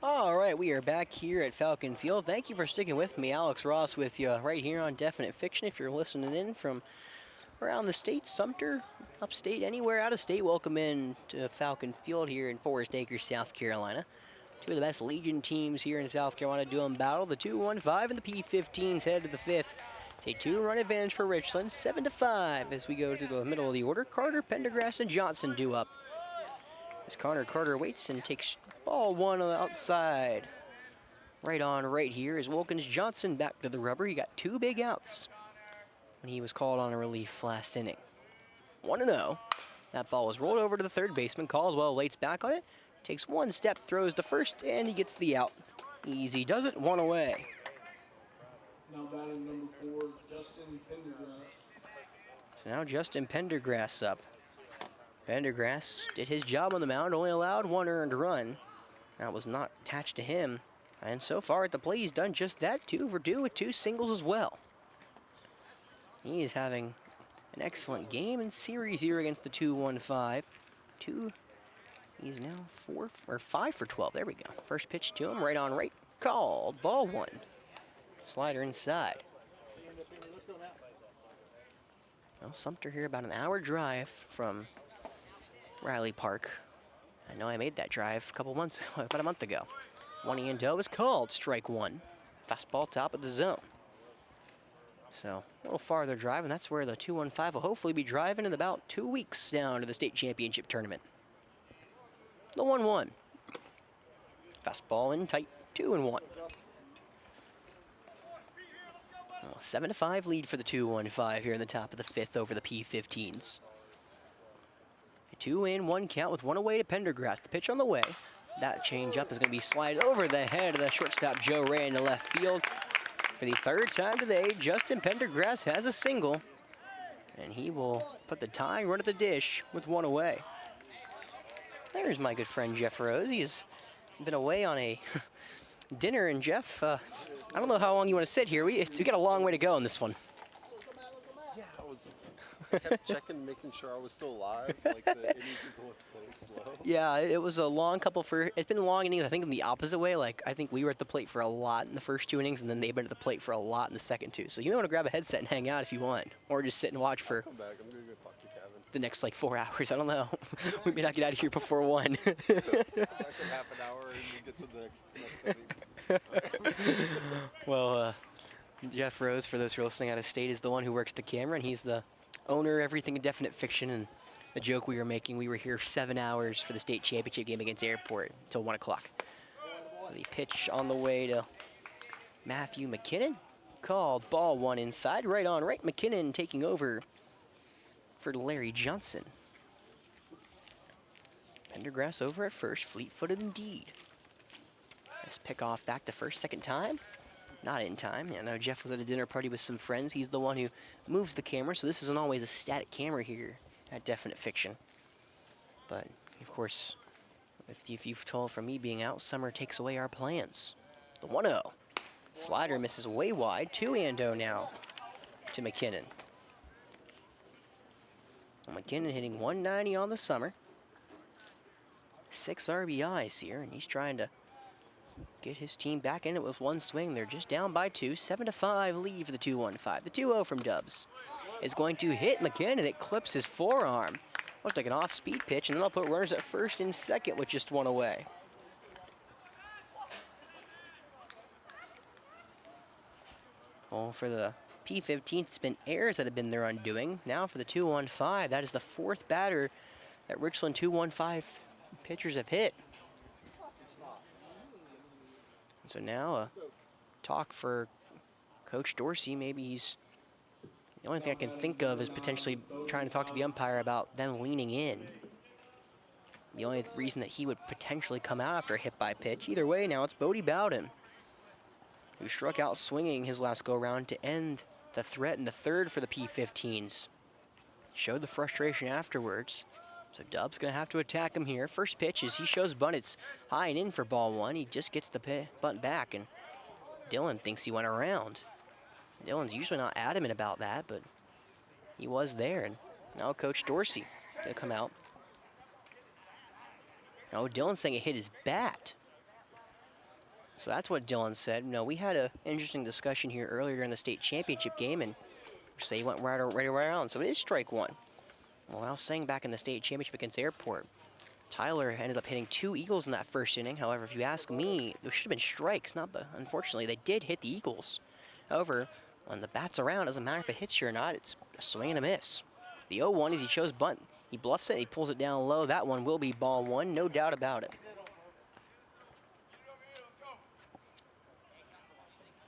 All right, we are back here at Falcon Field. Thank you for sticking with me. Alex Ross with you right here on Definite Fiction. If you're listening in from around the state, Sumter, upstate, anywhere out of state, welcome in to Falcon Field here in Forest Acres, South Carolina. 2 of the best Legion teams here in South Carolina doing battle. The 2-1-5 and the P-15s head to the 5th. It's a 2-run advantage for Richland, 7-5 as we go to the middle of the order. Carter, Pendergrass, and Johnson due up. As Connor Carter waits and takes ball 1 on the outside. Right on right here is Wilkins Johnson back to the rubber. He got 2 big outs when he was called on a relief last inning. 1-0. That ball was rolled over to the third baseman. Caldwell waits back on it. Takes 1 step, throws to first, and he gets the out. Easy does it, 1 away. Now batting number 4, Justin Pendergrass. So now Justin Pendergrass up. Pendergrass did his job on the mound, only allowed 1 earned run. That was not attached to him. And so far at the plate, he's done just that, 2 for 2 with 2 singles as well. He is having an excellent game and series here against the 215. He's now 5 for 12. There we go. First pitch to him, right on right. Called. Ball 1. Slider inside. Well, Sumter here about an hour drive from Riley Park. I know I made that drive about a month ago. 1-0 is called. Strike 1. Fastball top of the zone. So a little farther drive, and that's where the 215 will hopefully be driving in about 2 weeks down to the state championship tournament. The 1-1. Fastball in tight. 2-1. 7-5 lead for the 215 here in the top of the 5th over the P15s. 2-1 count with 1 away to Pendergrass. The pitch on the way. That changeup is going to be slided over the head of the shortstop Joe Ray into left field. For the 3rd time today, Justin Pendergrass has a single, and he will put the tying run at the dish with 1 away. There's my good friend Jeff Rose. He's been away on a dinner, and Jeff, I don't know how long you want to sit here. We got a long way to go on this one. Yeah, I kept checking, making sure I was still alive. Like the innings were going so slow. Yeah, it was a long it's been long innings, I think, in the opposite way. Like, I think we were at the plate for a lot in the first 2 innings, and then they've been at the plate for a lot in the second 2. So you may want to grab a headset and hang out if you want, or just sit and watch for Come back. I'm going to go talk to Kevin. the next, 4 hours. I don't know. We may not get out of here before 1. Back in half an hour and we get to the next inning. Well, Jeff Rose, for those who are listening out of state, is the one who works the camera, and he's the owner of Everything Indefinite Fiction. And the joke we were making, we were here 7 hours for the state championship game against Airport until 1 o'clock. The pitch on the way to Matthew McKinnon. Called. Ball 1 inside, right on right. McKinnon taking over for Larry Johnson. Pendergrass over at first, fleet-footed indeed. Nice pick off back to first, second time. Not in time. I know Jeff was at a dinner party with some friends. He's the one who moves the camera, so this isn't always a static camera here at Definite Fiction. But, of course, if you've told from me being out, summer takes away our plans. The 1-0. Slider misses way wide. 2-0 now to McKinnon. Well, McKinnon hitting 190 on the summer. 6 RBIs here, and he's trying to get his team back in it with 1 swing. They're just down by 2. 7-5 lead for the 215. The 2-0 from Dubs is going to hit McKinnon. It clips his forearm. Looks like an off-speed pitch, and then I'll put runners at first and second with just 1 away. Well, for the P15, it's been errors that have been their undoing. Now for the 215, that is the 4th batter that Richland 215 pitchers have hit. So now a talk for Coach Dorsey. Maybe he's, the only thing I can think of is potentially trying to talk to the umpire about them leaning in. The only reason that he would potentially come out after a hit by pitch. Either way, now it's Bodie Bowden, who struck out swinging his last go-around to end the threat in the 3rd for the P15s. Showed the frustration afterwards. So Dub's going to have to attack him here. First pitch is he shows bunt. It's high and in for ball 1. He just gets the bunt back, and Dylan thinks he went around. Dylan's usually not adamant about that, but he was there. And now Coach Dorsey going to come out. Oh, Dylan's saying it hit his bat. So that's what Dylan said. No, we had an interesting discussion here earlier in the state championship game, and say he went right around. So it is strike 1. Well, I was saying back in the state championship against Airport, Tyler ended up hitting 2 eagles in that first inning. However, if you ask me, there should have been strikes. But unfortunately, they did hit the eagles. However, when the bat's around, it doesn't matter if it hits you or not. It's a swing and a miss. The 0-1 is he chose bunt. He bluffs it. He pulls it down low. That one will be ball 1, no doubt about it.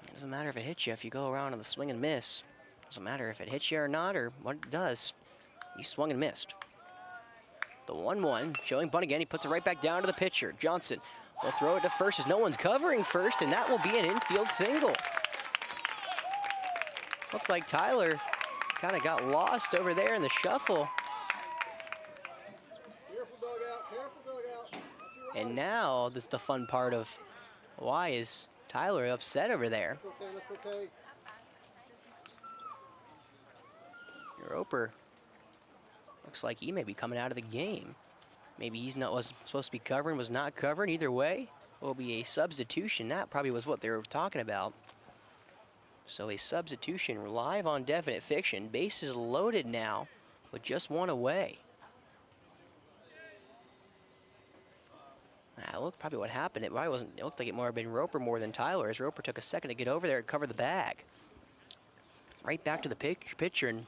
It doesn't matter if it hits you. If you go around on the swing and miss, it doesn't matter if it hits you or not or what it does. You swung and missed. The 1-1, showing bunt again. He puts it right back down to the pitcher. Johnson will throw it to first as no one's covering first, and that will be an infield single. Looked like Tyler kind of got lost over there in the shuffle. And now, this is the fun part of why is Tyler upset over there. Roper looks like he may be coming out of the game. Maybe wasn't supposed to be covering, was not covering. Either way, will be a substitution. That probably was what they were talking about. So a substitution live on Definite Fiction. Bases loaded now with just one away. Look, probably what happened. It probably wasn't. It looked like it might have been Roper more than Tyler, as Roper took a second to get over there and cover the bag. Right back to the pitcher, and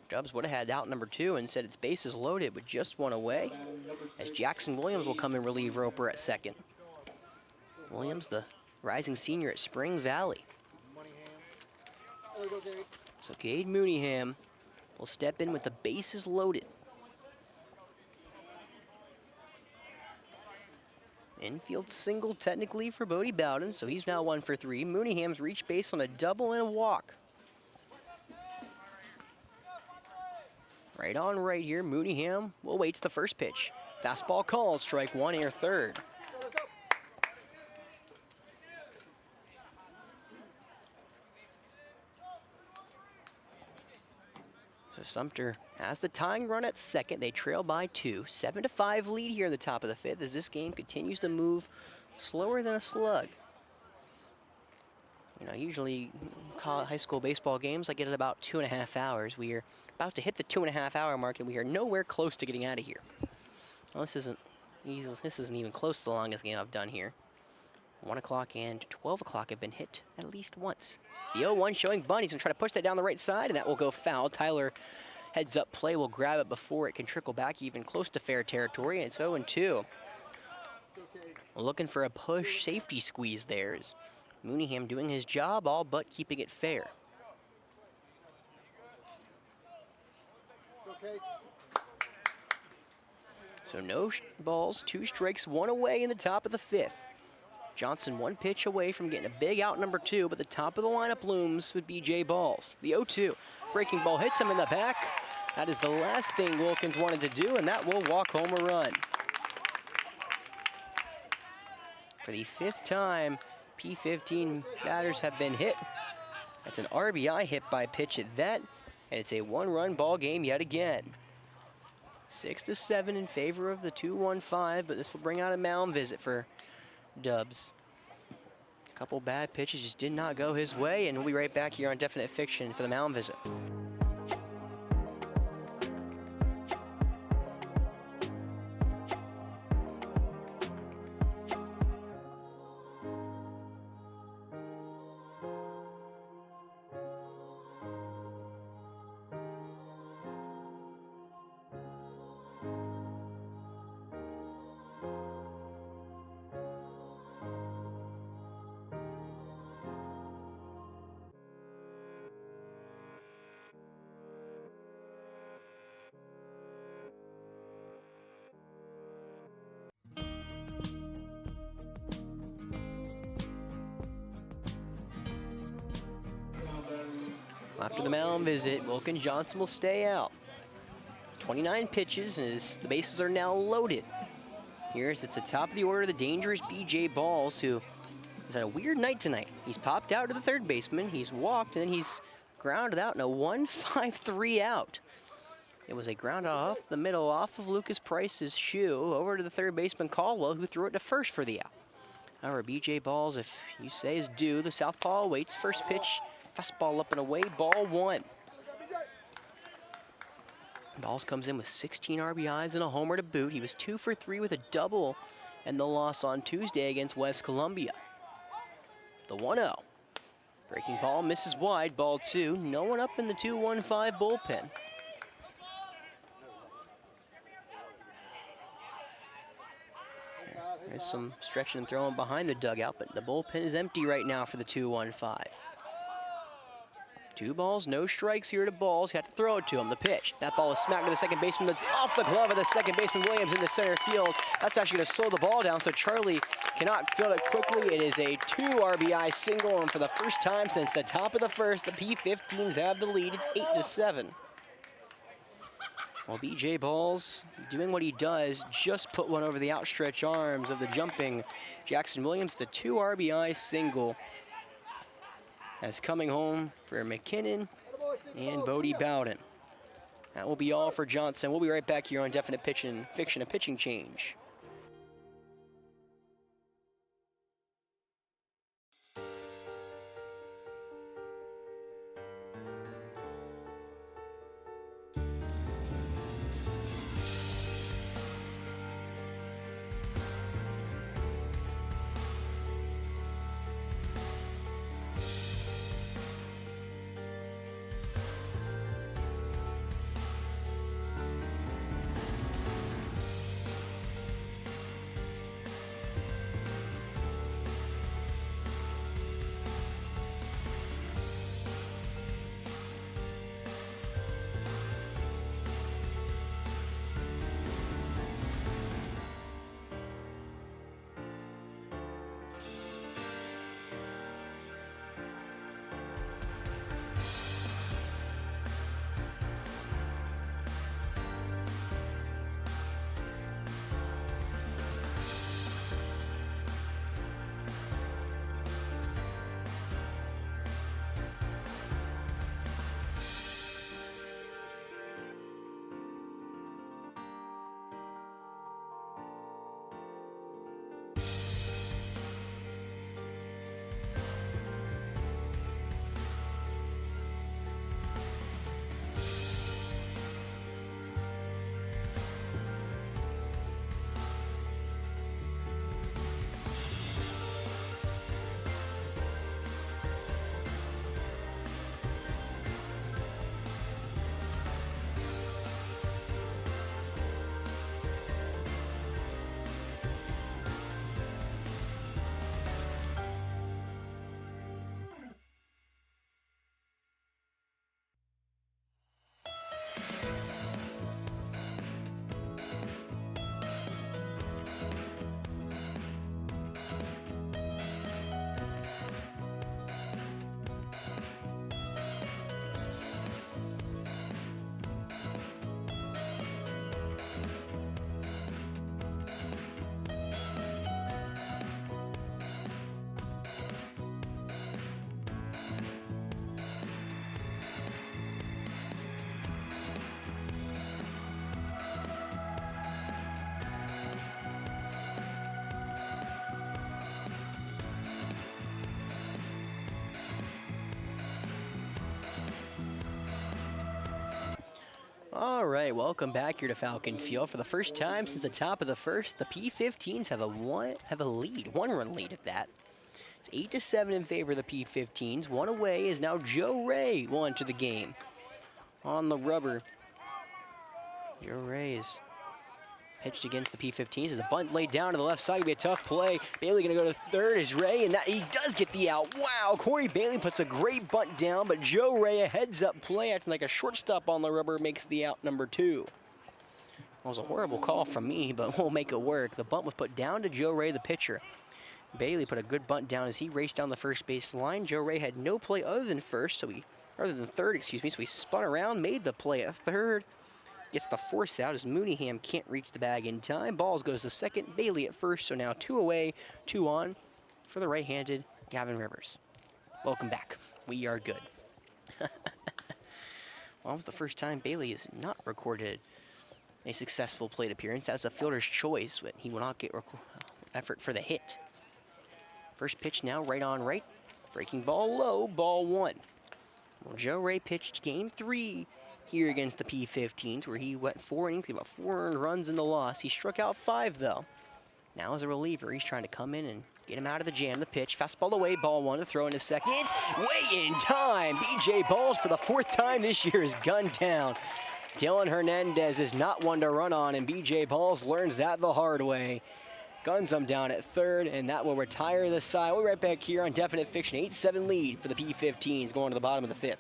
Dubs would have had out number 2 and said it's bases loaded with just one away, as Jackson Williams will come and relieve Roper at second. Williams, the rising senior at Spring Valley. So Cade Mooneyham will step in with the bases loaded. Infield single technically for Bodie Bowden, so he's now 1 for 3. Mooneyham's reached base on a double and a walk. Right on right here, Mooneyham will wait to the first pitch. Fastball called, strike 1, air third. So Sumter has the tying run at second. They trail by 2. 7-5 lead here in the top of the 5th as this game continues to move slower than a slug. You know, usually high school baseball games, I get at about 2.5 hours. We are about to hit the 2.5 hour mark, and we are nowhere close to getting out of here. Well, this isn't even close to the longest game I've done here. 1 o'clock and 12 o'clock have been hit at least once. The 0-1 showing bunt. He's going to try to push that down the right side, and that will go foul. Tyler heads up play will grab it before it can trickle back even close to fair territory, and it's 0-2. Looking for a push safety squeeze there. Is Mooneyham doing his job, all but keeping it fair. So no balls, 2 strikes, 1 away in the top of the 5th. Johnson 1 pitch away from getting a big out number 2, but the top of the lineup looms with B.J. Balls. The 0-2, breaking ball hits him in the back. That is the last thing Wilkins wanted to do, and that will walk home a run. For the 5th time, P15 batters have been hit. That's an RBI hit by pitch at that, and it's a 1-run ball game yet again. 6-7 in favor of the 2-1-5, but this will bring out a mound visit for Dubs. A couple bad pitches just did not go his way, and we'll be right back here on Definite Fiction for the mound visit. After the mound visit, Wilkins Johnson will stay out. 29 pitches, and the bases are now loaded. Here's at the top of the order, the dangerous B.J. Balls, who is had a weird night tonight. He's popped out to the third baseman, he's walked, and then he's grounded out in a 1-5-3 out. It was a ground off the middle off of Lucas Price's shoe over to the third baseman Caldwell, who threw it to first for the out. However, B.J. Balls, if you say is due, the southpaw waits. First pitch, fastball up and away, ball 1. Balls comes in with 16 RBIs and a homer to boot. He was 2 for 3 with a double and the loss on Tuesday against West Columbia. The 1-0. Breaking ball misses wide, ball 2. No one up in the 2-1-5 bullpen. There's some stretching and throwing behind the dugout, but the bullpen is empty right now for the 2-1-5. 2 balls, no strikes here to Balls. He had to throw it to him. The pitch. That ball is smacked to the second baseman. Off the glove of the second baseman Williams in the center field. That's actually going to slow the ball down, so Charlie cannot field it quickly. It is a 2 RBI single, and for the first time since the top of the 1st, the P15s have the lead. It's 8-7. Well, B.J. Balls doing what he does, just put one over the outstretched arms of the jumping Jackson Williams. The 2 RBI single as coming home for McKinnon and Bodie Bowden. That will be all for Johnson. We'll be right back here on Definite Fiction, a pitching change. All right, welcome back here to Falcon Field. For the first time since the top of the first, the P-15s have a one-run lead at that. It's 8-7 in favor of the P-15s. One away is now Joe Ray will enter the game. On the rubber, Joe Ray is pitched against the P-15s. As a bunt laid down to the left side, gonna be a tough play. Bailey gonna go to third is Ray, and that he does get the out. Wow, Corey Bailey puts a great bunt down, but Joe Ray, a heads-up play, acting like a shortstop on the rubber, makes the out number 2. That was a horrible call from me, but we'll make it work. The bunt was put down to Joe Ray, the pitcher. Bailey put a good bunt down as he raced down the first base line. Joe Ray had no play other than third, so he spun around, made the play at third. Gets the force out as Mooneyham can't reach the bag in time. Balls goes to second, Bailey at first, so now 2 away, 2 on for the right-handed Gavin Rivers. Welcome back. We are good. Well, it was the first time Bailey has not recorded a successful plate appearance. That was a fielder's choice, but he will not get effort for the hit. First pitch now, right on right. Breaking ball low, ball 1. Well, Joe Ray pitched game 3 here against the P-15s, where he went 4 innings, about 4 earned runs in the loss. He struck out 5, though. Now as a reliever, he's trying to come in and get him out of the jam. The pitch, fastball away, ball 1 to throw into second. Way in time. B.J. Balls for the 4th time this year is gunned down. Dylan Hernandez is not one to run on, and B.J. Balls learns that the hard way. Guns him down at third, and that will retire the side. We'll be right back here on Definite Fiction. 8-7 lead for the P-15s going to the bottom of the 5th.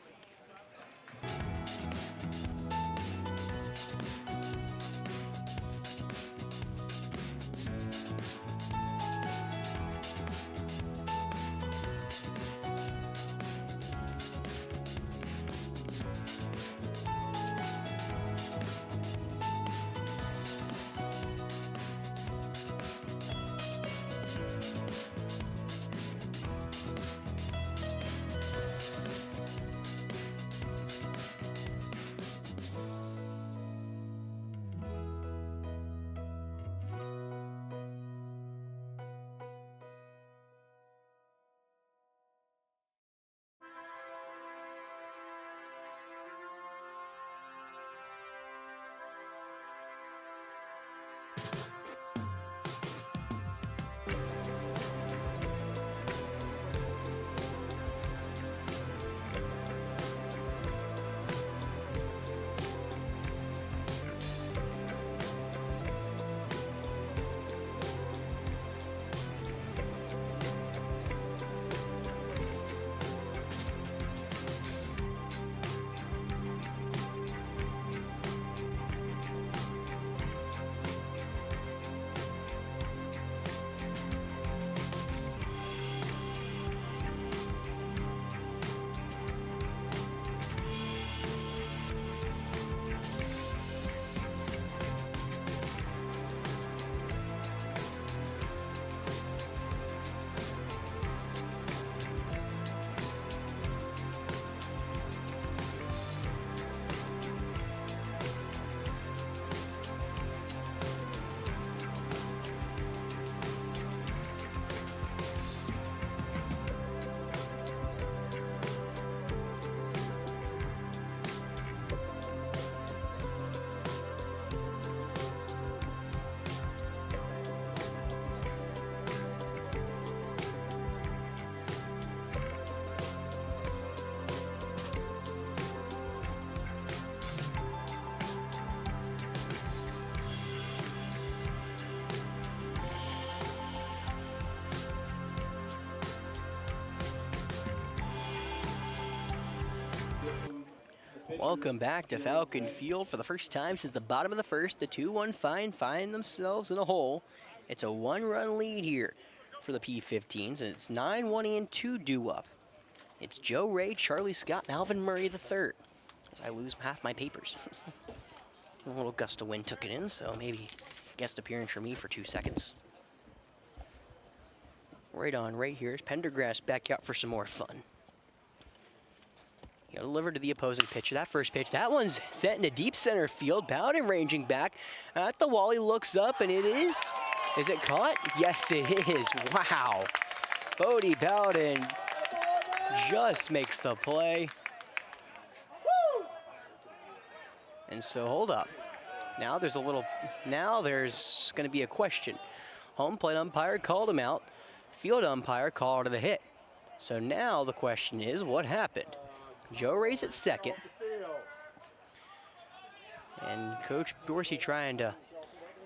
Welcome back to Falcon Field. For the first time since the bottom of the first, the 2-1 find themselves in a hole. It's a 1-run lead here for the P15s, and it's 9-1 and 2 due up. It's Joe Ray, Charlie Scott, and Alvin Murray III. As I lose half my papers. A little gust of wind took it in, so maybe guest appearance for me for 2 seconds. Right on, right here is Pendergrass back out for some more fun. He'll deliver to the opposing pitcher. That first pitch, that one's set into deep center field. Bowden ranging back at the wall. He looks up, and it is it caught? Yes, it is. Wow. Bodie Bowden just makes the play. And so, hold up. Now there's going to be a question. Home plate umpire called him out. Field umpire called it a hit. So now the question is, what happened? Joe Ray's at second. And Coach Dorsey trying to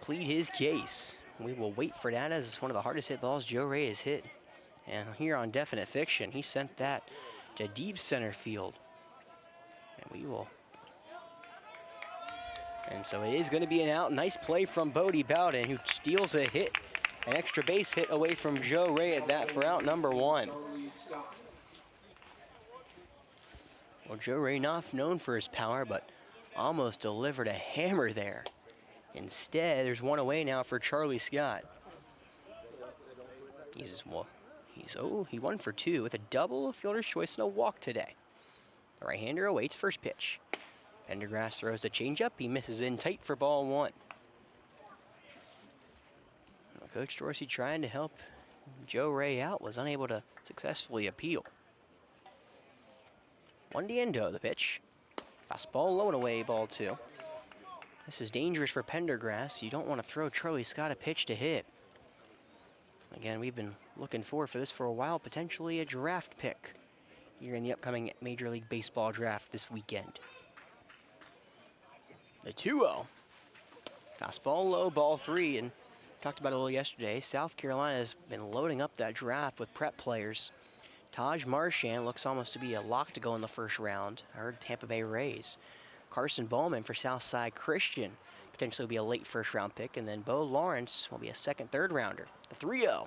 plead his case. We will wait for that, as it's one of the hardest hit balls Joe Ray has hit. And here on Definite Fiction, he sent that to deep center field. And we will. And so it is going to be an out. Nice play from Bodie Bowden, who steals a hit, an extra base hit away from Joe Ray at that for out number 1. Well, Joe Ray, not known for his power, but almost delivered a hammer there. Instead, there's one away now for Charlie Scott. He 1 for 2 with a double, a fielder's choice, and a walk today. The right-hander awaits first pitch. Pendergrass throws the changeup. He misses in tight for ball 1. Well, Coach Dorsey, trying to help Joe Ray out, was unable to successfully appeal. 1-0 the pitch. Fastball low and away, ball 2. This is dangerous for Pendergrass. You don't want to throw Charlie Scott a pitch to hit. Again, we've been looking for this for a while, potentially a draft pick here in the upcoming Major League Baseball draft this weekend. The 2-0. Fastball low, ball 3, and talked about it a little yesterday. South Carolina has been loading up that draft with prep players. Taj Marchand looks almost to be a lock to go in the first round. I heard Tampa Bay Rays. Carson Bowman for Southside Christian potentially will be a late first-round pick, and then Bo Lawrence will be a second, third rounder. The 3-0.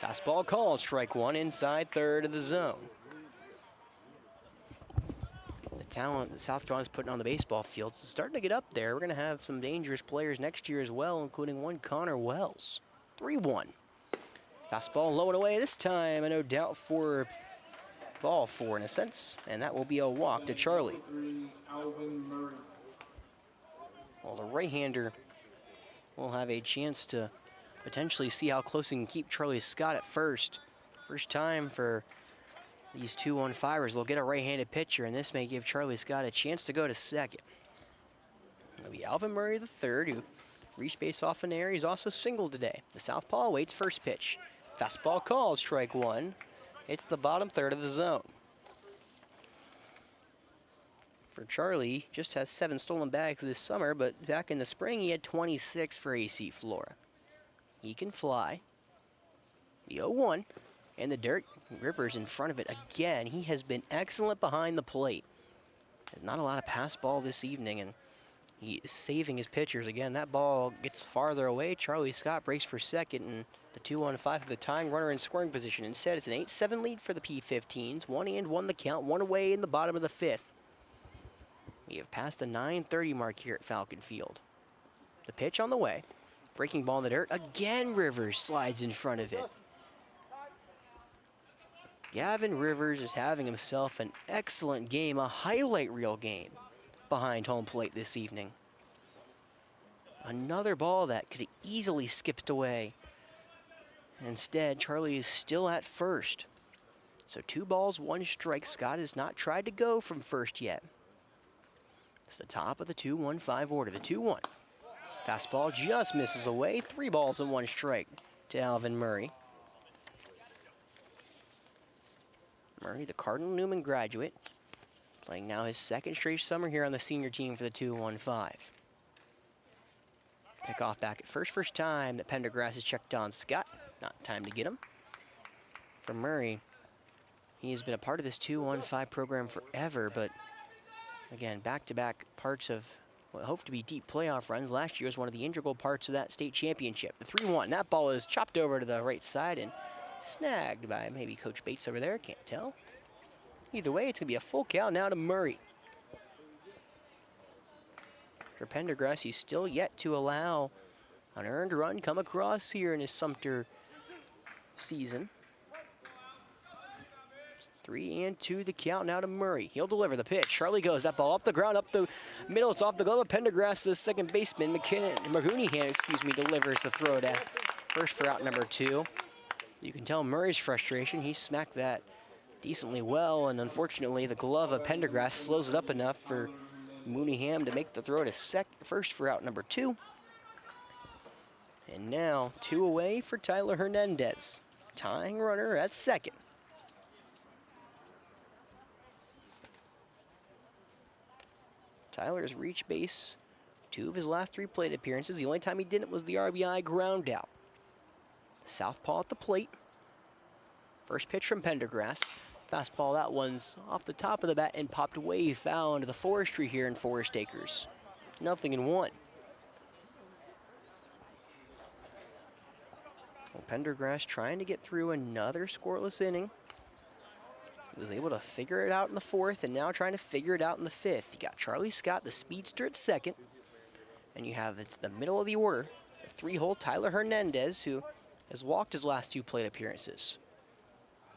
Fastball called, strike 1 inside third of the zone. The talent that South Carolina's putting on the baseball field is starting to get up there. We're going to have some dangerous players next year as well, including one Connor Wells. 3-1. Fastball low and away this time, and no doubt for ball 4 in a sense, and that will be a walk to Charlie. Well, the right-hander will have a chance to potentially see how close he can keep Charlie Scott at first. First time for these 2-1-5ers. They'll get a right-handed pitcher, and this may give Charlie Scott a chance to go to second. It'll be Alvin Murray III, who reached base off an air. He's also singled today. The southpaw awaits first pitch. Fastball called, strike 1. It's the bottom third of the zone. For Charlie, just has 7 stolen bags this summer, but back in the spring he had 26 for AC Flora. He can fly. The 0-1, and the dirt. Rivers in front of it again. He has been excellent behind the plate. There's not a lot of pass ball this evening, and he is saving his pitchers. Again, that ball gets farther away. Charlie Scott breaks for second, and the 2-1-5 of the tying runner in scoring position. Instead, it's an 8-7 lead for the P15s. 1-1 the count, 1 away in the bottom of the 5th. We have passed the 9:30 mark here at Falcon Field. The pitch on the way. Breaking ball in the dirt. Again, Rivers slides in front of it. Gavin Rivers is having himself an excellent game, a highlight reel game behind home plate this evening. Another ball that could have easily skipped away. Instead, Charlie is still at first. So 2 balls, 1 strike. Scott has not tried to go from first yet. It's the top of the 2-1-5 order, the 2-1. Fastball just misses away. 3 balls and 1 strike to Alvin Murray. Murray, the Cardinal Newman graduate, playing now his 2nd straight summer here on the senior team for the 2-1-5. Pick off back at first time that Pendergrass has checked on Scott. Not time to get him. For Murray, he has been a part of this 2-1-5 program forever, but Again, back-to-back parts of what hope to be deep playoff runs. Last year was one of the integral parts of that state championship. The 3-1, that ball is chopped over to the right side and snagged by maybe Coach Bates over there, can't tell. Either way, it's gonna be a full count now to Murray. For Pendergrass, he's still yet to allow an earned run come across here in his Sumter season. 3-2 the count now to Murray. He'll deliver the pitch. Charlie goes, that ball up the ground, up the middle. It's off the glove of Pendergrass. The second baseman, Mooneyham, delivers the throw to first for out number 2. You can tell Murray's frustration. He smacked that decently well, and unfortunately the glove of Pendergrass slows it up enough for Mooneyham to make the throw to first for out number 2. And now 2 away for Tyler Hernandez, tying runner at second. Tyler has reached base 2 of his last 3 plate appearances. The only time he didn't was the RBI ground out. Southpaw at the plate. First pitch from Pendergrass. Fastball, that one's off the top of the bat and popped way foul into the forestry here in Forest Acres. 0-1. Well, Pendergrass trying to get through another scoreless inning. He was able to figure it out in the 4th and now trying to figure it out in the 5th. You got Charlie Scott, the speedster, at second. And you have, it's the middle of the order, the 3-hole Tyler Hernandez, who has walked his last 2 plate appearances.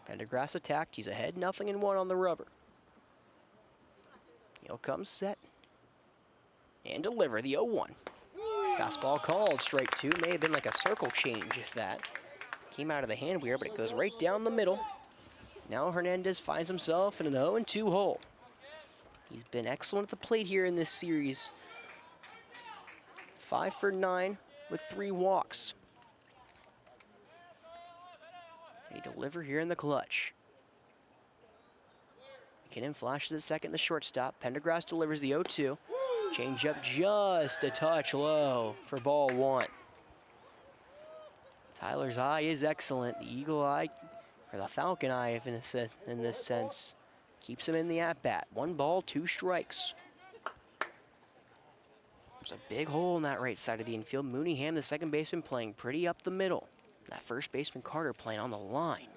Pendergrass attacked. He's ahead 0-1 on the rubber. He'll come set and deliver the 0-1. Fastball called, strike 2. May have been like a circle change if that came out of the hand weir, but it goes right down the middle. Now Hernandez finds himself in an 0-2 hole. He's been excellent at the plate here in this series. 5 for 9 with 3 walks. He deliver here in the clutch. McKinnon flashes at second, the shortstop. Pendergrass delivers the 0-2. Change up just a touch low for ball 1. Tyler's eye is excellent. The eagle eye, or the falcon eye, if in this sense, keeps him in the at-bat. 1 ball, 2 strikes. There's a big hole in that right side of the infield. Mooneyham, the second baseman, playing pretty up the middle. That first baseman, Carter, playing on the line.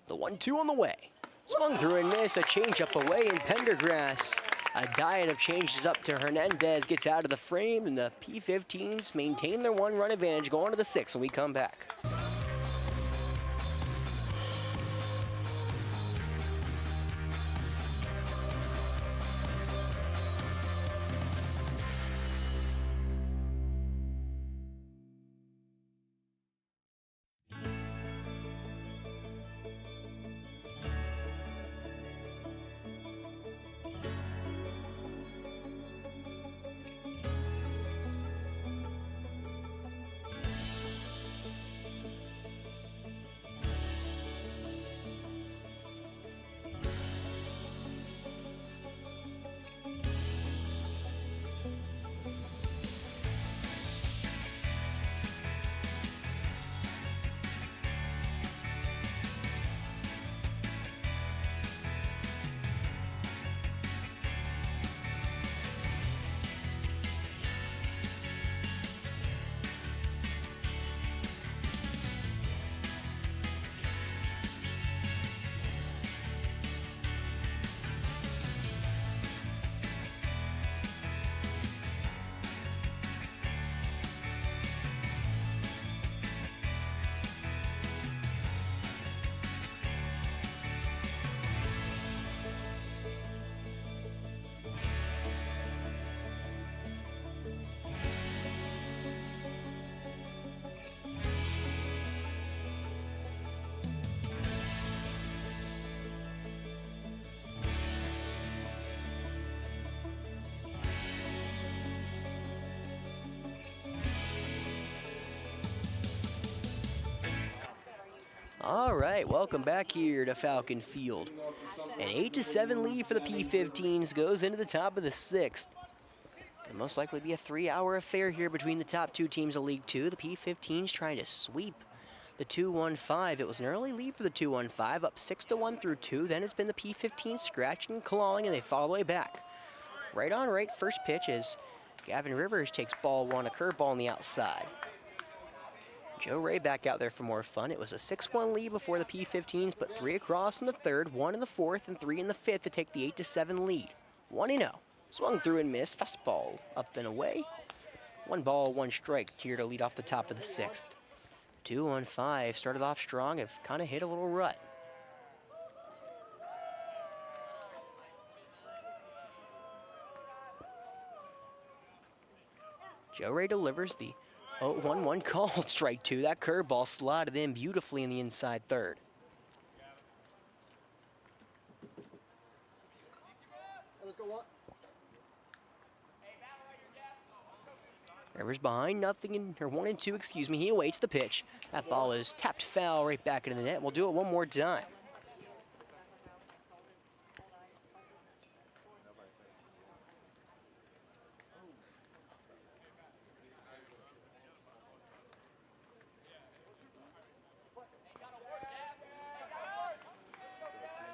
The 1-2 on the way. Swung through and missed, a changeup away, and Pendergrass, a diet of changes up to Hernandez, gets out of the frame, and the P15s maintain their 1-run advantage going to the 6th when we come back. All right, welcome back here to Falcon Field. An 8-7 lead for the P15s goes into the top of the 6th. It'll most likely be a 3-hour affair here between the top 2 teams of League 2. The P15s trying to sweep the 2-1-5. It was an early lead for the 2-1-5, up 6-1 through 2. Then it's been the P15 scratching and clawing, and they fall all the way back. Right on right, first pitch as Gavin Rivers takes ball one, a curveball on the outside. Joe Ray back out there for more fun. It was a 6-1 lead before the P15s, but 3 across in the third, 1 in the fourth, and 3 in the fifth to take the 8-7 lead. 1-0. Swung through and missed. Fastball up and away. 1 ball, 1 strike here to lead off the top of the sixth. 2-1-5 started off strong, have kind of hit a little rut. Joe Ray delivers the 0-1-1 called strike 2. That curveball slotted in beautifully in the inside third. Rivers behind nothing, or 1-2, excuse me. He awaits the pitch. That ball is tapped foul right back into the net. We'll do it one more time.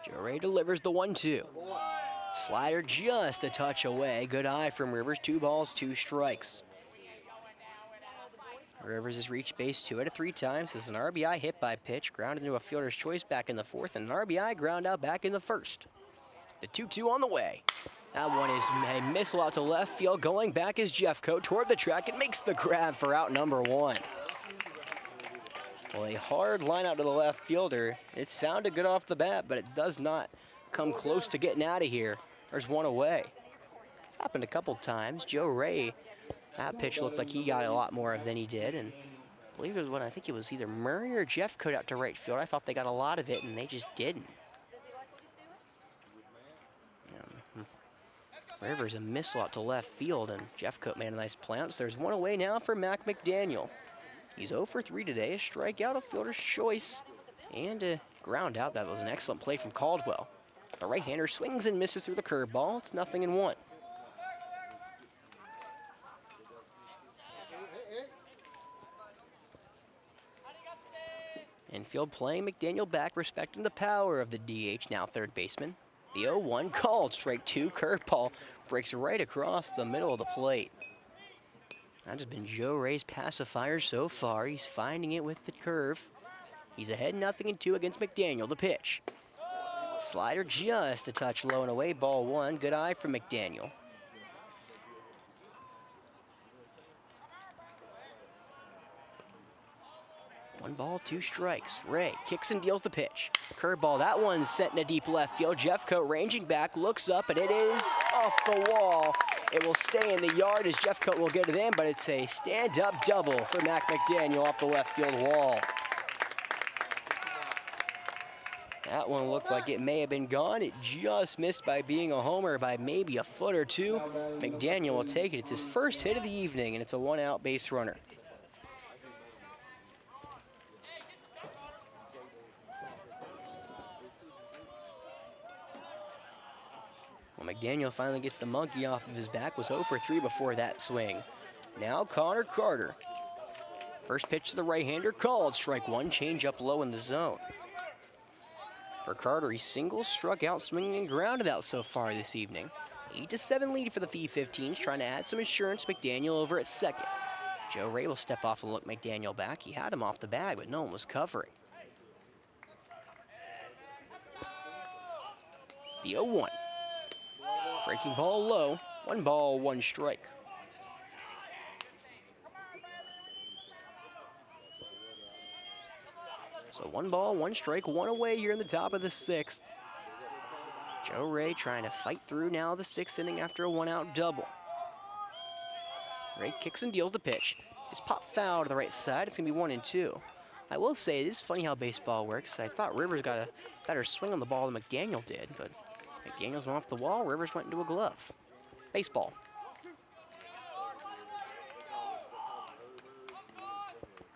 Joe Ray delivers the 1-2. Slider just a touch away. Good eye from Rivers. 2 balls, 2 strikes. Rivers has reached base 2 out of 3 times. There's an RBI hit by pitch, grounded into a fielder's choice back in the fourth, and an RBI ground out back in the first. The 2-2 on the way. That one is a missile out to left field. Going back is Jeffcoat toward the track. It makes the grab for out number 1. Well, a hard line out to the left fielder. It sounded good off the bat, but it does not come close to getting out of here. There's 1 away. It's happened a couple times. Joe Ray, that pitch looked like he got a lot more of than he did, and I believe it was when I think it was either Murray or Jeffcoat out to right field. I thought they got a lot of it, and they just didn't. Rivers a missile out to left field, and Jeffcoat made a nice plant. So there's 1 away now for Mac McDaniel. He's 0 for 3 today, a strikeout, a fielder's choice, and a ground out. That was an excellent play from Caldwell. The right-hander swings and misses through the curveball. It's 0-1. Infield playing McDaniel back, respecting the power of the DH, now third baseman. The 0-1 called, strike 2, curveball breaks right across the middle of the plate. That has been Joe Ray's pacifier so far. He's finding it with the curve. He's ahead 0-2 against McDaniel. The pitch. Slider just a touch low and away. Ball 1. Good eye from McDaniel. One ball, 2 strikes. Ray kicks and deals the pitch. Curveball, that one's set in a deep left field. Jeffcoat ranging back, looks up, and it is off the wall. It will stay in the yard as Jeffcoat will get it in, but it's a stand-up double for Mac McDaniel off the left field wall. That one looked like it may have been gone. It just missed by being a homer by maybe a foot or 2. McDaniel will take it. It's his first hit of the evening, and it's a 1-out base runner. Well, McDaniel finally gets the monkey off of his back. Was 0 for 3 before that swing. Now Connor Carter. First pitch to the right-hander called. Strike 1, change up low in the zone. For Carter, he single, struck out, swinging and grounded out so far this evening. 8-7 lead for the V15s, trying to add some insurance. McDaniel over at second. Joe Ray will step off and look McDaniel back. He had him off the bag, but no one was covering. The 0-1. Breaking ball low. 1 ball, 1 strike. So 1 ball, 1 strike, 1 away here in the top of the 6th. Joe Ray trying to fight through now the 6th inning after a 1-out double. Ray kicks and deals the pitch. It's popped foul to the right side. It's going to be 1-2. I will say, it is funny how baseball works. I thought Rivers got a better swing on the ball than McDaniel did, but McDaniel's went off the wall. Rivers went into a glove. Baseball.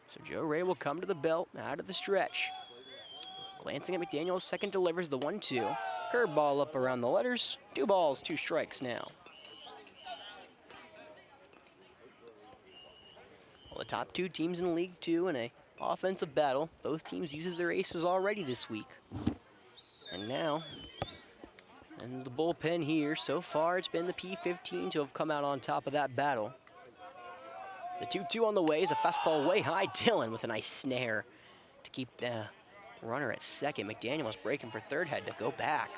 So Joe Ray will come to the belt out of the stretch. Glancing at McDaniel, second delivers the 1-2. Curveball up around the letters. 2 balls, 2 strikes now. Well, the top 2 teams in League 2 in a offensive battle. Both teams uses their aces already this week. And now, and the bullpen here, so far it's been the P-15 to have come out on top of that battle. The 2-2 on the way is a fastball way high. Dillon with a nice snare to keep the runner at second. McDaniel was breaking for third, had to go back.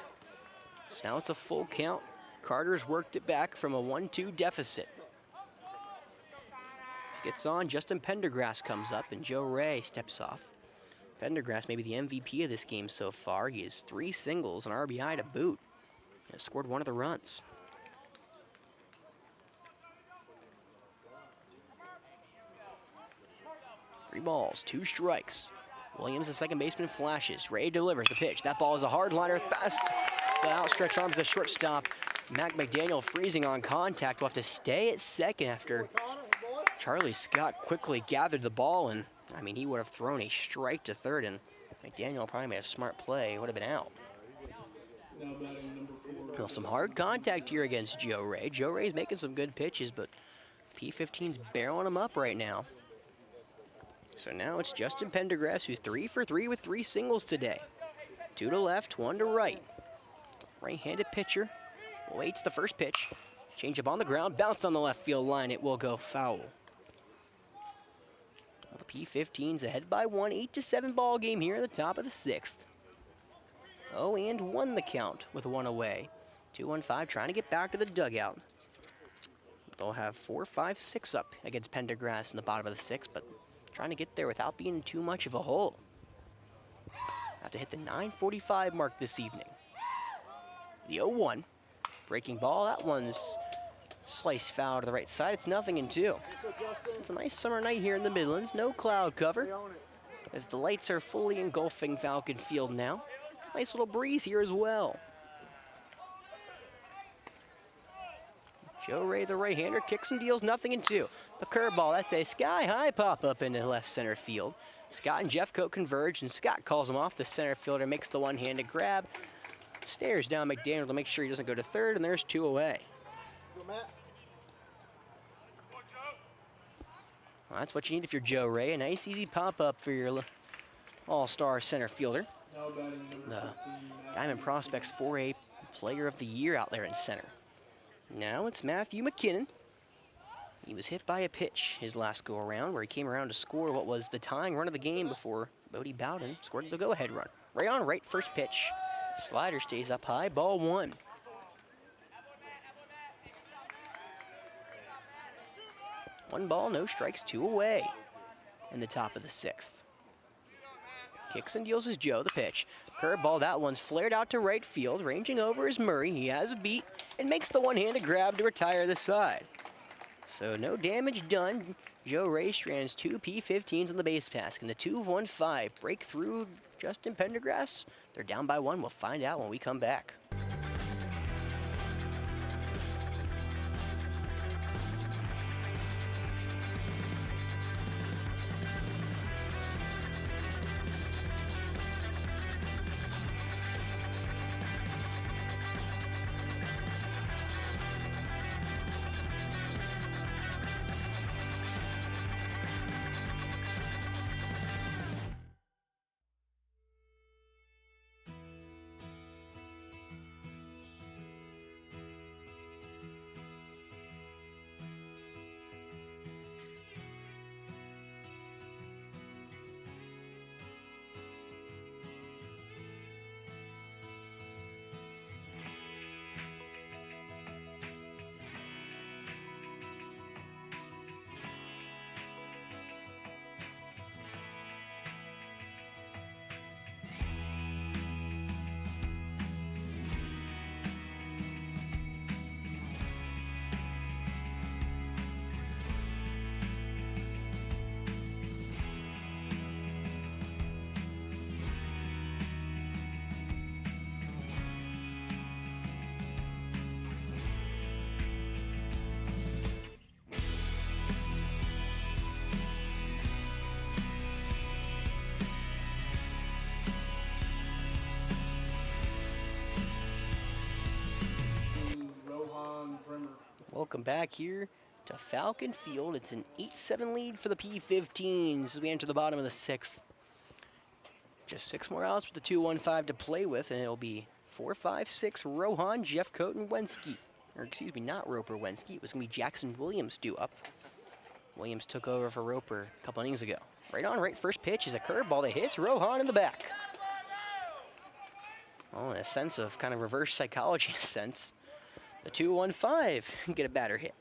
So now it's a full count. Carter's worked it back from a 1-2 deficit. Gets on, Justin Pendergrass comes up, and Joe Ray steps off. Pendergrass may be the MVP of this game so far. He has 3 singles, an RBI to boot, and scored 1 of the runs. Three balls, 2 strikes. Williams, the second baseman, flashes. Ray delivers the pitch. That ball is a hard liner. Fast, the outstretched arms of the shortstop. Mac McDaniel freezing on contact. Will have to stay at second after Charlie Scott quickly gathered the ball, and I mean, he would have thrown a strike to third, and McDaniel probably made a smart play. He would have been out. Well, some hard contact here against Joe Ray. Joe Ray's making some good pitches, but P-15's barreling him up right now. So now it's Justin Pendergrass, who's 3 for 3 with 3 singles today. 2 to left, 1 to right. Right-handed pitcher waits the first pitch. Change up on the ground, bounced on the left field line. It will go foul. Well, the P-15's ahead by 1, 8-7 ball game here at the top of the 6th. 0-1 the count with 1 away. 2-1-5 trying to get back to the dugout. They'll have 4, 5, 6 up against Pendergrass in the bottom of the 6th, but trying to get there without being too much of a hole. Have to hit the 9:45 mark this evening. The 0-1. Breaking ball, that one's sliced foul to the right side. It's 0-2. It's a nice summer night here in the Midlands. No cloud cover as the lights are fully engulfing Falcon Field now. Nice little breeze here as well. Joe Ray, the right-hander, kicks and deals 0-2. The curveball, that's a sky-high pop-up into left center field. Scott and Jeffcoat converge, and Scott calls him off. The center fielder makes the one-handed grab. Stares down McDaniel to make sure he doesn't go to third, and there's 2 away. Well, that's what you need if you're Joe Ray. A nice, easy pop-up for your all-star center fielder. The Diamond Prospects 4A Player of the Year out there in center. Now it's Matthew McKinnon. He was hit by a pitch his last go-around, where he came around to score what was the tying run of the game before Bodie Bowden scored the go-ahead run. Ray on right, first pitch. Slider stays up high, ball 1. One ball, no strikes, 2 away in the top of the 6th. Kicks and deals is Joe, the pitch. Curveball, that one's flared out to right field. Ranging over is Murray. He has a beat and makes the one-handed grab to retire the side. So no damage done. Joe Ray strands 2 P-15s on the base pass. Can the 2-1-5 break through Justin Pendergrass? They're down by 1. We'll find out when we come back. Welcome back here to Falcon Field. It's an 8-7 lead for the P15s as we enter the bottom of the 6th. Just 6 more outs with the 2-1-5 to play with, and it'll be 4-5-6 Rohan, Jeffcoat, and Wensky. Or excuse me, not Roper Wensky. It was going to be Jackson Williams due up. Williams took over for Roper a couple innings ago. Right on, right first pitch is a curveball that hits Rohan in the back. Oh, in a sense of kind of reverse psychology, in a sense. The 2-1-5 get a batter hit.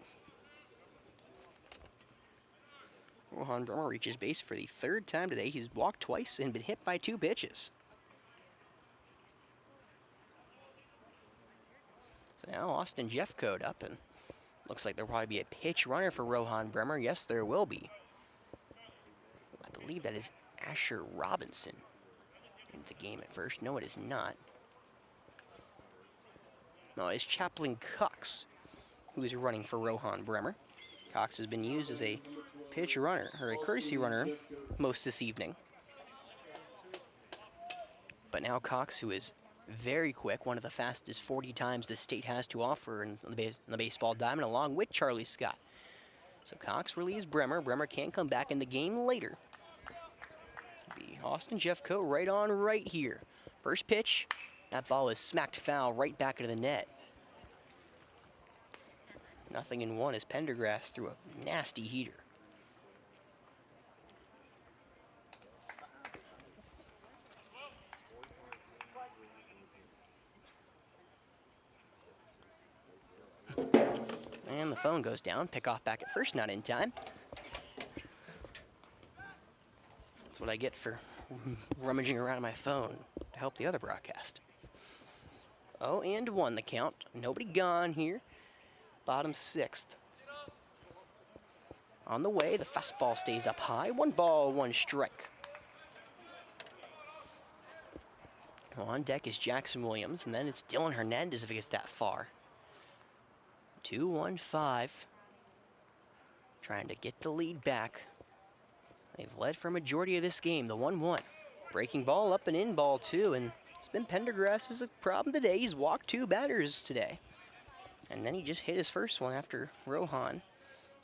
Rohan Bremer reaches base for the 3rd time today. He's walked twice and been hit by 2 pitches. So now Austin Jeffcoat up, and looks like there'll probably be a pitch runner for Rohan Bremer. Yes, there will be. I believe that is Asher Robinson in the game at first. No, it is not. No, it's Chaplain Cox who is running for Rohan Bremer. Cox has been used as a pitch runner, or a courtesy runner, most this evening. But now Cox, who is very quick, one of the fastest 40 times the state has to offer in the baseball diamond, along with Charlie Scott. So Cox relieves Bremer. Bremer can come back in the game later. It'll be Austin Jeffcoat right on right here. First pitch, that ball is smacked foul right back into the net. 0-1 as Pendergrass threw a nasty heater. And the phone goes down. Pickoff back at first, not in time. That's what I get for rummaging around my phone to help the other broadcast. 0-1 the count. Nobody gone here. Bottom 6th. On the way, the fastball stays up high. 1 ball, 1 strike. On deck is Jackson Williams, and then it's Dylan Hernandez if he gets that far. 2-1-5. Trying to get the lead back. They've led for a majority of this game, the 1-1. Breaking ball up and in, ball 2, and it's been Pendergrass's problem today. He's walked 2 batters today. And then he just hit his first one after Rohan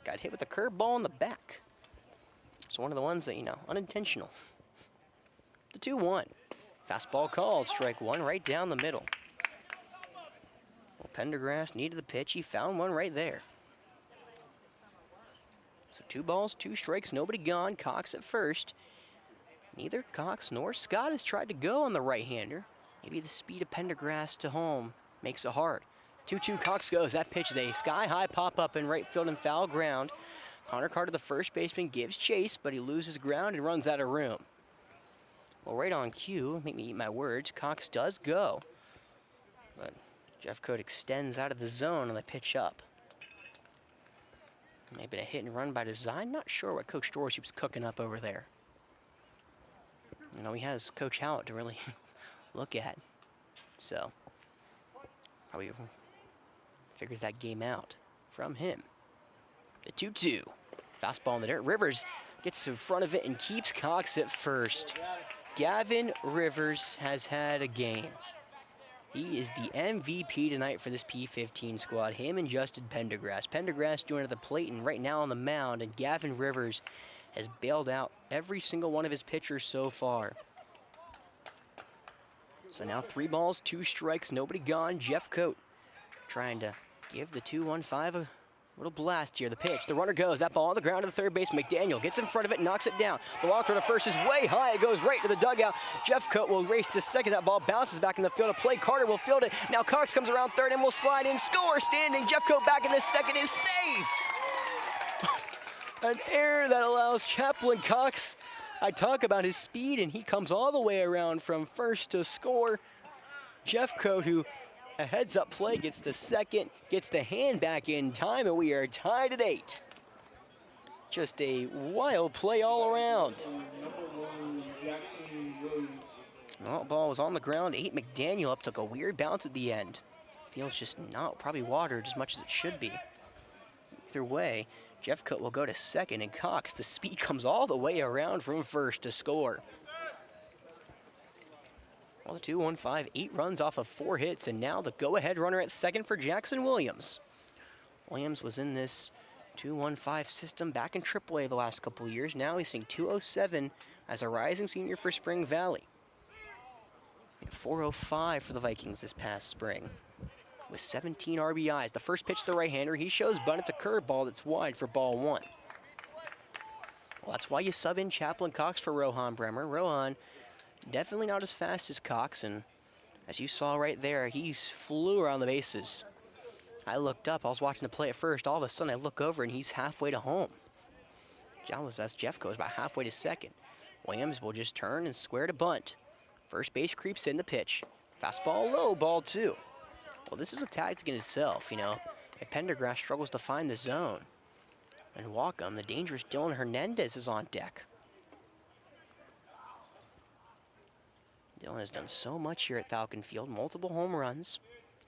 got hit with a curveball in the back. So one of the ones that, unintentional. The 2-1. Fastball called, strike 1 right down the middle. Well, Pendergrass needed the pitch. He found one right there. So 2 balls, 2 strikes, nobody gone. Cox at first. Neither Cox nor Scott has tried to go on the right-hander. Maybe the speed of Pendergrass to home makes it hard. 2-2 Cox goes. That pitch is a sky-high pop-up in right field and foul ground. Connor Carter, the first baseman, gives chase, but he loses ground and runs out of room. Well, right on cue, make me eat my words, Cox does go. But Jeffcoat extends out of the zone on the pitch up. Maybe a hit and run by design. Not sure what Coach Dorsey was cooking up over there. He has Coach Howard to really look at. So, probably figures that game out from him. The 2-2. Fastball in the dirt. Rivers gets in front of it and keeps Cox at first. Gavin Rivers has had a game. He is the MVP tonight for this P15 squad. Him and Justin Pendergrass. Pendergrass doing at the plate and right now on the mound, and Gavin Rivers has bailed out every single one of his pitchers so far. So now 3 balls, 2 strikes, nobody gone. Jeffcoat trying to give the 2-1-5 a little blast here. The pitch, the runner goes. That ball on the ground to the third base. McDaniel gets in front of it, knocks it down. The long throw to first is way high. It goes right to the dugout. Jeffcoat will race to second. That ball bounces back in the field of play. Carter will field it. Now Cox comes around third and will slide in. Score standing. Jeffcoat back in the second is safe. An error that allows Chaplain Cox. I talk about his speed, and he comes all the way around from first to score. Jeffcoat, who a heads-up play, gets to second, gets the hand back in time, and we are tied at 8. Just a wild play all around. Well, ball was on the ground. 8 McDaniel up, took a weird bounce at the end. Field's just not probably watered as much as it should be. Either way, Jeffcoat will go to second, and Cox, the speed comes all the way around from first to score. Well, the 2-1-5, 8 runs off of 4 hits, and now the go-ahead runner at second for Jackson Williams. Williams was in this 215 system back in AAA the last couple of years. Now he's hitting 207 as a rising senior for Spring Valley. 405 for the Vikings this past spring with 17 RBIs. The first pitch to the right-hander, he shows bunt. It's a curveball that's wide for ball one. Well, that's why you sub in Chaplin Cox for Rohan Bremer. Rohan definitely not as fast as Cox, and as you saw right there, he flew around the bases. I looked up, I was watching the play at first. All of a sudden, I look over, and he's halfway to home. That's Jeffco is about halfway to second. Williams will just turn and square to bunt. First base creeps in the pitch. Fastball low, ball two. Well, this is a tactic in itself, you know. If Pendergrass struggles to find the zone and walk him, the dangerous Dylan Hernandez is on deck. Dylan has done so much here at Falcon Field, multiple home runs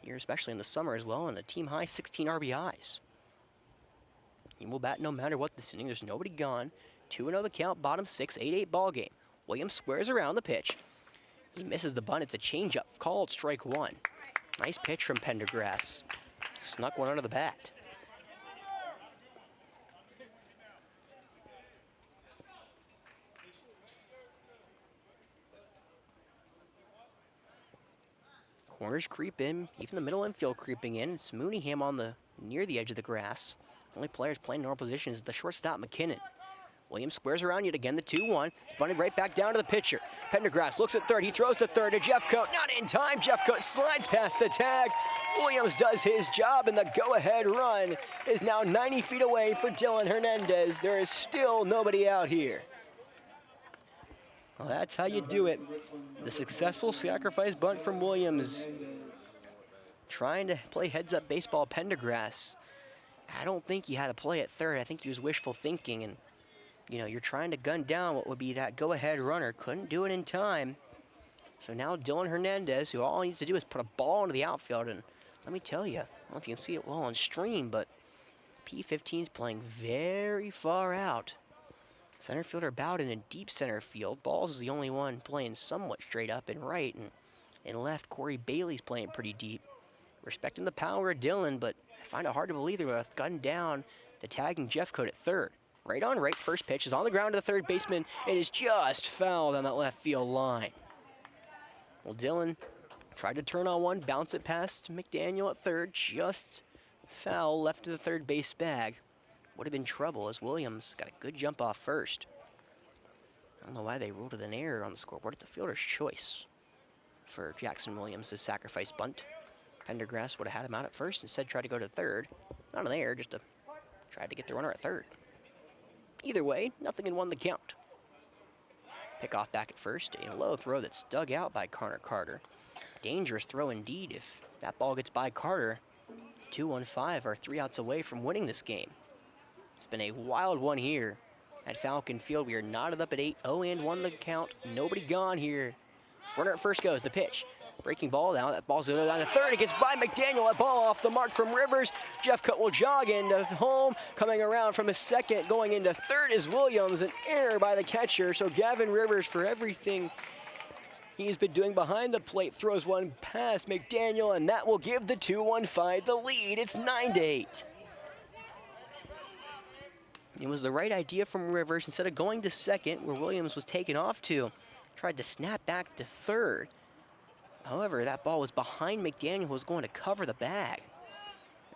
here, especially in the summer as well, and a team high 16 RBIs. He will bat no matter what this inning. There's nobody gone. 2-0 the count, bottom six, 8-8 ball game. Williams squares around the pitch. He misses the bunt. It's a changeup called strike one. Nice pitch from Pendergrass. Snuck one under the bat. Corners creep in, even the middle infield creeping in. It's Mooneyham on near the edge of the grass. Only players playing normal position is the shortstop McKinnon. Williams squares around yet again, the 2-1. Bunted right back down to the pitcher. Pendergrass looks at third. He throws to third to Jeffcoat. Not in time. Jeffcoat slides past the tag. Williams does his job, and the go-ahead run is now 90 feet away for Dylan Hernandez. There is still nobody out here. Well, that's how you do it. The successful sacrifice bunt from Williams. Trying to play heads-up baseball, Pendergrass. I don't think he had a play at third. I think he was wishful thinking, and you know, you're trying to gun down what would be that go-ahead runner. Couldn't do it in time. So now Dylan Hernandez, who all he needs to do is put a ball into the outfield. And let me tell you, I don't know if you can see it well on stream, but P15 is playing very far out. Center fielder Bowden in deep center field. Balls is the only one playing somewhat straight up and right. And in left, Corey Bailey's playing pretty deep. Respecting the power of Dylan, but I find it hard to believe they were gunned down to tagging Jeffcoat at third. Right on right, first pitch is on the ground to the third baseman. It is just fouled on that left field line. Well, Dylan tried to turn on one, bounce it past McDaniel at third, just foul left to the third base bag. Would have been trouble as Williams got a good jump off first. I don't know why they ruled it an error on the scoreboard. It's a fielder's choice for Jackson Williams' sacrifice bunt. Pendergrass would have had him out at first, instead tried to go to third. Not an error, just tried to get the runner at third. Either way, nothing in one the count. Pick off back at first, a low throw that's dug out by Connor Carter. Dangerous throw indeed. If that ball gets by Carter, 2-1-5 are 3 outs away from winning this game. It's been a wild one here at Falcon Field. We are knotted up at 8, 0-1 the count. Nobody gone here. Runner at first goes, the pitch. Breaking ball down, that ball's going down to third. It gets by McDaniel, a ball off the mark from Rivers. Jeffcoat will jog into home. Coming around from his second, going into third is Williams. An error by the catcher. So Gavin Rivers, for everything he's been doing behind the plate, throws one past McDaniel, and that will give the 2-1-5 the lead. It's 9-8. It was the right idea from Rivers. Instead of going to second, where Williams was taken off to, tried to snap back to third. However, that ball was behind McDaniel, who was going to cover the bag.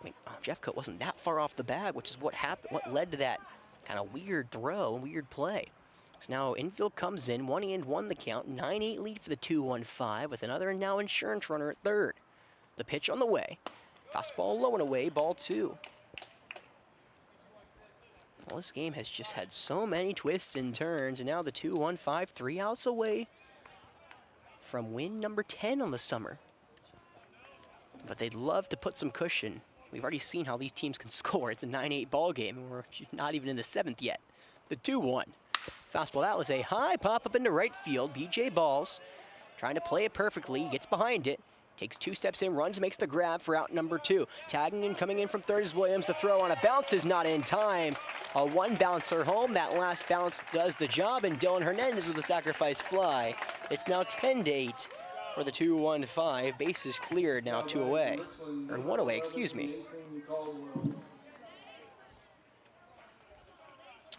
I mean, Jeffcoat wasn't that far off the bag, which is what happened, what led to that kind of weird throw, weird play. So now infield comes in, 1-1 the count, 9-8 lead for the 2-1-5 with another now insurance runner at third. The pitch on the way. Fastball low and away, ball two. Well, this game has just had so many twists and turns, and now the 2-1-5, 3 outs away from win number 10 on the summer. But they'd love to put some cushion. We've already seen how these teams can score. It's a 9-8 ball game, and we're not even in the 7th yet. The 2-1. Fastball, that was a high pop up into right field. BJ Balls trying to play it perfectly, gets behind it, takes 2 steps in, runs, makes the grab for out number 2. Tagging and coming in from third is Williams. The throw on a bounce is not in time. A one bouncer home. That last bounce does the job, and Dylan Hernandez with a sacrifice fly. It's now 10-8 for the 2-1-5. Bases cleared, now 2 away. Or 1 away, excuse me.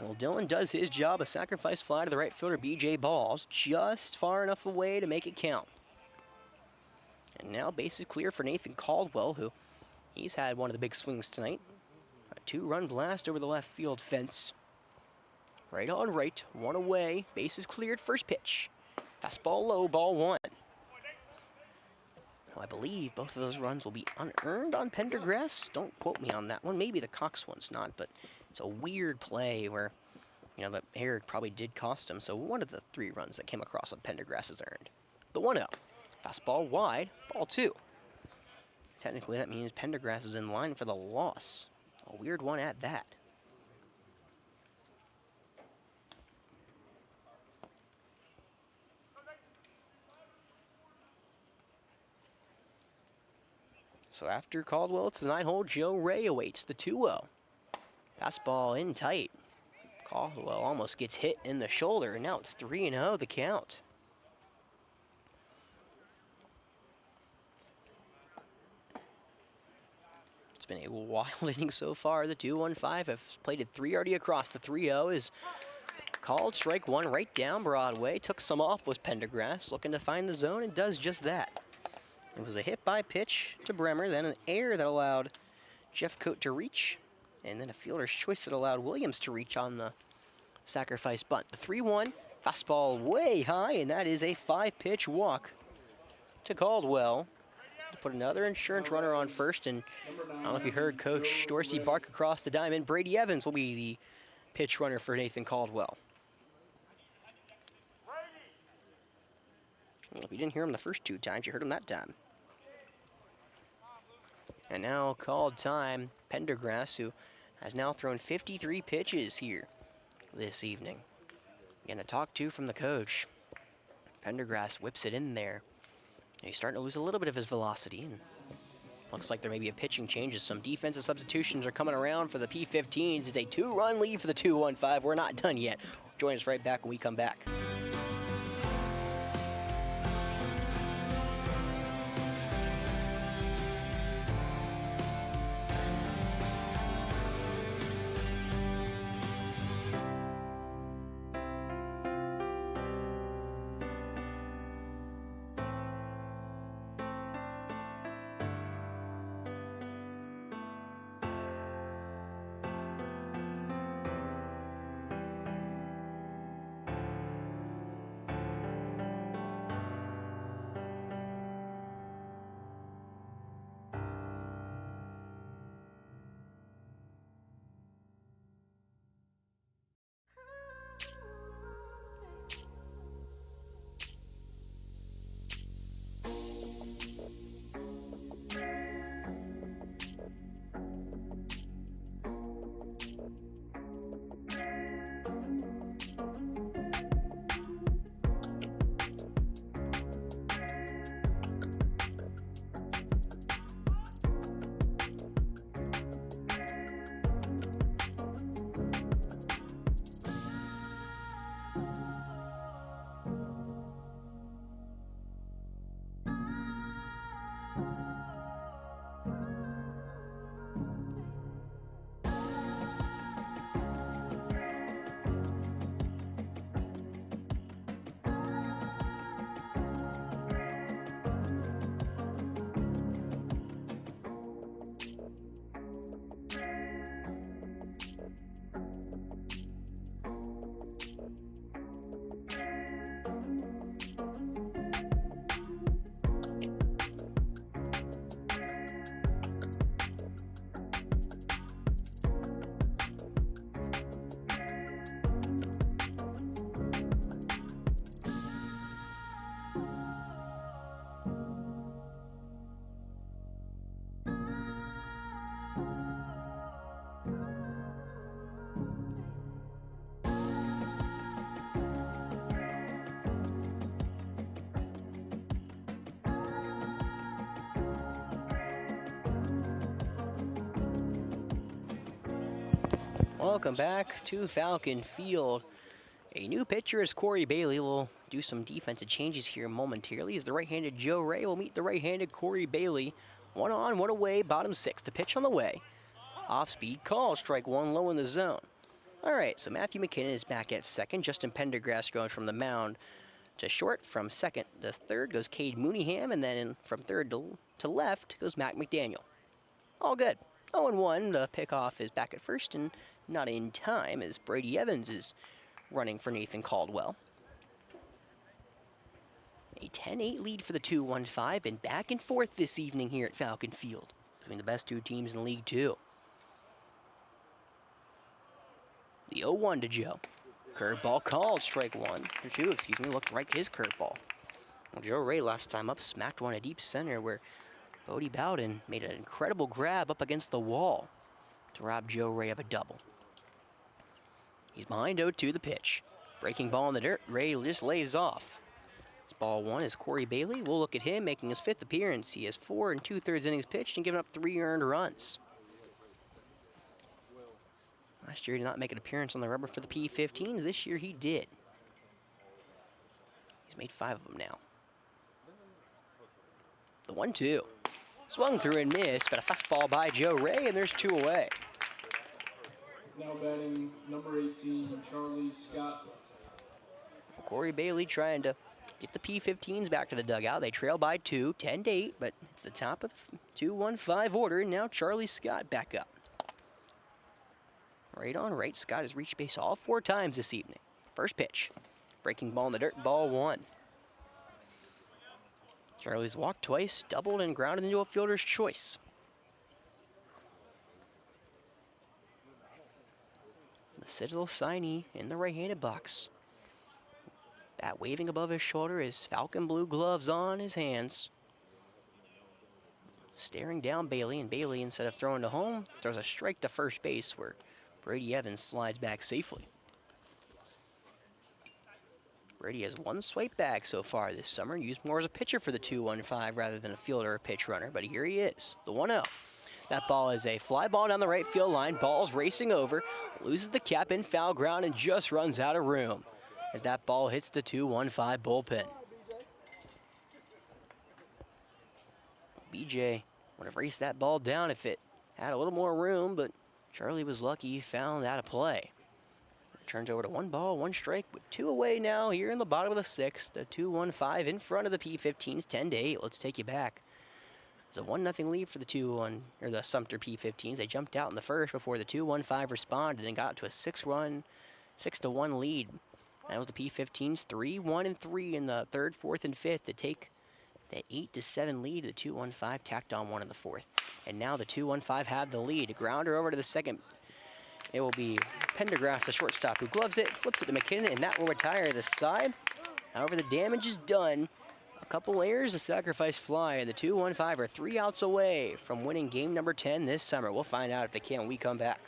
Well, Dylan does his job, a sacrifice fly to the right fielder, B.J. Balls, just far enough away to make it count. And now base is clear for Nathan Caldwell, who he's had one of the big swings tonight. A 2-run blast over the left field fence. Right on right, one away, base is cleared, first pitch. Fastball low, ball 1. Well, I believe both of those runs will be unearned on Pendergrass. Don't quote me on that one. Maybe the Cox one's not, but it's a weird play where, you know, the error probably did cost him. So one of the 3 runs that came across on Pendergrass is earned. The 1-0. Fastball wide, ball 2. Technically, that means Pendergrass is in line for the loss. A weird one at that. So after Caldwell, it's the 9-hole. Joe Ray awaits the 2-0. Fastball in tight. Caldwell almost gets hit in the shoulder, and now it's 3-0 the count. It's been a wild inning so far. The 2-1-5 have plated 3 already across. The 3-0 is called strike 1 right down Broadway. Took some off with Pendergrass, looking to find the zone, and does just that. It was a hit by pitch to Bremer, then an error that allowed Jeff Coate to reach, and then a fielder's choice that allowed Williams to reach on the sacrifice bunt. The 3-1, fastball way high, and that is a 5-pitch walk to Caldwell to put another insurance runner on first. And I don't know if you heard Coach Dorsey bark across the diamond. Brady Evans will be the pitch runner for Nathan Caldwell. Well, if you didn't hear him the first 2 times, you heard him that time. And now called time, Pendergrass, who has now thrown 53 pitches here this evening. Again, a talk to from the coach. Pendergrass whips it in there. He's starting to lose a little bit of his velocity, and looks like there may be a pitching change as some defensive substitutions are coming around for the P15s. It's a 2-run lead for the 2-1-5. We're not done yet. Join us right back when we come back. Welcome back to Falcon Field. A new pitcher is Corey Bailey. We'll do some defensive changes here momentarily as the right-handed Joe Ray will meet the right-handed Corey Bailey. 1 on, 1 away, bottom 6. The pitch on the way. Off-speed call, strike 1 low in the zone. All right, so Matthew McKinnon is back at second. Justin Pendergrass going from the mound to short. From second to third goes Cade Mooneyham, and then from third to left goes Mac McDaniel. All good. 0-1, the pickoff is back at first, and not in time as Brady Evans is running for Nathan Caldwell. A 10-8 lead for the 2-1-5, and back and forth this evening here at Falcon Field between the best two teams in League Two. The 0-1 to Joe. Curveball called, strike one, or two, excuse me, looked like his curveball. Well, Joe Ray last time up smacked one to deep center where Bodie Bowden made an incredible grab up against the wall to rob Joe Ray of a double. He's behind 0-2 the pitch. Breaking ball in the dirt, Ray just lays off. It's ball one is Corey Bailey. We'll look at him making his 5th appearance. He has 4 2/3 innings pitched and given up 3 earned runs. Last year he did not make an appearance on the rubber for the P15s. This year he did. He's made 5 of them now. The 1-2. Swung through and missed, but a fastball by Joe Ray, and there's 2 away. Now batting number 18, Charlie Scott. Corey Bailey trying to get the P15s back to the dugout. They trail by 2, 10-8, but it's the top of the 2-1-5 order, and now Charlie Scott back up. Right on right, Scott has reached base all 4 times this evening. First pitch. Breaking ball in the dirt, ball 1. Charlie's walked twice, doubled, and grounded into a fielder's choice. The Citadel signee in the right-handed box. Bat waving above his shoulder, his Falcon blue gloves on his hands. Staring down Bailey, and Bailey, instead of throwing to home, throws a strike to first base where Brady Evans slides back safely. Brady has 1 swipe back so far this summer, used more as a pitcher for the 2-1-5 rather than a fielder or pitch runner, but here he is, the 1-0. That ball is a fly ball down the right field line, ball's racing over, loses the cap in foul ground and just runs out of room as that ball hits the 2-1-5 bullpen. BJ would have raced that ball down if it had a little more room, but Charlie was lucky he found out of play. Turns over to 1 ball, 1 strike, with 2 away now here in the bottom of the 6th. The 2-1-5 in front of the P15s, 10-8. Let's take you back. It's a 1-0 lead for the Sumter P15s. They jumped out in the first before the 2-1-5 responded and got to a 6-1 lead. That was the P15s 3-1-3 in the 3rd, 4th, and 5th to take that 8-7 lead. The 2-1-5 tacked on 1 in the 4th. And now the 2-1-5 have the lead. A grounder over to the second. It will be Pendergrass, the shortstop, who gloves it, flips it to McKinnon, and that will retire the side. However, the damage is done. A couple errors, a sacrifice fly, and the 2-1-5 are 3 outs away from winning game number 10 this summer. We'll find out if they can when we come back.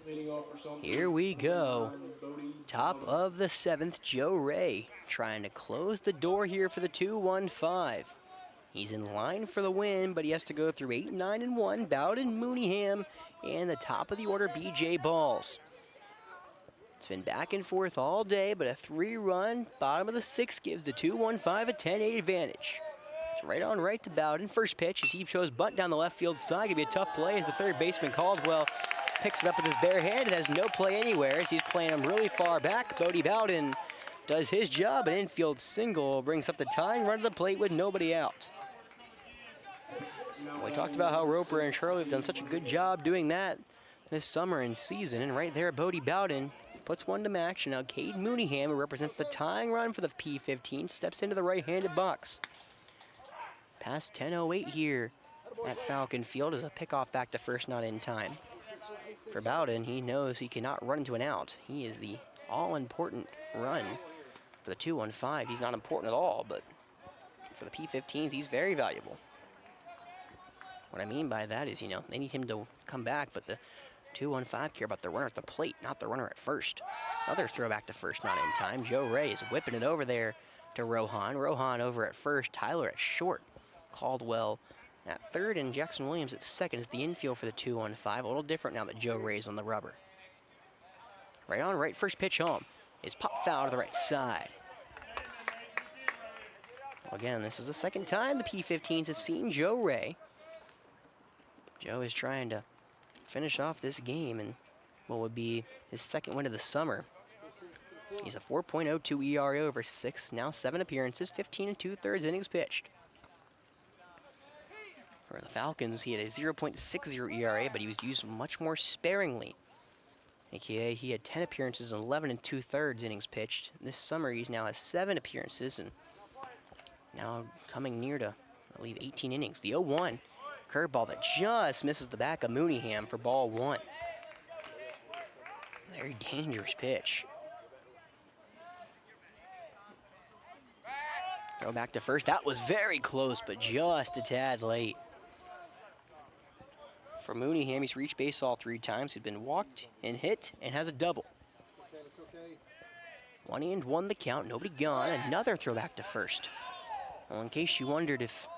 Leading off for Sumter, Here we go. Top of the 7th, Joe Ray trying to close the door here for the 2-1-5. He's in line for the win, but he has to go through 8, 9, and 1. Bowden, Mooneyham, and the top of the order, B.J. Balls. It's been back and forth all day, but a 3-run bottom of the 6th gives the 2-1-5 a 10-8 advantage. It's right on right to Bowden. First pitch as he shows bunt down the left field side. Gonna be a tough play as the third baseman Caldwell picks it up with his bare hand and has no play anywhere as he's playing him really far back. Bodie Bowden does his job. An infield single brings up the tying run to the plate with nobody out. We talked about how Roper and Charlie have done such a good job doing that this summer and season, and right there, Bodie Bowden puts one to match, and now Cade Mooneyham, who represents the tying run for the P15, steps into the right-handed box. Past 10:08 here at Falcon Field as a pickoff back to first, not in time. For Bowden, he knows he cannot run into an out. He is the all-important run for the 2-1-5. He's not important at all, but for the P15s, he's very valuable. What I mean by that is, they need him to come back, but the 2-1-5 care about the runner at the plate, not the runner at first. Another throw back to first, not in time. Joe Ray is whipping it over there to Rohan. Rohan over at first, Tyler at short. Caldwell at third, and Jackson Williams at second is the infield for the 2-1-5. A little different now that Joe Ray's on the rubber. Right on right, first pitch home is pop foul to the right side. Well, again, this is the second time the P15s have seen Joe Ray. Joe is trying to finish off this game in what would be his second win of the summer. He's a 4.02 ERA over 6, now 7 appearances, 15 2/3 innings pitched. For the Falcons, he had a 0.60 ERA, but he was used much more sparingly. AKA, he had 10 appearances and 11 2/3 innings pitched. This summer, he now has 7 appearances and now coming near to, I believe, 18 innings. The 0-1 curveball that just misses the back of Mooneyham for ball 1. Very dangerous pitch. Throw back to first. That was very close, but just a tad late. For Mooneyham, he's reached base all 3 times. He's been walked and hit and has a double. 1-1 the count, nobody gone. Another throw back to first. Well, in case you wondered if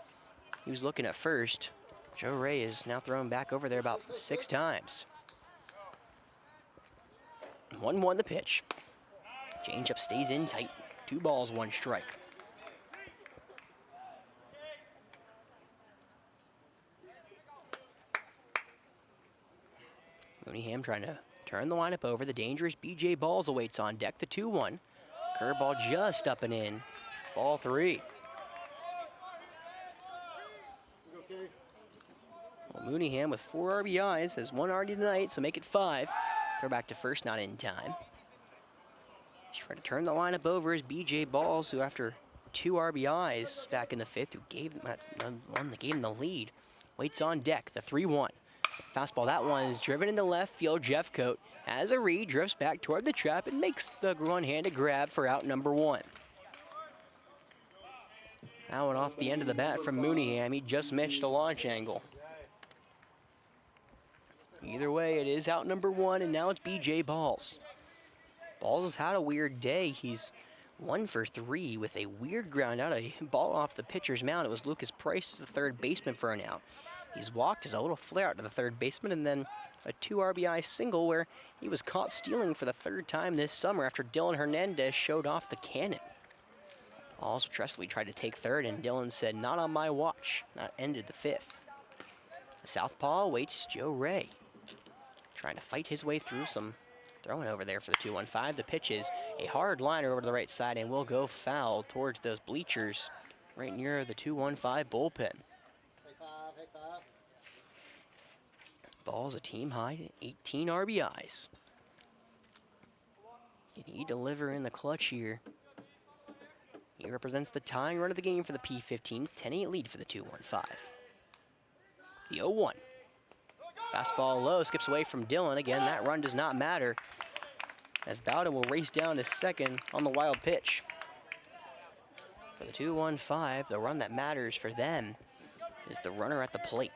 he was looking at first, Joe Ray is now thrown back over there about 6 times. 1-1 the pitch. Changeup stays in tight. 2 balls, 1 strike. Mooneyham trying to turn the lineup over. The dangerous B.J. Balls awaits on deck. The 2-1. Curveball just up and in. Ball 3. Well, Mooneyham with 4 RBIs has 1 already tonight, so make it 5. Throw back to first, not in time. He's trying to turn the lineup over is B.J. Balls, who after 2 RBIs back in the 5th, who gave him one that gave him the lead, waits on deck. The 3-1. Fastball, that one is driven into left field. Jeffcoat has a read, drifts back toward the trap, and makes the one-handed grab for out number 1. That one off the end of the bat from Mooneyham. He just missed a launch angle. Either way, it is out number 1, and now it's B.J. Balls. Balls has had a weird day. He's 1 for 3 with a weird ground out, a ball off the pitcher's mound. It was Lucas Price, the third baseman, for an out. He's walked as a little flare out to the third baseman, and then a 2 RBI single where he was caught stealing for the 3rd time this summer after Dylan Hernandez showed off the cannon. Also, Tressley tried to take third, and Dylan said, "Not on my watch." That ended the 5th. The southpaw awaits Joe Ray, trying to fight his way through some throwing over there for the 2-1-5. The pitch is a hard liner over to the right side and will go foul towards those bleachers right near the 2-1-5 bullpen. Ball's a team high, 18 RBIs. Can he deliver in the clutch here? He represents the tying run of the game for the P15, 10-8 lead for the 2-1-5. The 0-1. Fastball low, skips away from Dylan. Again, that run does not matter, as Bowden will race down to second on the wild pitch. For the 2-1-5, the run that matters for them is the runner at the plate.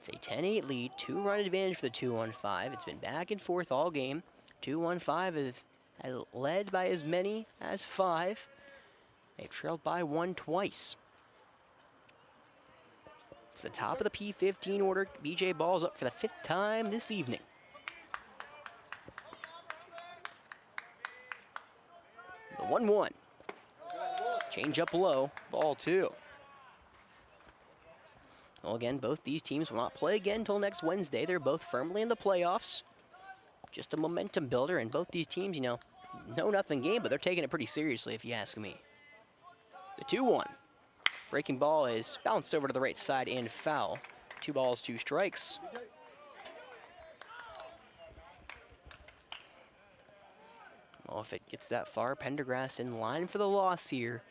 It's a 10-8 lead, 2-run advantage for the 2-1-5. It's been back and forth all game. 2-1-5 has led by as many as 5. They've trailed by 1 twice. It's the top of the P15 order. BJ Ball's up for the 5th time this evening. The 1-1. Change up low, ball 2. Well, again, both these teams will not play again until next Wednesday. They're both firmly in the playoffs. Just a momentum builder, and both these teams, you know, no-nothing game, but they're taking it pretty seriously, if you ask me. The 2-1. Breaking ball is bounced over to the right side and foul. 2 balls, 2 strikes. Well, if it gets that far, Pendergrass in line for the loss here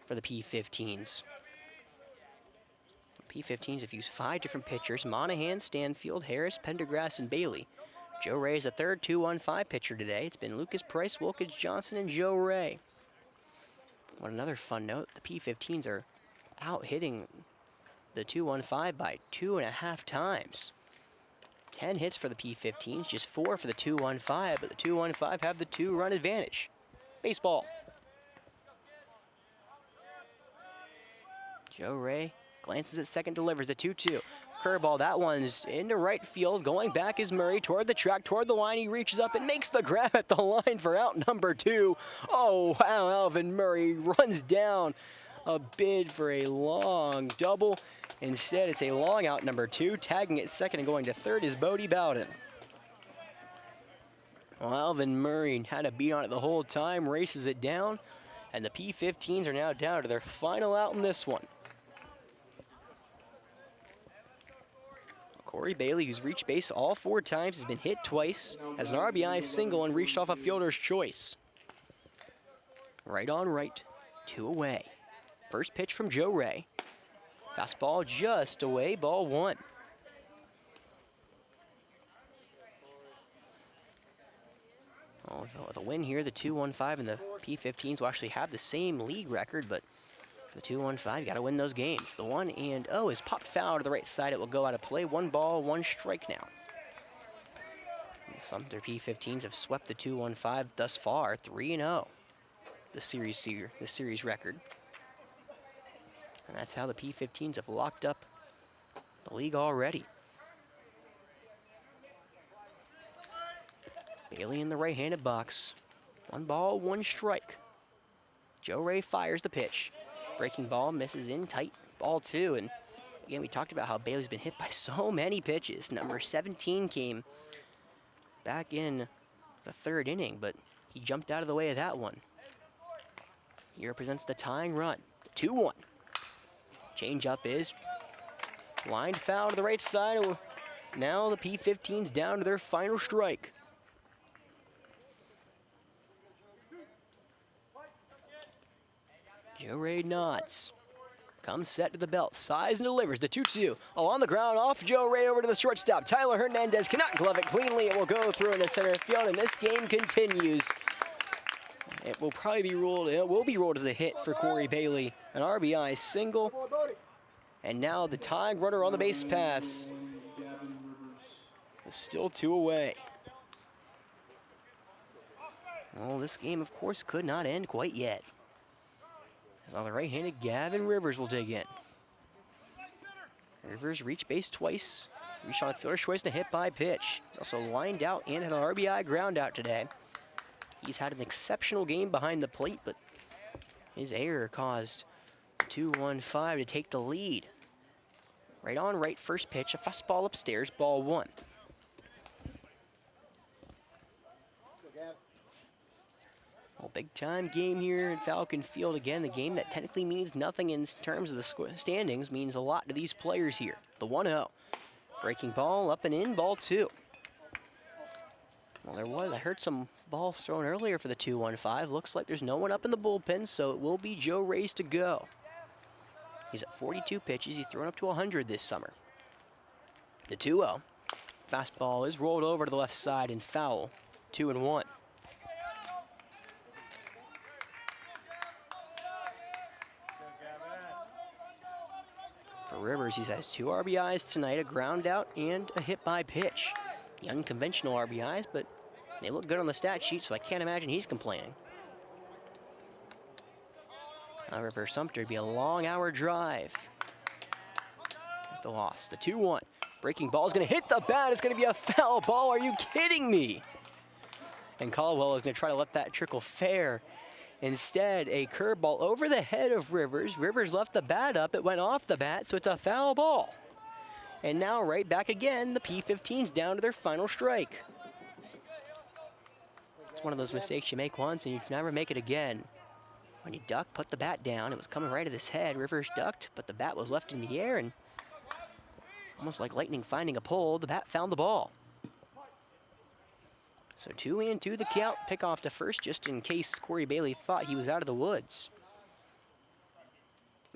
for the P15s. The P15s have used 5 different pitchers: Monahan, Stanfield, Harris, Pendergrass, and Bailey. Joe Ray is the third 2-1-5 pitcher today. It's been Lucas Price, Wilkins Johnson, and Joe Ray. One another fun note, the P15s are out hitting the 2-1-5 by 2.5 times. 10 hits for the P15s, just 4 for the 2-1-5, but the 2-1-5 have the 2-run advantage. Baseball. Joe Ray glances at second, delivers a 2-2. Curveball, that one's into right field. Going back is Murray toward the track, toward the line. He reaches up and makes the grab at the line for out number 2. Oh, wow, Alvin Murray runs down a bid for a long double. Instead, it's a long out number 2. Tagging at second and going to third is Bodie Bowden. Well, Alvin Murray had a beat on it the whole time, races it down, and the P15s are now down to their final out in this one. Corey Bailey, who's reached base all 4 times, has been hit twice, has an RBI single and reached off a fielder's choice. Right on right, 2 away. First pitch from Joe Ray. Fastball just away, ball 1. Oh, with a win here, the 2-1-5 and the P15s will actually have the same league record, but for the 2-1-5, you got to win those games. The 1-0 is popped foul to the right side. It will go out of play. 1 ball, 1 strike now. The Sumter P15s have swept the 2-1-5 thus far, 3-0. The series record. And that's how the P15s have locked up the league already. Bailey in the right-handed box. 1 ball, 1 strike. Joe Ray fires the pitch. Breaking ball misses in tight, ball 2. And again, we talked about how Bailey's been hit by so many pitches. Number 17 came back in the 3rd inning, but he jumped out of the way of that one. He represents the tying run. 2-1. Change up is lined foul to the right side. Now the P15's down to their final strike. Joe Ray nods. Comes set to the belt. Size and delivers the 2-2. Oh, on the ground, off Joe Ray over to the shortstop. Tyler Hernandez cannot glove it cleanly. It will go through into center field, and this game continues. It will probably be ruled, it will be ruled as a hit for Corey Bailey. An RBI single. And now the tying runner on the base pass is still 2 away. Well, this game, of course, could not end quite yet. As now the right-handed Gavin Rivers will dig in. Rivers reached base twice. Reached on a fielder's choice and a hit by pitch. He's also lined out and had an RBI ground out today. He's had an exceptional game behind the plate, but his error caused 2-1-5 to take the lead. Right on right, first pitch, a fastball upstairs, ball 1. Well, big time game here at Falcon Field. Again, the game that technically means nothing in terms of the standings means a lot to these players here. The 1-0. Breaking ball up and in, ball 2. Well, I heard some balls thrown earlier for the 2-1-5. Looks like there's no one up in the bullpen, so it will be Joe Ray's to go. He's at 42 pitches. He's thrown up to 100 this summer. The 2-0. Fastball is rolled over to the left side and foul. 2-1. For Rivers, he has 2 RBIs tonight, a ground out and a hit by pitch. The unconventional RBIs, but They look good on the stat sheet, so I can't imagine he's complaining. However, for Sumter, it'd be a long hour drive. With the loss, the 2-1. Breaking ball is going to hit the bat. It's going to be a foul ball. Are you kidding me? And Caldwell is going to try to let that trickle fair. Instead, a curveball over the head of Rivers. Rivers left the bat up. It went off the bat, so it's a foul ball. And now right back again, the P-15's down to their final strike. It's one of those mistakes you make once and you never make it again. When you duck, put the bat down. It was coming right at his head. Rivers ducked, but the bat was left in the air, and almost like lightning finding a pole, the bat found the ball. So 2-2 the count. Pick off to first just in case Corey Bailey thought he was out of the woods.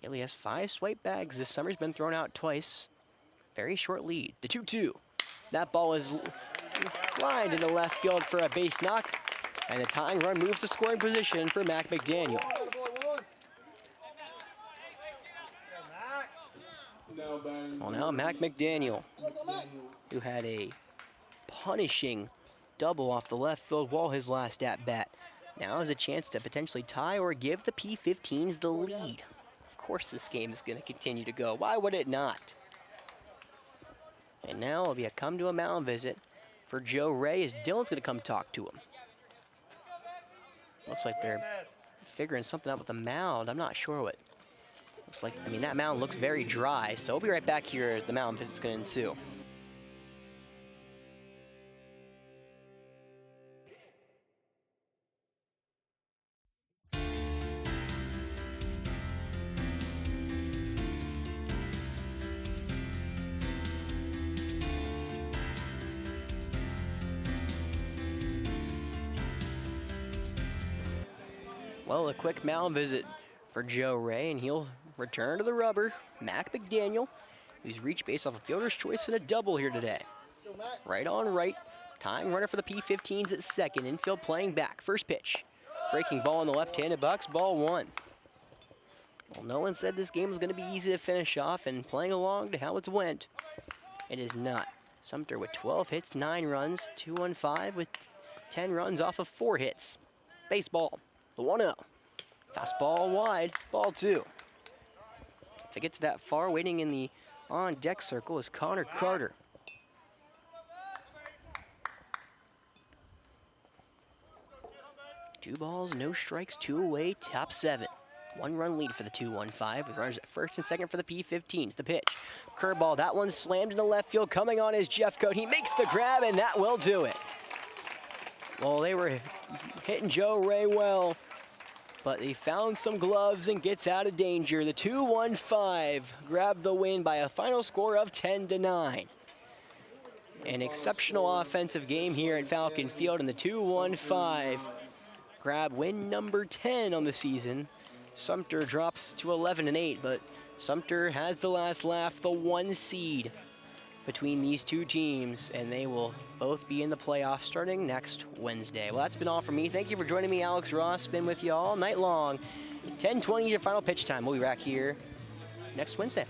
Bailey has 5 swipe bags. This summer's been thrown out twice. Very short lead. The 2-2. That ball is lined into left field for a base knock. And the tying run moves to scoring position for Mac McDaniel. Well, now Mac McDaniel, who had a punishing double off the left field wall his last at-bat, now has a chance to potentially tie or give the P-15s the lead. Of course this game is going to continue to go. Why would it not? And now it'll be a come to a mound visit for Joe Ray as Dylan's going to come talk to him. Looks like they're figuring something out with the mound. I'm not sure what. Looks like, I mean, that mound looks very dry, so we'll be right back here as the mound visit's going to ensue. Well, a quick mound visit for Joe Ray, and he'll return to the rubber. Mac McDaniel, who's reached base off a fielder's choice and a double here today. Right on right, tying runner for the P-15s at second. Infield playing back. First pitch. Breaking ball in the left-handed box, ball 1. Well, no one said this game was going to be easy to finish off, and playing along to how it's went, it is not. Sumter with 12 hits, 9 runs, 2-5 with 10 runs off of 4 hits. Baseball. The 1-0. Fastball wide, ball 2. If it gets that far, waiting in the on-deck circle is Connor Carter. Two balls, no strikes, 2 away, top 7. 1-run lead for the 2-1-5 with runners at first and second for the P-15s. The pitch, curveball, that one slammed into left field. Coming on is Jeffcoat. He makes the grab, and that will do it. Well, they were hitting Joe Ray well, but he found some gloves and gets out of danger. The 2-1-5 grabbed the win by a final score of 10-9. An exceptional offensive game here at Falcon Field, and the 2-1-5 grab win number 10 on the season. Sumter drops to 11-8, but Sumter has the last laugh, the 1 seed between these two teams, and they will both be in the playoffs starting next Wednesday. Well, that's been all from me. Thank you for joining me. Alex Ross, been with you all night long. 10:20 is your final pitch time. We'll be back here next Wednesday.